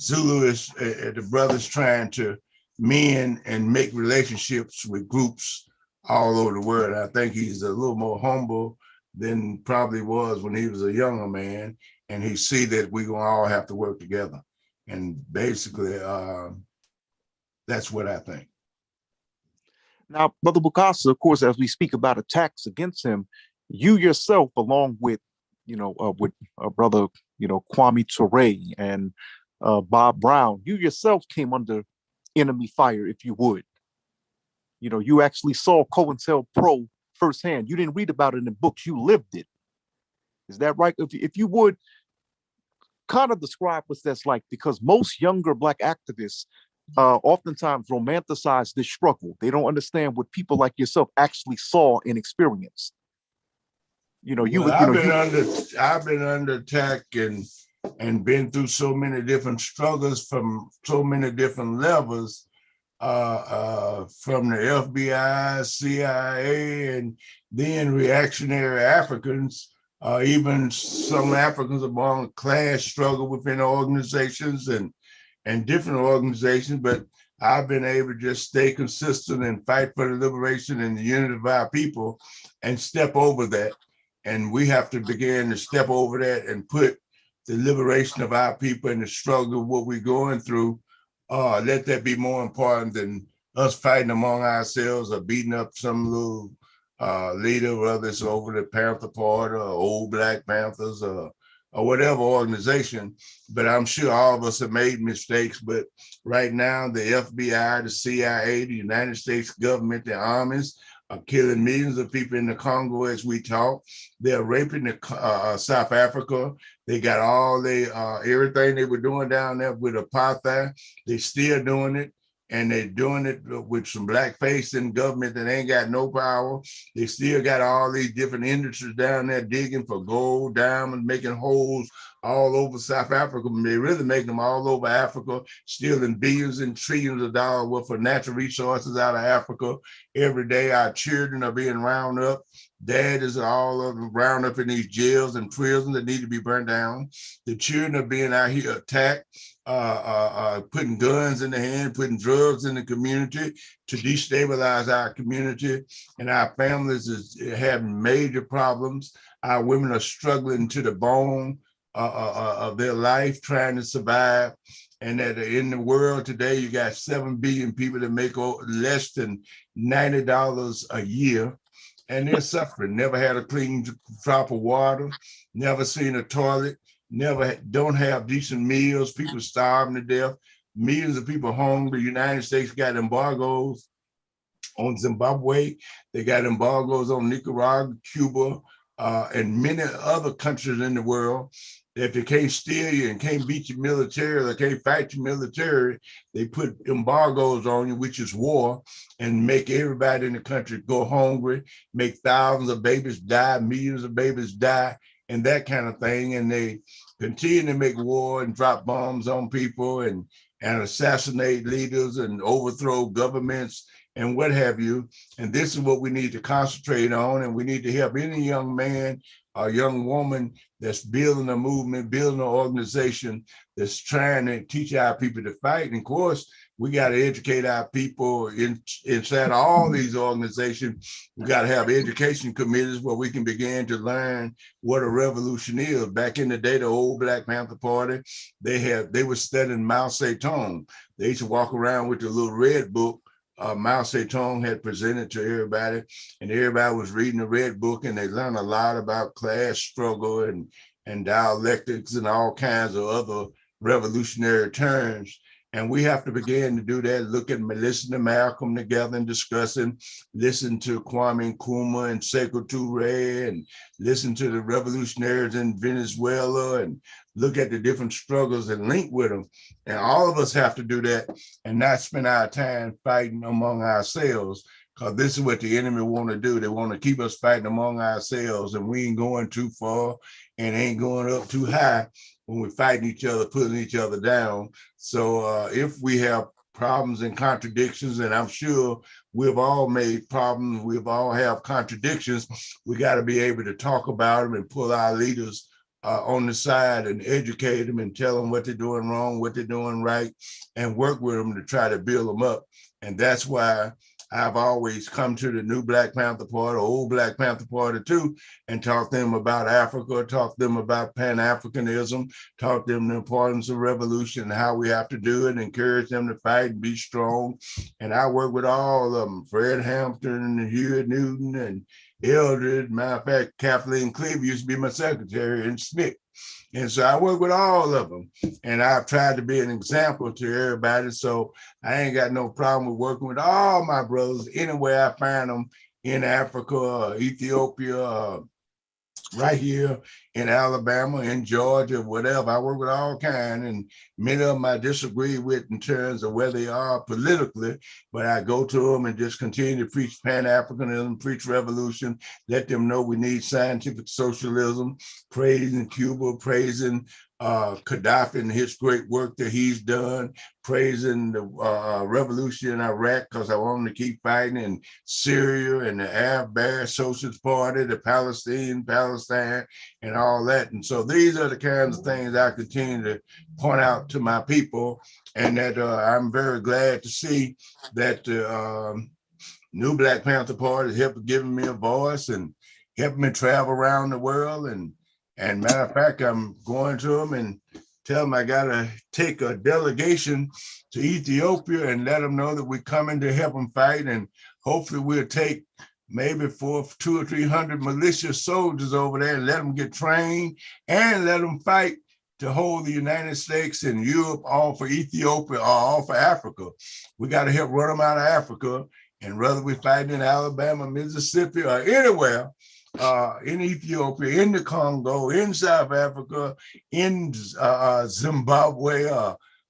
Zulu is, the brothers trying to men and make relationships with groups all over the world. I think he's a little more humble than probably was when he was a younger man, and he see that we're gonna all have to work together. And basically, that's what I think. Now, Brother Bukasa, of course, as we speak about attacks against him, you yourself, along with, brother, Kwame Ture and Bob Brown, you yourself came under enemy fire, if you would. You actually saw COINTELPRO firsthand. You didn't read about it in books, you lived it. Is that right? If you would kind of describe what that's like, because most younger Black activists oftentimes romanticize this struggle. They don't understand what people like yourself actually saw and experienced. I've been under attack and been through so many different struggles from so many different levels, from the FBI, CIA, and then reactionary Africans. Even some Africans among class struggle within organizations and different organizations, but I've been able to just stay consistent and fight for the liberation and the unity of our people and step over that. And we have to begin to step over that and put the liberation of our people and the struggle of what we're going through, let that be more important than us fighting among ourselves or beating up some little leader, whether it's over the Panther Party or Old Black Panthers or whatever organization. But I'm sure all of us have made mistakes. But right now, the FBI, the CIA, the United States government, the armies are killing millions of people in the Congo as we talk. They're raping the South Africa. They got all everything they were doing down there with apartheid. They're still doing it. And they're doing it with some blackface in government that ain't got no power. They still got all these different industries down there digging for gold, diamonds, making holes all over South Africa. They really make them all over Africa, stealing billions and trillions of dollars worth of natural resources out of Africa. Every day our children are being rounded up. Daddies are all of them round up in these jails and prisons that need to be burned down. The children are being out here attacked. Putting guns in the hand, putting drugs in the community to destabilize our community, and our families is having major problems. Our women are struggling to the bone of their life, trying to survive. And that in the world today, you got 7 billion people that make less than $90 a year. And they're suffering, never had a clean drop of water, never seen a toilet, don't have decent meals, people starving to death, millions of people hungry. The United States got embargoes on Zimbabwe, they got embargoes on Nicaragua, Cuba, and many other countries in the world. If they can't steal you and can't beat your military or can't fight your military, they put embargoes on you, which is war, and make everybody in the country go hungry, make thousands of babies die, millions of babies die, and that kind of thing. And they continue to make war and drop bombs on people and assassinate leaders and overthrow governments and what have you. And this is what we need to concentrate on. And we need to help any young man or young woman that's building a movement, building an organization that's trying to teach our people to fight. And of course, we got to educate our people inside all these organizations. We got to have education committees where we can begin to learn what a revolution is. Back in the day, the old Black Panther Party, they were studying Mao Zedong. They used to walk around with the little red book Mao Zedong had presented to everybody, and everybody was reading the red book, and they learned a lot about class struggle and dialectics and all kinds of other revolutionary terms. And we have to begin to do that, listen to Malcolm together and discussing, listen to Kwame Nkrumah and Sekou Toure, and listen to the revolutionaries in Venezuela, and look at the different struggles and link with them. And all of us have to do that and not spend our time fighting among ourselves, because this is what the enemy want to do. They want to keep us fighting among ourselves, and we ain't going too far and ain't going up too high when we're fighting each other, putting each other down. So if we have problems and contradictions, and I'm sure we've all made problems, we've all have contradictions, we got to be able to talk about them and pull our leaders on the side and educate them and tell them what they're doing wrong, what they're doing right, and work with them to try to build them up. And that's why I've always come to the new Black Panther Party, old Black Panther Party too, and talk to them about Africa, talk to them about Pan-Africanism, talk to them the importance of revolution and how we have to do it, encourage them to fight and be strong. And I work with all of them, Fred Hampton and Hugh Newton and Eldred. Matter of fact, Kathleen Cleaver used to be my secretary in SNCC. And so I work with all of them, and I've tried to be an example to everybody. So I ain't got no problem with working with all my brothers anywhere I find them, in Africa, Ethiopia, right here in Alabama, in Georgia, whatever. I work with all kinds, and many of them I disagree with in terms of where they are politically, but I go to them and just continue to preach Pan-Africanism, preach revolution, let them know we need scientific socialism, praising Cuba, praising Gaddafi and his great work that he's done, praising the revolution in Iraq, because I want them to keep fighting, in Syria and the Arab Socialist Party, the Palestine, and all that. And so these are the kinds of things I continue to point out to my people, and that I'm very glad to see that the new Black Panther Party has helped giving me a voice and helping me travel around the world. And matter of fact, I'm going to them and tell them I gotta take a delegation to Ethiopia and let them know that we're coming to help them fight. And hopefully we'll take maybe 200 or 300 militia soldiers over there and let them get trained and let them fight to hold the United States and Europe, all for Ethiopia or all for Africa. We got to help run them out of Africa. And whether we're fighting in Alabama, Mississippi, or anywhere, in Ethiopia, in the Congo, in South Africa, in Zimbabwe,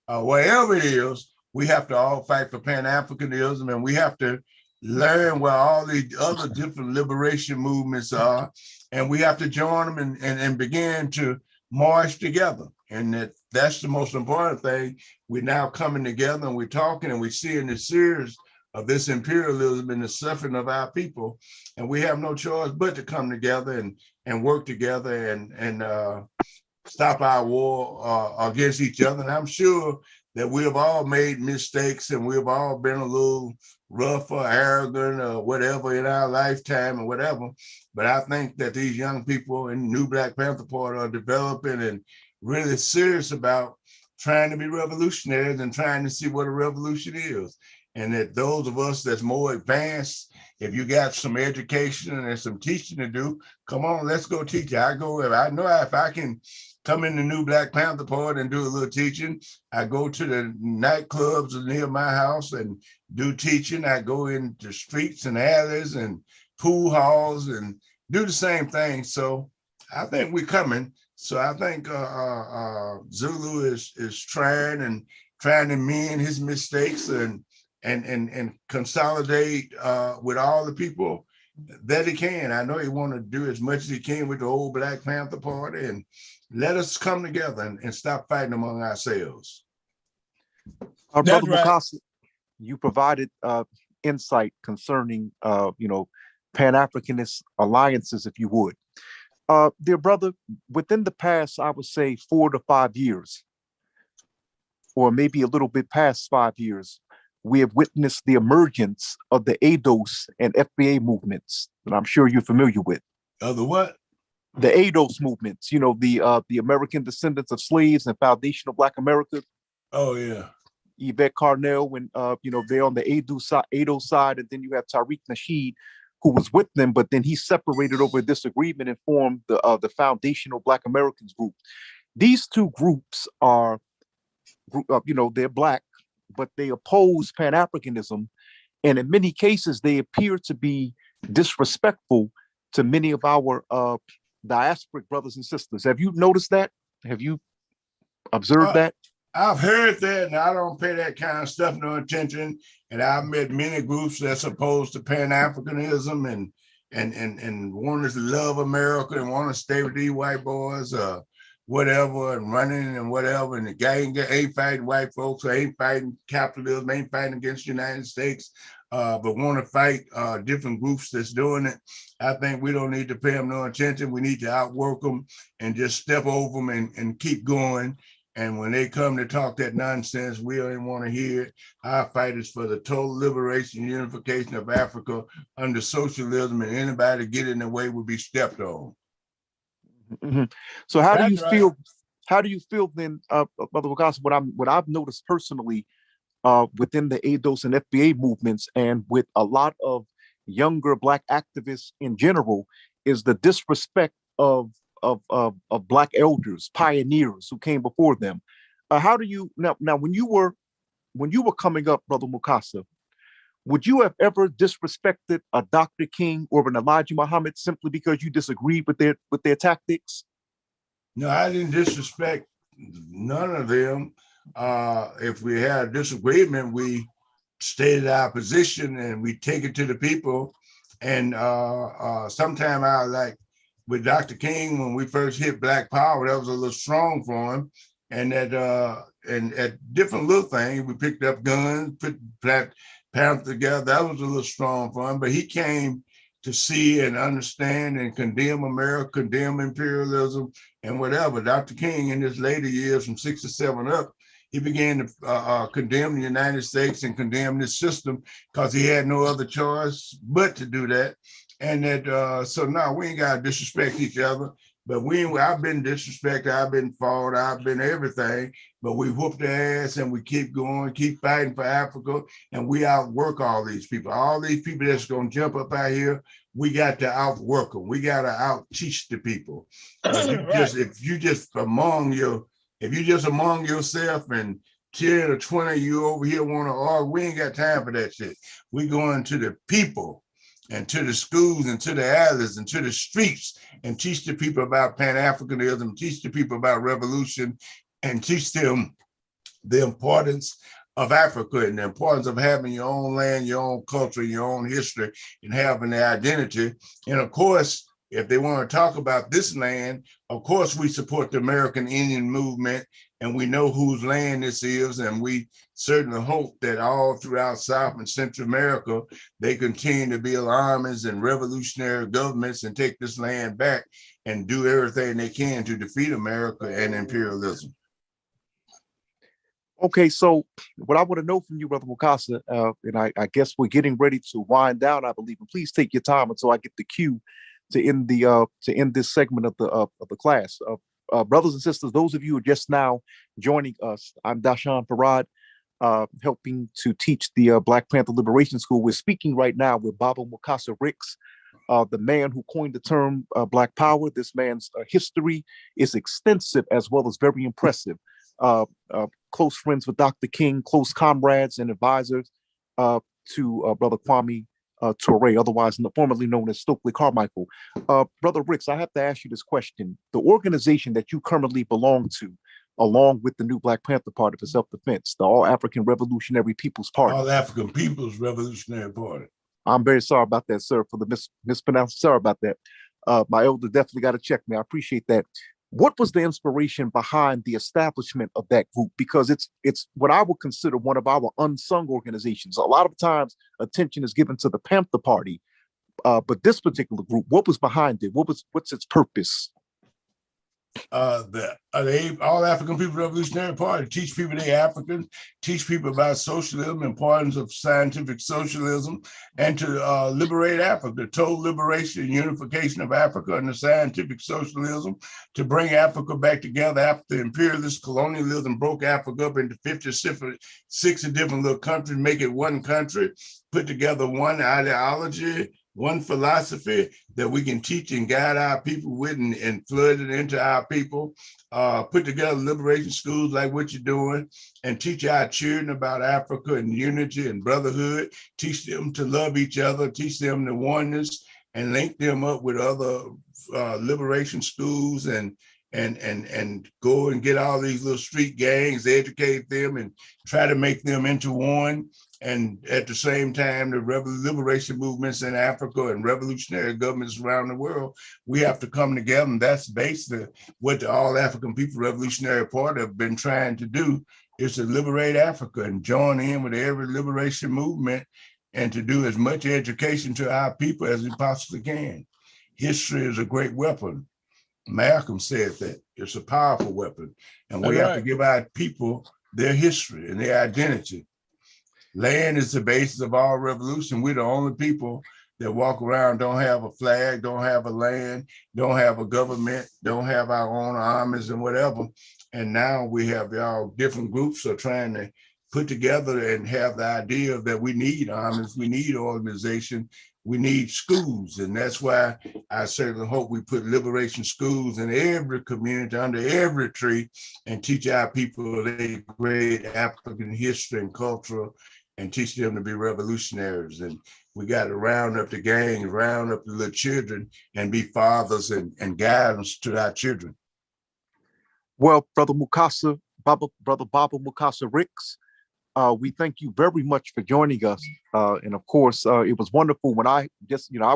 wherever it is, we have to all fight for Pan-Africanism, and we have to learn where all the other different liberation movements are, and we have to join them and begin to march together. And that's the most important thing. We're now coming together and we're talking and we're seeing the series of this imperialism and the suffering of our people. And we have no choice but to come together and work together and stop our war against each other. And I'm sure that we have all made mistakes and we've all been a little rough or arrogant or whatever in our lifetime or whatever. But I think that these young people in New Black Panther Party are developing and really serious about trying to be revolutionaries and trying to see what a revolution is. And that those of us that's more advanced, if you got some education and some teaching to do, come on, let's go teach. I know if I can come in the New Black Panther Party and do a little teaching. I go to the nightclubs near my house and do teaching. I go into streets and alleys and pool halls and do the same thing. So I think we're coming. So I think Zulu is trying to mend his mistakes and consolidate with all the people that he can. I know he want to do as much as he can with the old Black Panther Party, and let us come together and stop fighting among ourselves. Brother Mukasa, you provided insight concerning Pan-Africanist alliances, if you would. Dear brother, within the past, I would say 4 to 5 years, or maybe a little bit past 5 years, we have witnessed the emergence of the ADOS and FBA movements that I'm sure you're familiar with. The what? The ADOS movements, the American Descendants of Slaves and Foundation of Black America. Oh, yeah. Yvette Carnell, when they're on the ADOS side, and then you have Tariq Nasheed, who was with them, but then he separated over disagreement and formed the Foundational Black Americans group. These two groups are, they're Black, but they oppose Pan-Africanism. And in many cases, they appear to be disrespectful to many of our diasporic brothers and sisters. Have you noticed that? Have you observed that? I've heard that, and I don't pay that kind of stuff no attention. And I've met many groups that's opposed to Pan-Africanism and want to love America and want to stay with these white boys. whatever and running and whatever, and the gang ain't fighting white folks, or ain't fighting capitalism, ain't fighting against the United States, but want to fight different groups that's doing it. I think we don't need to pay them no attention. We need to outwork them and just step over them and keep going. And when they come to talk that nonsense, we don't want to hear it. Our fight is for the total liberation and unification of Africa under socialism, and anybody get in the way will be stepped on. Mm-hmm. So how That's do you right. feel? How do you feel then, Brother Wakasa? What I've noticed personally within the ADOS and FBA movements, and with a lot of younger Black activists in general, is the disrespect of Black elders, pioneers who came before them. How do you now when you were coming up, Brother Mukasa, would you have ever disrespected a Dr. King or an Elijah Muhammad simply because you disagreed with their tactics? No, I didn't disrespect none of them. If we had a disagreement, we stated our position and we take it to the people. And sometime I like with Dr. King, when we first hit Black Power, that was a little strong for him. And at different little things, we picked up guns, put Black Panther together. That was a little strong for him. But he came to see and understand and condemn America, condemn imperialism and whatever. Dr. King, in his later years, from 67 up, he began to condemn the United States and condemn this system because he had no other choice but to do that. And that, so now we ain't got to disrespect each other, but I've been disrespected, I've been fought, I've been everything, but we whooped their ass and we keep going, keep fighting for Africa, and we outwork all these people. All these people that's going to jump up out here, we got to outwork them. We got to out teach the people. If you just among yourself and 10 or 20 you over here want to argue, we ain't got time for that shit. We going to the people and to the schools and to the alleys and to the streets and teach the people about Pan-Africanism, teach the people about revolution, and teach them the importance of Africa and the importance of having your own land, your own culture, your own history, and having the identity. And of course, if they want to talk about this land, of course, we support the American Indian movement, and we know whose land this is. And we certainly hope that all throughout South and Central America, they continue to build armies and revolutionary governments and take this land back and do everything they can to defeat America and imperialism. Okay, so what I want to know from you, Brother Mukasa, and I guess we're getting ready to wind down, I believe, and please take your time until I get the cue to end this segment of the class. Brothers and sisters, those of you who are just now joining us, I'm Dashan Farad, helping to teach the Black Panther Liberation School. We're speaking right now with Baba Mukasa Ricks, the man who coined the term Black Power. This man's history is extensive as well as very impressive. Close friends with Dr. King, close comrades and advisors to Brother Kwame Toure, otherwise formerly known as Stokely Carmichael. Brother Ricks, I have to ask you this question. The organization that you currently belong to, along with the new Black Panther Party for Self-Defense, the All African Revolutionary People's Party. All African People's Revolutionary Party. I'm very sorry about that, sir, for the mispronunciation. Sorry about that. My elder definitely got to check me. I appreciate that. What was the inspiration behind the establishment of that group? Because it's what I would consider one of our unsung organizations. A lot of times attention is given to the Panther Party, but this particular group, what was behind it? What's its purpose? The All African People's Revolutionary Party, teach people they're Africans, teach people about socialism, importance of scientific socialism, and to liberate Africa, the total liberation and unification of Africa and the scientific socialism, to bring Africa back together after imperialist colonialism broke Africa up into 60 different little countries, make it one country, put together one ideology, one philosophy that we can teach and guide our people with and flood it into our people, put together liberation schools like what you're doing, and teach our children about Africa and unity and brotherhood, teach them to love each other, teach them the oneness, and link them up with other liberation schools and go and get all these little street gangs, educate them and try to make them into one. And at the same time, the liberation movements in Africa and revolutionary governments around the world, we have to come together. And that's basically what the All African People Revolutionary Party have been trying to do, is to liberate Africa and join in with every liberation movement and to do as much education to our people as we possibly can. History is a great weapon. Malcolm said that it's a powerful weapon, and we have to give our people their history and their identity. Land is the basis of all revolution. We're the only people that walk around, don't have a flag, don't have a land, don't have a government, don't have our own armies and whatever. And now we have all different groups are trying to put together and have the idea that we need armies, we need organization, we need schools. And that's why I certainly hope we put liberation schools in every community, under every tree, and teach our people their great African history and culture, and teach them to be revolutionaries. And we got to round up the gangs, round up the little children, and be fathers and guidance to our children. Well, Brother Mukasa, Brother Baba Mukasa Ricks, we thank you very much for joining us. And of course, it was wonderful when I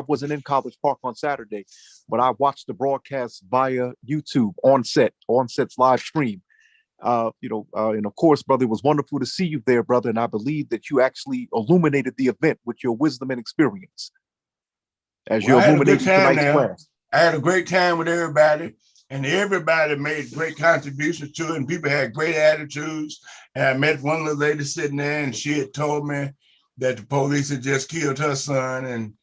wasn't in College Park on Saturday, but I watched the broadcast via YouTube Onset's live stream. And of course, brother, it was wonderful to see you there, brother. And I believe that you actually illuminated the event with your wisdom and experience as you illuminated tonight's class. I had a great time with everybody, and everybody made great contributions to it, and people had great attitudes. And I met one little lady sitting there, and she had told me that the police had just killed her son, and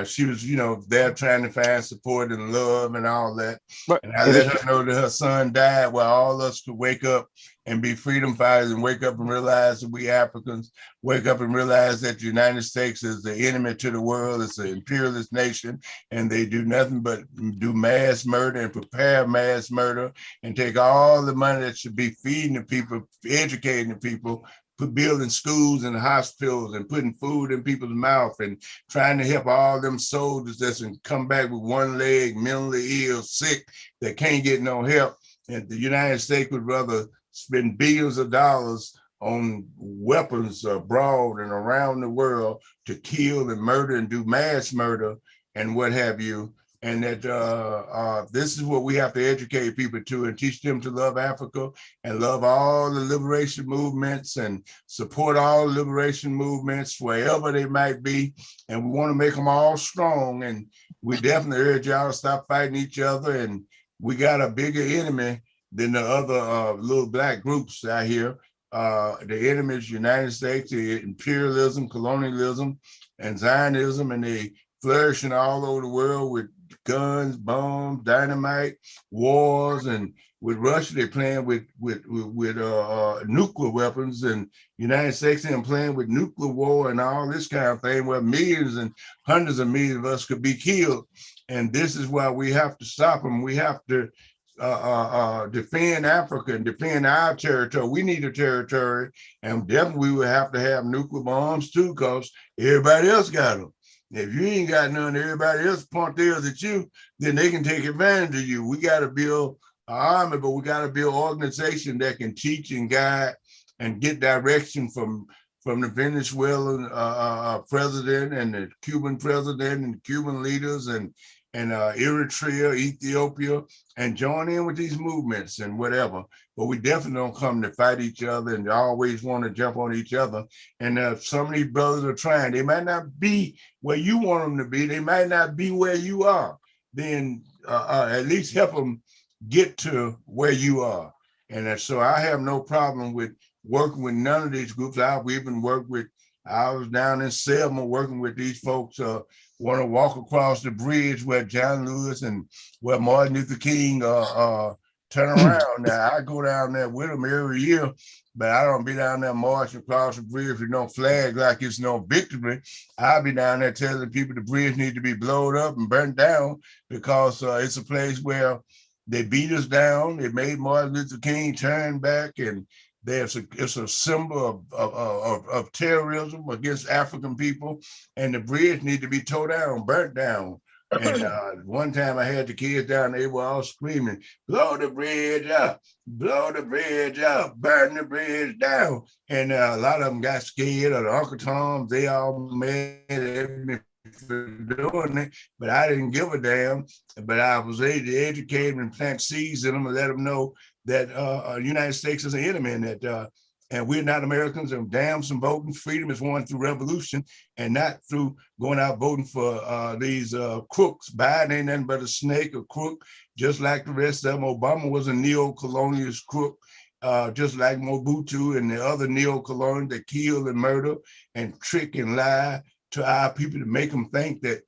she was, there trying to find support and love and all that. Right. And I let her know that her son died while all of us could wake up and be freedom fighters and wake up and realize that we Africans wake up and realize that the United States is the enemy to the world. It's an imperialist nation, and they do nothing but do mass murder and prepare mass murder and take all the money that should be feeding the people, educating the people, building schools and hospitals and putting food in people's mouth and trying to help all them soldiers that's come back with one leg, mentally ill, sick, that can't get no help. And the United States would rather spend billions of dollars on weapons abroad and around the world to kill and murder and do mass murder and what have you. And that this is what we have to educate people to and teach them to love Africa and love all the liberation movements and support all the liberation movements wherever they might be. And we want to make them all strong. And we definitely urge y'all to stop fighting each other. And we got a bigger enemy than the other little black groups out here. The enemy is United States, the imperialism, colonialism, and Zionism, and they flourishing all over the world with guns, bombs, dynamite, wars, and with Russia, they're playing with nuclear weapons, and United States and playing with nuclear war and all this kind of thing, where millions and hundreds of millions of us could be killed. And this is why we have to stop them. We have to defend Africa and defend our territory. We need a territory, and definitely we would have to have nuclear bombs too, because everybody else got them. If you ain't got none, everybody else point theirs at you, then they can take advantage of you. We got to build an army, but we got to build an organization that can teach and guide and get direction from the Venezuelan president and the Cuban president and Cuban leaders and Eritrea, Ethiopia, and join in with these movements and whatever. But we definitely don't come to fight each other and always want to jump on each other. And some of these brothers are trying. They might not be where you want them to be. They might not be where you are. Then at least help them get to where you are. And so I have no problem with working with none of these groups. I've even worked with, I was down in Selma working with these folks want to walk across the bridge where John Lewis and where Martin Luther King turn around. Now, I go down there with them every year, but I don't be down there marching across the bridge with no flag like it's no victory. I'll be down there telling people the bridge needs to be blown up and burnt down because it's a place where they beat us down. They made Martin Luther King turn back, and it's a symbol of terrorism against African people, and the bridge need to be tore down, burnt down. And one time I had the kids down, they were all screaming, blow the bridge up, blow the bridge up, burn the bridge down. And a lot of them got scared, or the Uncle Toms, they all mad at me for doing it, but I didn't give a damn. But I was able to educate them and plant seeds in them and let them know that United States is an enemy, and that and we're not Americans, and damn some voting. Freedom is won through revolution and not through going out voting for these crooks. Biden ain't nothing but a snake, a crook, just like the rest of them. Obama was a neo-colonialist crook, just like Mobutu and the other neo-colonials that kill and murder and trick and lie to our people to make them think that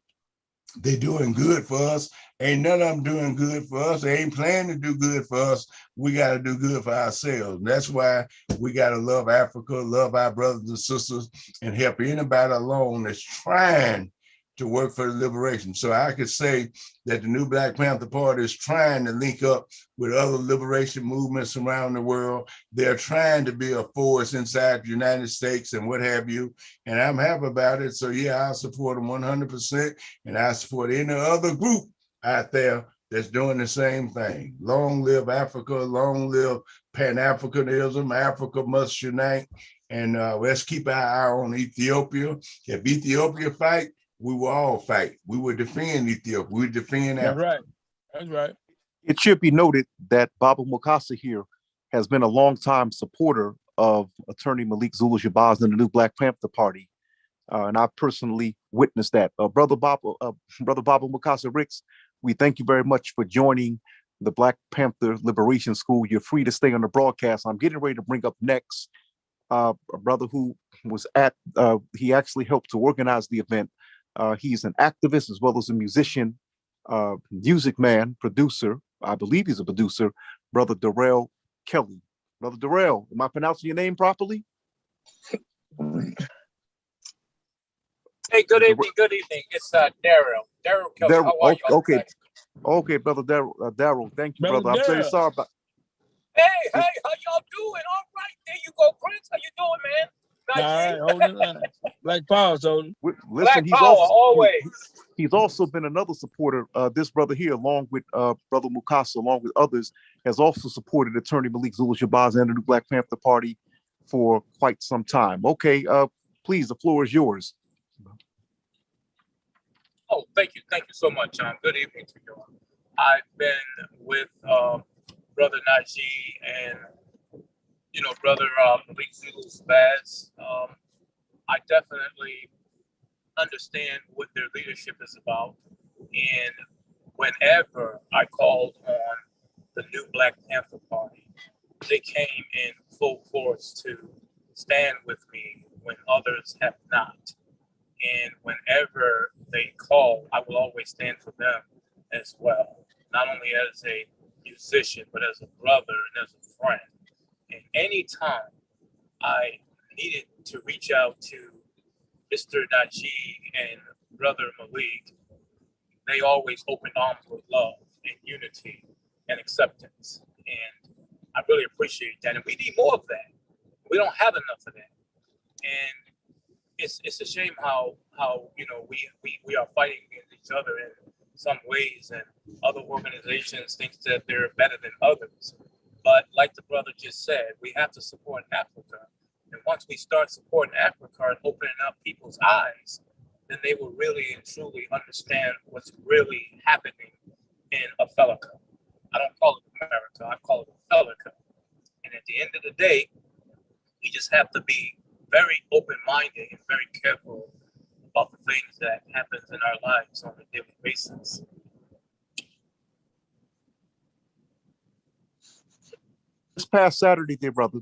they're doing good for us. Ain't none of them doing good for us. They ain't planning to do good for us. We got to do good for ourselves. And that's why we got to love Africa, love our brothers and sisters, and help anybody alone that's trying to work for the liberation. So I could say that the new Black Panther Party is trying to link up with other liberation movements around the world. They're trying to be a force inside the United States and what have you. And I'm happy about it. So yeah, I support them 100%. And I support any other group out there that's doing the same thing. Long live Africa, long live Pan-Africanism. Africa must unite. And let's keep our eye on Ethiopia. If Ethiopia fight, we will all fight. We will defend Ethiopia. We will defend Africa. That's right. That's right. It should be noted that Baba Mukasa here has been a longtime supporter of Attorney Malik Zulu Shabazz and the new Black Panther Party. And I personally witnessed that. Brother Baba Mukasa Ricks, we thank you very much for joining the Black Panther Liberation School. You're free to stay on the broadcast. I'm getting ready to bring up next a brother who was he actually helped to organize the event. He's an activist as well as a musician, music man, producer. I believe he's a producer, Brother Darrell Kelly. Brother Darrell, am I pronouncing your name properly? Hey, good evening, good evening. It's Darrell Kelly. How are you? Okay, okay, Brother Darrell. Thank you, brother. I'm very sorry about. Hey, how y'all doing? All right, there you go, Prince. How you doing, man? All right, hold it. Black Power, so listen, he's also been another supporter. This brother here, along with Brother Mukasa, along with others, has also supported Attorney Malik Zulu Shabazz and the new Black Panther Party for quite some time. Okay, please, the floor is yours. Oh, thank you so much, John. Good evening to you. I've been with Brother Najee and Brother Malik Zulu Shabazz. I definitely understand what their leadership is about. And whenever I called on the new Black Panther Party, they came in full force to stand with me when others have not. And whenever they call, I will always stand for them as well, not only as a musician, but as a brother and as a friend. And anytime I needed to reach out to Mr. Najee and Brother Malik, they always opened arms with love and unity and acceptance. And I really appreciate that. And we need more of that. We don't have enough of that. And it's a shame how we are fighting against each other in some ways, and other organizations think that they're better than others. But like the brother just said, we have to support Africa. And once we start supporting Africa and opening up people's eyes, then they will really and truly understand what's really happening in Africa. I don't call it America, I call it Africa. And at the end of the day, we just have to be very open-minded and very careful about the things that happens in our lives on a daily basis. This past Saturday, dear brother,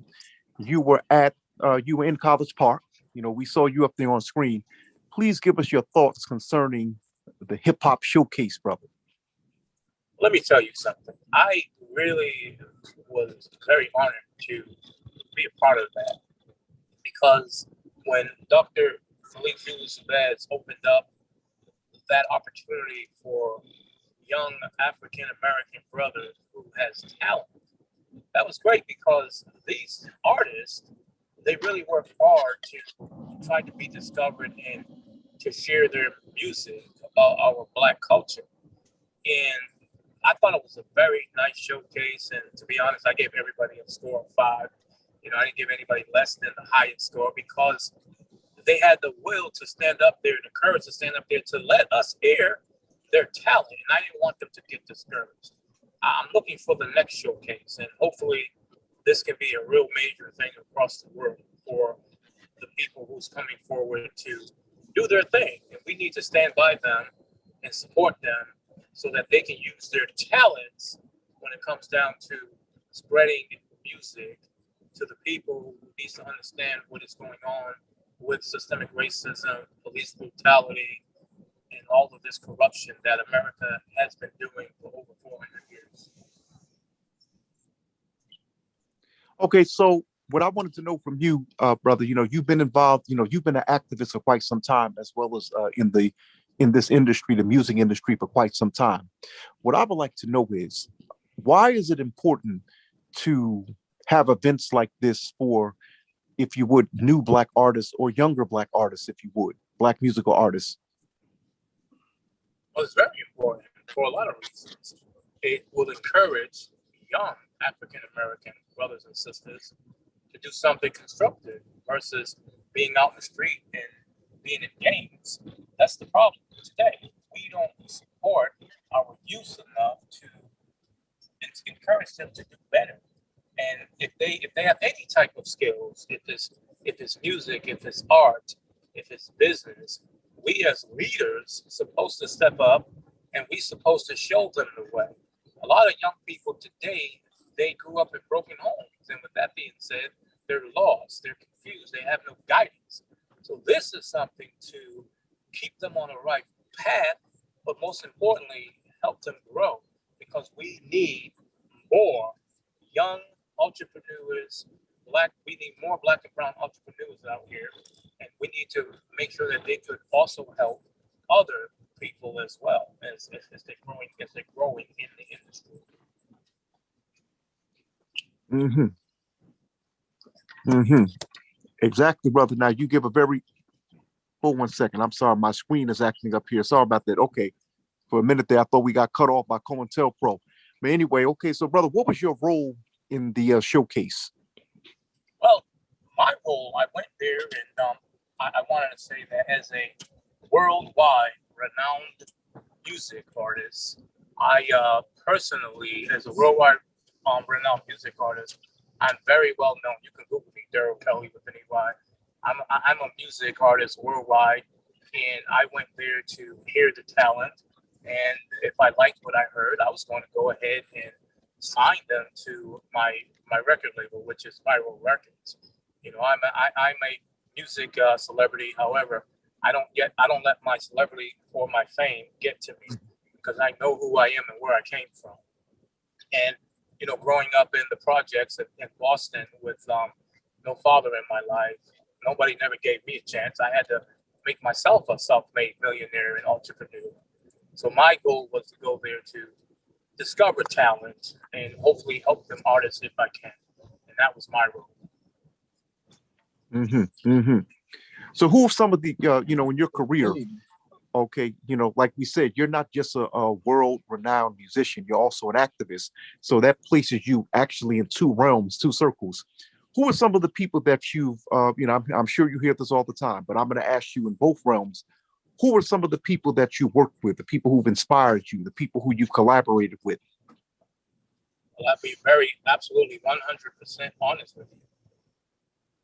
you were in College Park. We saw you up there on screen. Please give us your thoughts concerning the hip hop showcase, brother. Let me tell you something. I really was very honored to be a part of that, because when Dr. Malik Zulu Shabazz opened up that opportunity for young African-American brothers who has talent, that was great, because these artists, they really work hard to try to be discovered and to share their music about our Black culture. And I thought it was a very nice showcase. And to be honest, I gave everybody a score of 5. I didn't give anybody less than the highest score because they had the will to stand up there, the courage to stand up there to let us hear their talent. And I didn't want them to get discouraged. I'm looking for the next showcase, and hopefully this can be a real major thing across the world for the people who's coming forward to do their thing. And we need to stand by them and support them so that they can use their talents when it comes down to spreading music to the people who needs to understand what is going on with systemic racism, police brutality, and all of this corruption that America has been doing for over 400 years. Okay, so what I wanted to know from you, brother, you've been involved, you've been an activist for quite some time, as well as in this industry, the music industry, for quite some time. What I would like to know is, why is it important to have events like this for, if you would, new Black artists or younger Black artists, if you would, Black musical artists? Well, it's very important for a lot of reasons. It will encourage young African-American brothers and sisters to do something constructive versus being out in the street and being in gangs. That's the problem today. We don't support our youth enough to encourage them to do better. And if they have any type of skills, if it's music, if it's art, if it's business, we as leaders supposed to step up and we supposed to show them the way. A lot of young people today, they grew up in broken homes. And with that being said, they're lost, they're confused, they have no guidance. So this is something to keep them on the right path, but most importantly, help them grow, because we need more young entrepreneurs, we need more Black and brown entrepreneurs out here, and we need to make sure that they could also help other people as well as they're growing in the industry. Exactly, brother. Now you give a very, hold 1 second. I'm sorry, my screen is acting up here. Sorry about that. Okay. For a minute there, I thought we got cut off by COINTELPRO. But anyway, okay, so brother, what was your role in the showcase? Well, my role, I went there and I wanted to say that as a worldwide renowned music artist, I personally, as a worldwide renowned music artist, I'm very well known. You can Google me, Daryl Kelly with an EY. I'm a music artist worldwide, and I went there to hear the talent. And if I liked what I heard, I was going to go ahead and sign them to my record label, which is Viral Records. I'm a music celebrity. However, I don't let my celebrity or my fame get to me, because I know who I am and where I came from. And growing up in the projects in Boston with no father in my life, nobody never gave me a chance. I had to make myself a self-made millionaire and entrepreneur. So my goal was to go there to discover talent and hopefully help them artists if I can. And that was my role. So who are some of the, in your career, okay, like we said, you're not just a world-renowned musician, you're also an activist. So that places you actually in two realms, two circles. Who are some of the people that you've, I'm sure you hear this all the time, but I'm going to ask you in both realms, who are some of the people that you worked with, the people who've inspired you, the people who you've collaborated with? Well, I'll be absolutely 100% honest with you.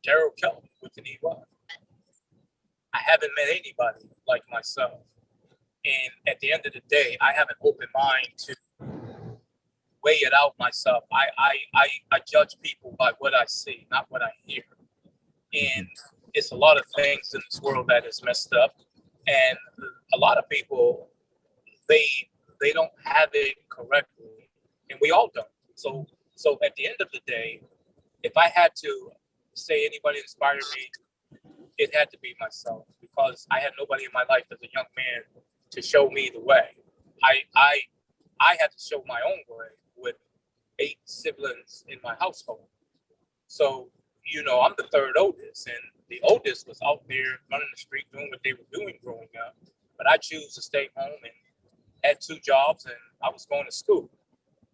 Daryl Kelly with an EY. I haven't met anybody like myself. And at the end of the day, I have an open mind to weigh it out myself. I judge people by what I see, not what I hear. And it's a lot of things in this world that is messed up. And a lot of people, they don't have it correctly. And we all don't. So at the end of the day, if I had to say anybody inspired me, it had to be myself, because I had nobody in my life as a young man to show me the way. I had to show my own way with 8 siblings in my household. So, I'm the third oldest, and the oldest was out there running the street doing what they were doing growing up. But I choose to stay home and had 2 jobs, and I was going to school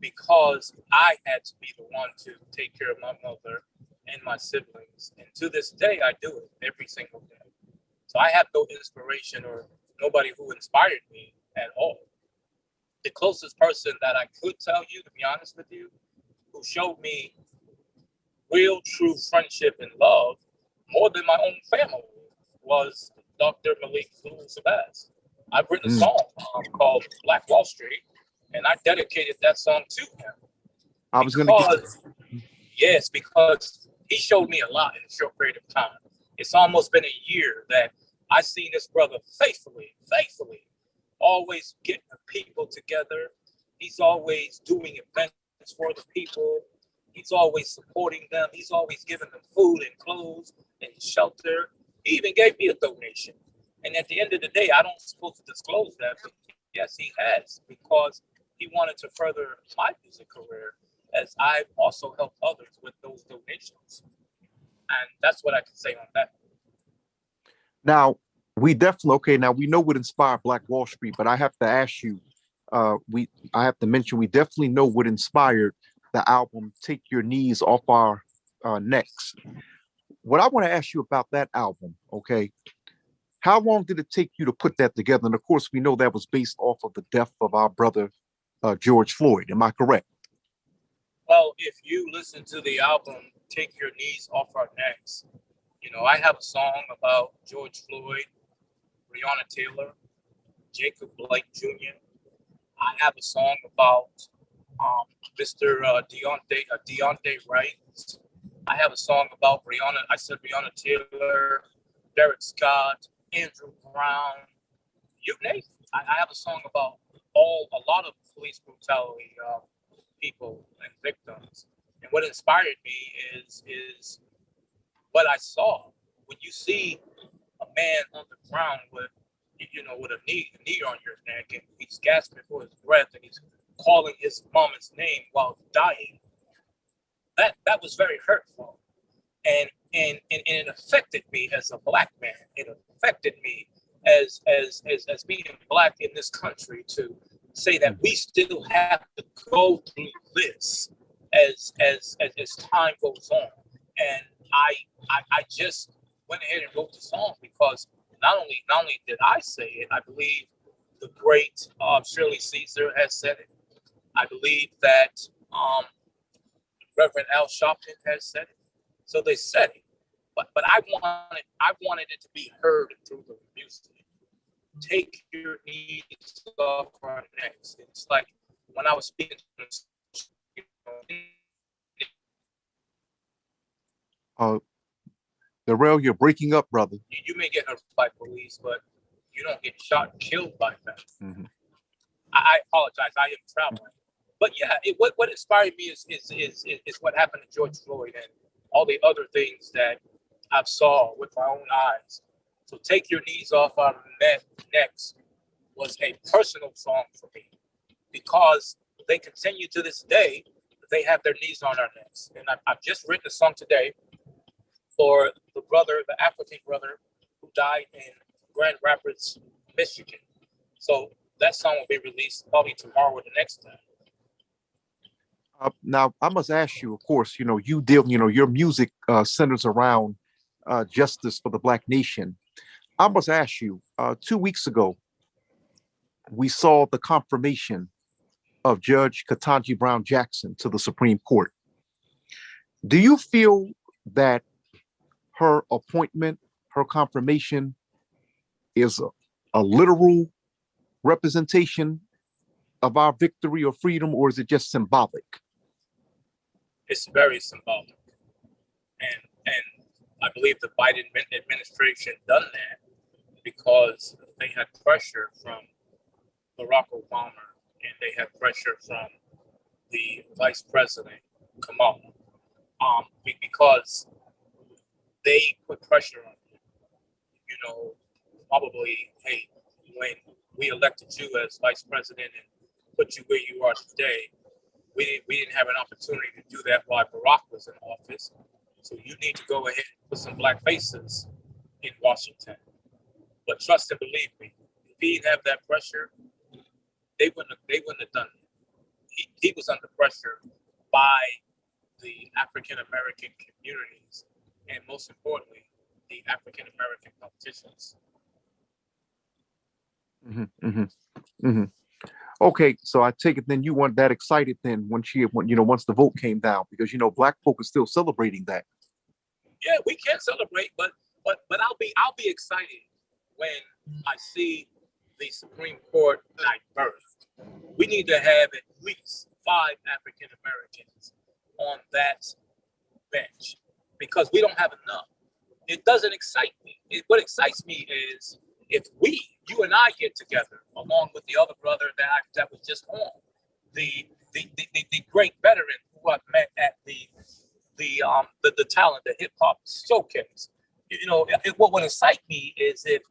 because I had to be the one to take care of my mother and my siblings. And to this day, I do it every single day. So I have no inspiration or nobody who inspired me at all. The closest person that I could tell you, to be honest with you, who showed me real, true friendship and love more than my own family was Dr. Malik Zulu Sabaz. I've written a song called Black Wall Street, and I dedicated that song to him. I was going to get. Yes, because he showed me a lot in a short period of time. It's almost been a year that I've seen this brother faithfully, always getting the people together. He's always doing events for the people. He's always supporting them. He's always giving them food and clothes and shelter. He even gave me a donation. And at the end of the day, I don't supposed to disclose that, but yes, he has, because he wanted to further my music career, as I've also helped others with those donations. And that's what I can say on that. Now, we definitely, okay, now we know what inspired Black Wall Street, but I have to ask you, I have to mention, we definitely know what inspired the album Take Your Knees Off Our Necks. What I want to ask you about that album, okay, how long did it take you to put that together? And of course, we know that was based off of the death of our brother, George Floyd. Am I correct? Well, if you listen to the album, Take Your Knees Off Our Necks, you know, I have a song about George Floyd, Breonna Taylor, Jacob Blake Jr. I have a song about Mr. Deontay Wright. I have a song about Breonna Taylor, Derek Scott, Andrew Brown, you name it. I have a song about a lot of police brutality people and victims. And what inspired me is what I saw. When you see a man on the ground with a knee on your neck, and he's gasping for his breath, and he's calling his mama's name while dying, that was very hurtful. And it affected me as a Black man. It affected me as being Black in this country, to say that we still have to go through this as time goes on. And I just went ahead and wrote the song because not only did I say it, I believe the great Shirley Caesar has said it. I believe that Reverend Al Sharpton has said it. So they said it, but I wanted it to be heard through the music. Take your knees off our necks. It's like when I was speaking to Darrell, you're breaking up, brother. you may get hurt by police, but you don't get shot and killed by them. Mm-hmm. I apologize. I am traveling, but yeah, what inspired me is what happened to George Floyd and all the other things that I've saw with my own eyes. So Take Your Knees Off Our Necks was a personal song for me, because they continue to this day. They have their knees on our necks. And I've just written a song today for the African brother who died in Grand Rapids, Michigan. So that song will be released probably tomorrow or the next time. Now, I must ask you, of course, your music centers around justice for the Black nation. I must ask you, 2 weeks ago, we saw the confirmation of Judge Ketanji Brown Jackson to the Supreme Court. Do you feel that her appointment, her confirmation, is a literal representation of our victory or freedom, or is it just symbolic? It's very symbolic. And I believe the Biden administration done that because they had pressure from Barack Obama, and they had pressure from the Vice President Kamala, because they put pressure on him. Probably, hey, when we elected you as Vice President and put you where you are today, we didn't have an opportunity to do that while Barack was in office. So you need to go ahead and put some Black faces in Washington. But trust and believe me, if he didn't have that pressure, they wouldn't have done it. He was under pressure by the African American communities, and most importantly, the African American politicians. Okay, so I take it then you weren't that excited then once the vote came down, because Black folk are still celebrating that. Yeah, we can celebrate, but I'll be excited when I see the Supreme Court diverse. We need to have at least 5 African Americans on that bench because we don't have enough. It doesn't excite me. What excites me is if you and I get together, along with the other brother that was just on, the great veteran who I've met at the talent, the hip hop showcase. What would excite me is if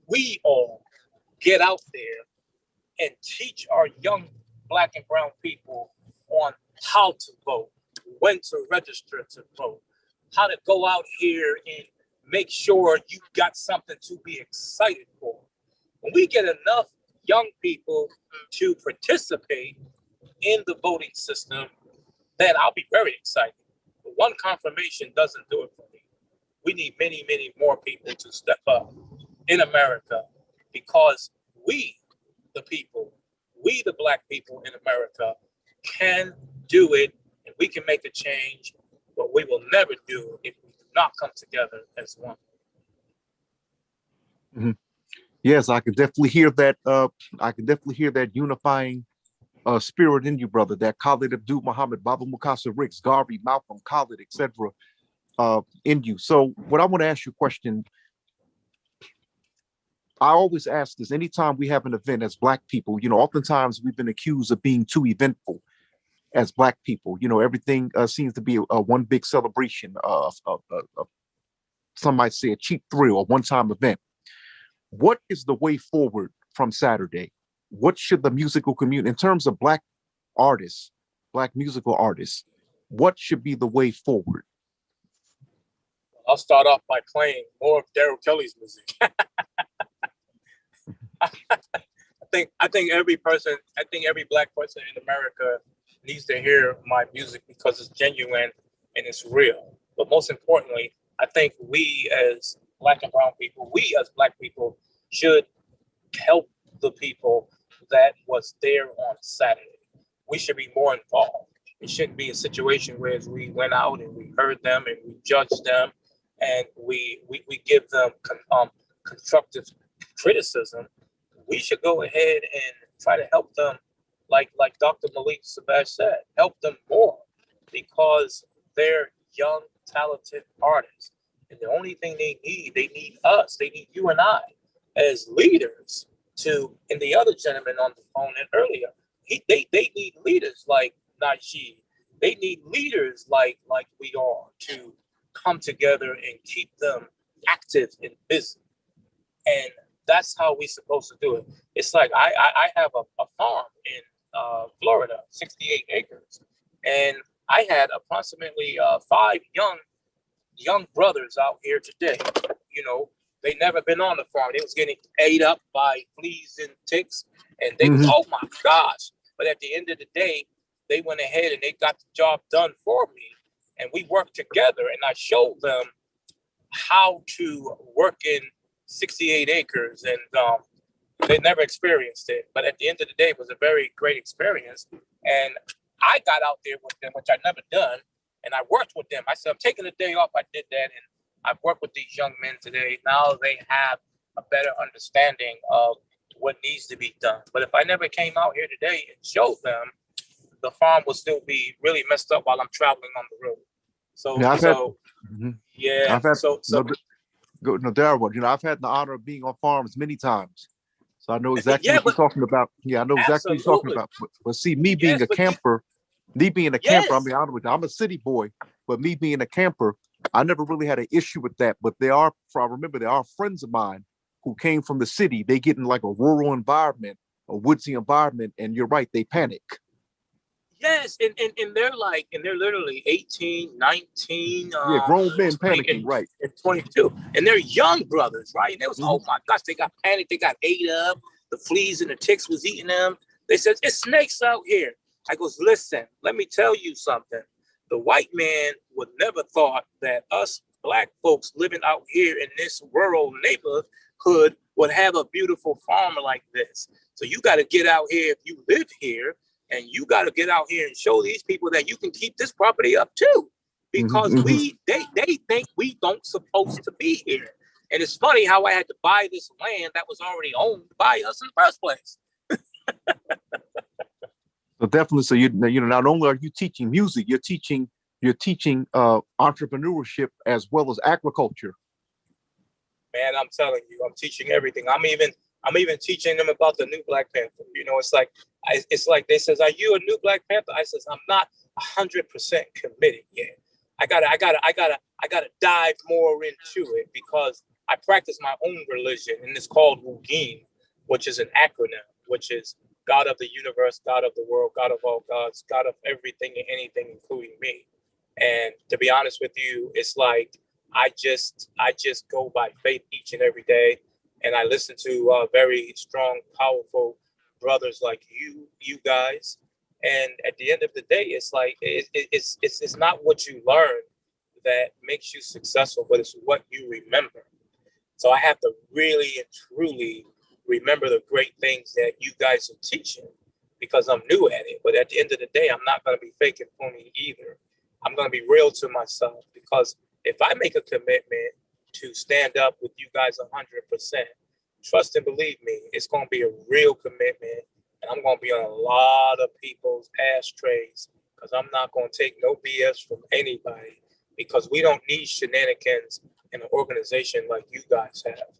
we all get out there and teach our young Black and brown people on how to vote, when to register to vote, how to go out here and make sure you got something to be excited for. When we get enough young people to participate in the voting system, then I'll be very excited. But one confirmation doesn't do it for me. We need many, many more people to step up in America because we, the people, we, the Black people in America, can do it and we can make a change, but we will never do it if we do not come together as one. Yes, I can definitely hear that. I can definitely hear that unifying spirit in you, brother. That Khalid Abdul Muhammad, Baba Mukasa Ricks, Garvey, Malcolm, Khalid, etc. In you. So, what I want to ask you a question. I always ask this anytime we have an event as Black people. Oftentimes we've been accused of being too eventful as Black people. Everything seems to be a one big celebration. Some might say a cheap thrill, a one-time event. What is the way forward from Saturday? What should the musical community, in terms of Black artists, Black musical artists, what should be the way forward? I'll start off by playing more of Daryl Kelly's music. I think every Black person in America needs to hear my music because it's genuine and it's real. But most importantly, I think we as Black and brown people, we as Black people should help the people that was there on Saturday. We should be more involved. It shouldn't be a situation where we went out and we heard them and we judged them and we give them constructive criticism. We should go ahead and try to help them, like Dr. Malik Sabash said, help them more because they're young, talented artists. And the only thing they need us, they need you and I as leaders and the other gentleman on the phone earlier, they need leaders like Najee. They need leaders like we are to come together and keep them active and busy. And that's how we're supposed to do it. It's like I have a farm in Florida, 68 acres. And I had approximately 5 young brothers out here today. They never been on the farm. They was getting ate up by fleas and ticks. And they was, oh my gosh. But at the end of the day, they went ahead and they got the job done for me. And we worked together and I showed them how to work in 68 acres. And they never experienced it. But at the end of the day, it was a very great experience. And I got out there with them, which I'd never done. And I worked with them. I said, I'm taking a day off. I did that. And I've worked with these young men today. Now they have a better understanding of what needs to be done. But if I never came out here today and showed them, the farm will still be really messed up while I'm traveling on the road. So, Yeah, Daryl, I've had the honor of being on farms many times. So I know exactly what you're talking about. Yeah, I know exactly what you're talking about. But see, me being a camper, I mean, I'm a city boy, but me being a camper, I never really had an issue with that. But I remember there are friends of mine who came from the city. They get in like a rural environment, a woodsy environment, and you're right, they panic. Yes, and they're literally 18, 19. Grown men panicking, right? And 22. And they're young brothers, right? And they was, oh my gosh, they got panicked, they got ate up. the fleas and the ticks was eating them. They said, it's snakes out here. I goes, listen, let me tell you something. The white man would never thought that us black folks living out here in this rural neighborhood would have a beautiful farm like this. So you got to get out here if you live here, and you got to get out here and show these people that you can keep this property up too, because they think we don't supposed to be here. And it's funny how I had to buy this land that was already owned by us in the first place. So definitely, so you know, not only are you teaching music, you're teaching entrepreneurship as well as agriculture. Man, I'm telling you, I'm teaching everything. I'm even teaching them about the new Black Panther. You know, it's like they says, "Are you a new Black Panther?" I says, "I'm not 100% committed yet. I gotta dive more into it because I practice my own religion, and it's called Wugin, which is an acronym, which is God of the universe, God of the world, God of all gods, God of everything and anything, including me." And to be honest with you, it's like I just go by faith each and every day, and I listen to very strong, powerful brothers like you guys. And at the end of the day, it's like it's not what you learn that makes you successful, but it's what you remember. So I have to really and truly remember the great things that you guys are teaching because I'm new at it. But at the end of the day, I'm not going to be fake and phony either. I'm going to be real to myself because if I make a commitment to stand up with you guys 100%, trust and believe me, it's going to be a real commitment. And I'm going to be on a lot of people's ashtrays because I'm not going to take no BS from anybody because we don't need shenanigans in an organization like you guys have.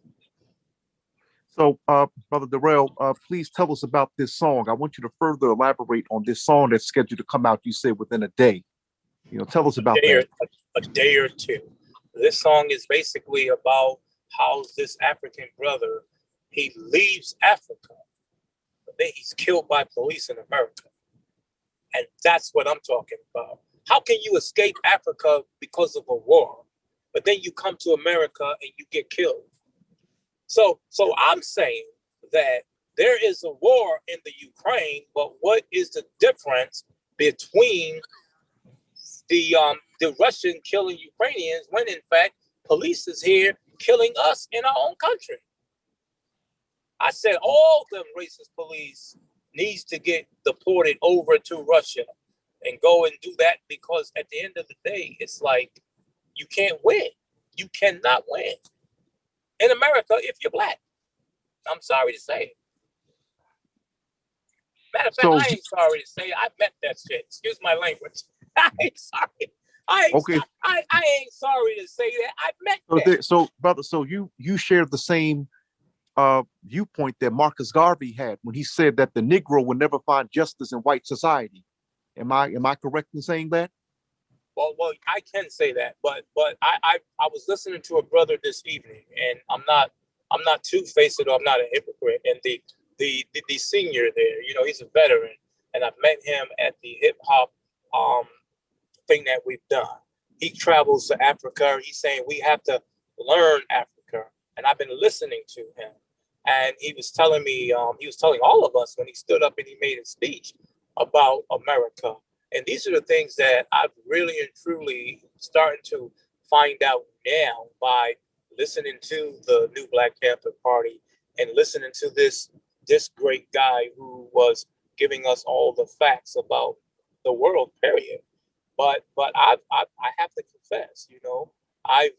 So, Brother Darrell, please tell us about this song. I want you to further elaborate on this song that's scheduled to come out, you said, within a day. You know, tell us about that. A day or two. This song is basically about how this African brother, he leaves Africa, but then he's killed by police in America. And that's what I'm talking about. How can you escape Africa because of a war, but then you come to America and you get killed? So I'm saying that there is a war in the Ukraine, but what is the difference between the Russian killing Ukrainians when in fact police is here killing us in our own country? I said all them racist police needs to get deported over to Russia and go and do that because at the end of the day, it's like you can't win. You cannot win in America if you're Black. I'm sorry to say it. Matter of fact, I ain't sorry to say it. I meant that shit. Excuse my language. I ain't sorry. I ain't sorry to say that. I meant that. So, brother, so you share the same viewpoint that Marcus Garvey had when he said that the Negro will never find justice in white society. Am I correct in saying that? Well, I can say that, but I was listening to a brother this evening, and I'm not two-faced or I'm not a hypocrite. And the senior there, you know, he's a veteran, and I've met him at the hip hop thing that we've done. He travels to Africa. He's saying we have to learn Africa, and I've been listening to him. And he was telling me, he was telling all of us when he stood up and he made a speech about America. And these are the things that I've really and truly starting to find out now by listening to the new Black Panther Party and listening to this great guy who was giving us all the facts about the world, period. But I have to confess, you know, I've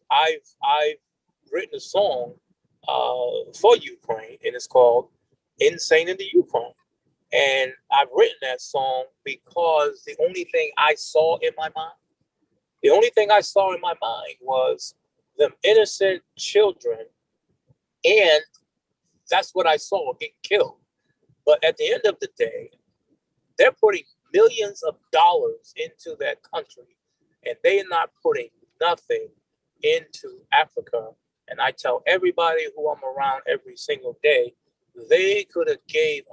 written a song for Ukraine, and it's called "Insane in the Ukraine." And I've written that song because the only thing I saw in my mind was them innocent children. And that's what I saw getting killed. But at the end of the day, they're putting millions of dollars into that country, and they're not putting nothing into Africa. And I tell everybody who I'm around every single day, they could have gave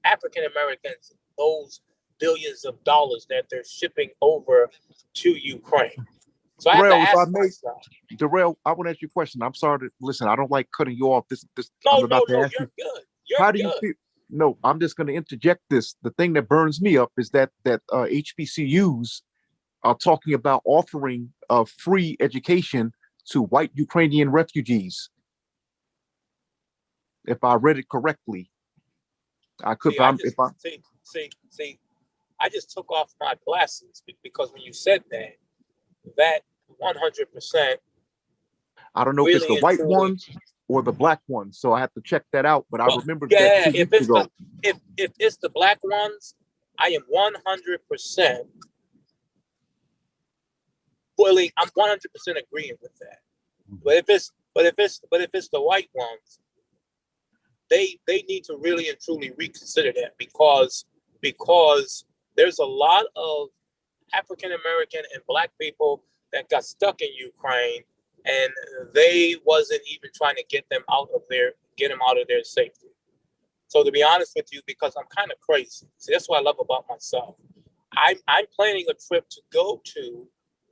African Americans those billions of dollars that they're shipping over to Ukraine. So I have to Darrell, if I ask may, myself. Darrell, I want to ask you a question. I'm sorry to listen. I don't like cutting you off. This No, I'm about to no, ask you're you. good. You're How do you good. feel? No, I'm just going to interject this. The thing that burns me up is that HBCUs are talking about offering free education to white Ukrainian refugees. If I read it correctly, I could. See, I just took off my glasses because when you said that 100%. I don't know if it's the white ones or the black ones, so I have to check that out. But I remember that 2 weeks ago. If it's the black ones, I am 100% willing. I'm 100% agreeing with that. But if it's the white ones, they need to really and truly reconsider that because there's a lot of African American and black people that got stuck in Ukraine, and they wasn't even trying to get them out of their safety. So to be honest with you, because I'm kind of crazy, see, that's what I love about myself. I'm planning a trip to go to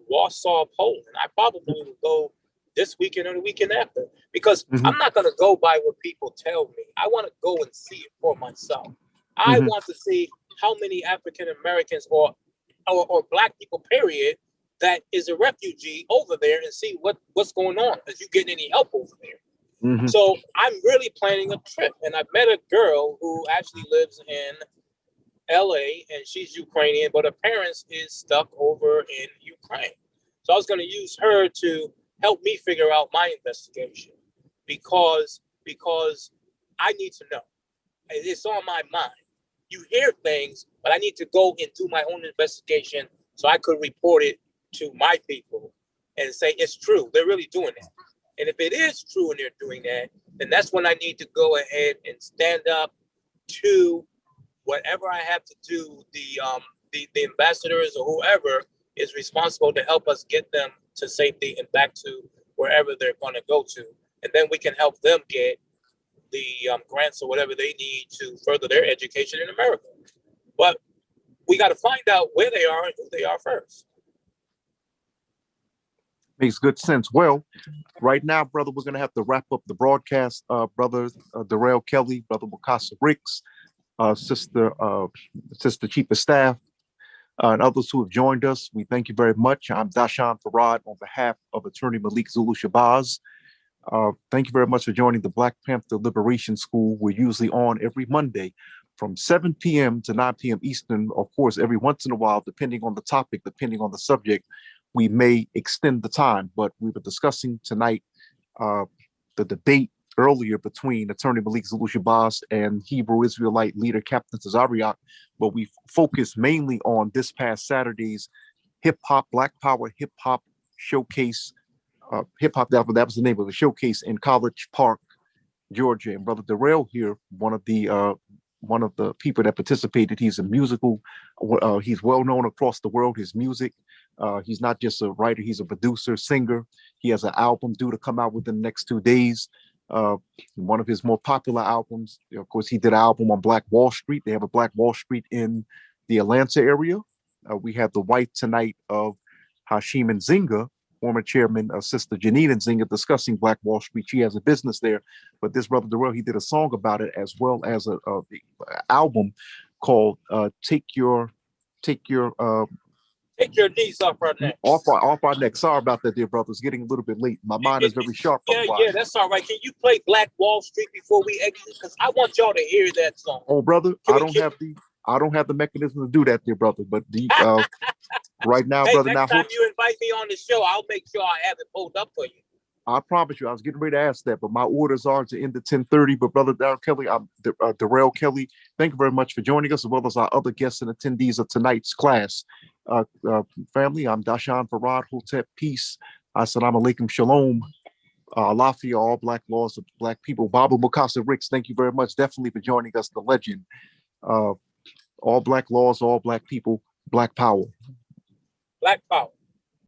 Warsaw, Poland. I probably will go this weekend or the weekend after because I'm not going to go by what people tell me. I want to go and see it for myself. I want to see how many African Americans or black people, period, that is a refugee over there and see what's going on. Is you getting any help over there? So I'm really planning a trip, and I met a girl who actually lives in LA, and she's Ukrainian, but her parents is stuck over in Ukraine. So I was going to use her to help me figure out my investigation because I need to know. It's on my mind. You hear things, but I need to go and do my own investigation so I could report it to my people and say it's true. They're really doing that. And if it is true and they're doing that, then that's when I need to go ahead and stand up to whatever I have to do. The ambassadors or whoever is responsible to help us get them to safety and back to wherever they're going to go to. And then we can help them get the grants or whatever they need to further their education in America. But we got to find out where they are and who they are first. Makes good sense. Well, right now, brother, we're going to have to wrap up the broadcast. Brother Darrell Kelly, Brother Mukasa Ricks, Sister Chief of Staff, and others who have joined us. We thank you very much. I'm Dashan Farad on behalf of Attorney Malik Zulu Shabazz. Thank you very much for joining the Black Panther Liberation School. We're usually on every Monday from 7 p.m. to 9 p.m. Eastern. Of course, every once in a while, depending on the topic, depending on the subject, we may extend the time. But we were discussing tonight the debate earlier between Attorney Malik Zulu Shabazz and Hebrew Israelite leader Captain Tazariak, but we focused mainly on this past Saturday's hip hop, Black Power hip hop showcase. Hip hop, that was the name of the showcase in College Park, Georgia. And Brother Darrell here, one of the people that participated. He's a musical. He's well known across the world. His music. He's not just a writer. He's a producer, singer. He has an album due to come out within the next 2 days. One of his more popular albums. Of course, he did an album on Black Wall Street. They have a Black Wall Street in the Atlanta area. We have the wife tonight of Hashim Nzinga, former chairman of Sister Janine Nzinga, discussing Black Wall Street. She has a business there, but this Brother Darrell, he did a song about it as well as a album called "Take Your Knees off our neck." Off our neck. Sorry about that, dear brother. It's getting a little bit late. My mind is very sharp. Yeah, that's all right. Can you play Black Wall Street before we exit? Because I want y'all to hear that song. Oh, brother, I don't have the mechanism to do that, dear brother. But right now, hey, brother, next time you invite me on the show, I'll make sure I have it pulled up for you. I promise you, I was getting ready to ask that, but my orders are to end at 10:30. But Brother Darrell Kelly, I'm Darrell Kelly. Thank you very much for joining us, as well as our other guests and attendees of tonight's class. Family, I'm Dashan Farad, Hotep Peace. Assalamu alaikum, shalom. Lafia, all Black laws of Black people. Baba Mukasa Ricks, thank you very much, definitely for joining us, the legend. All Black laws, all Black people, Black power. Black power.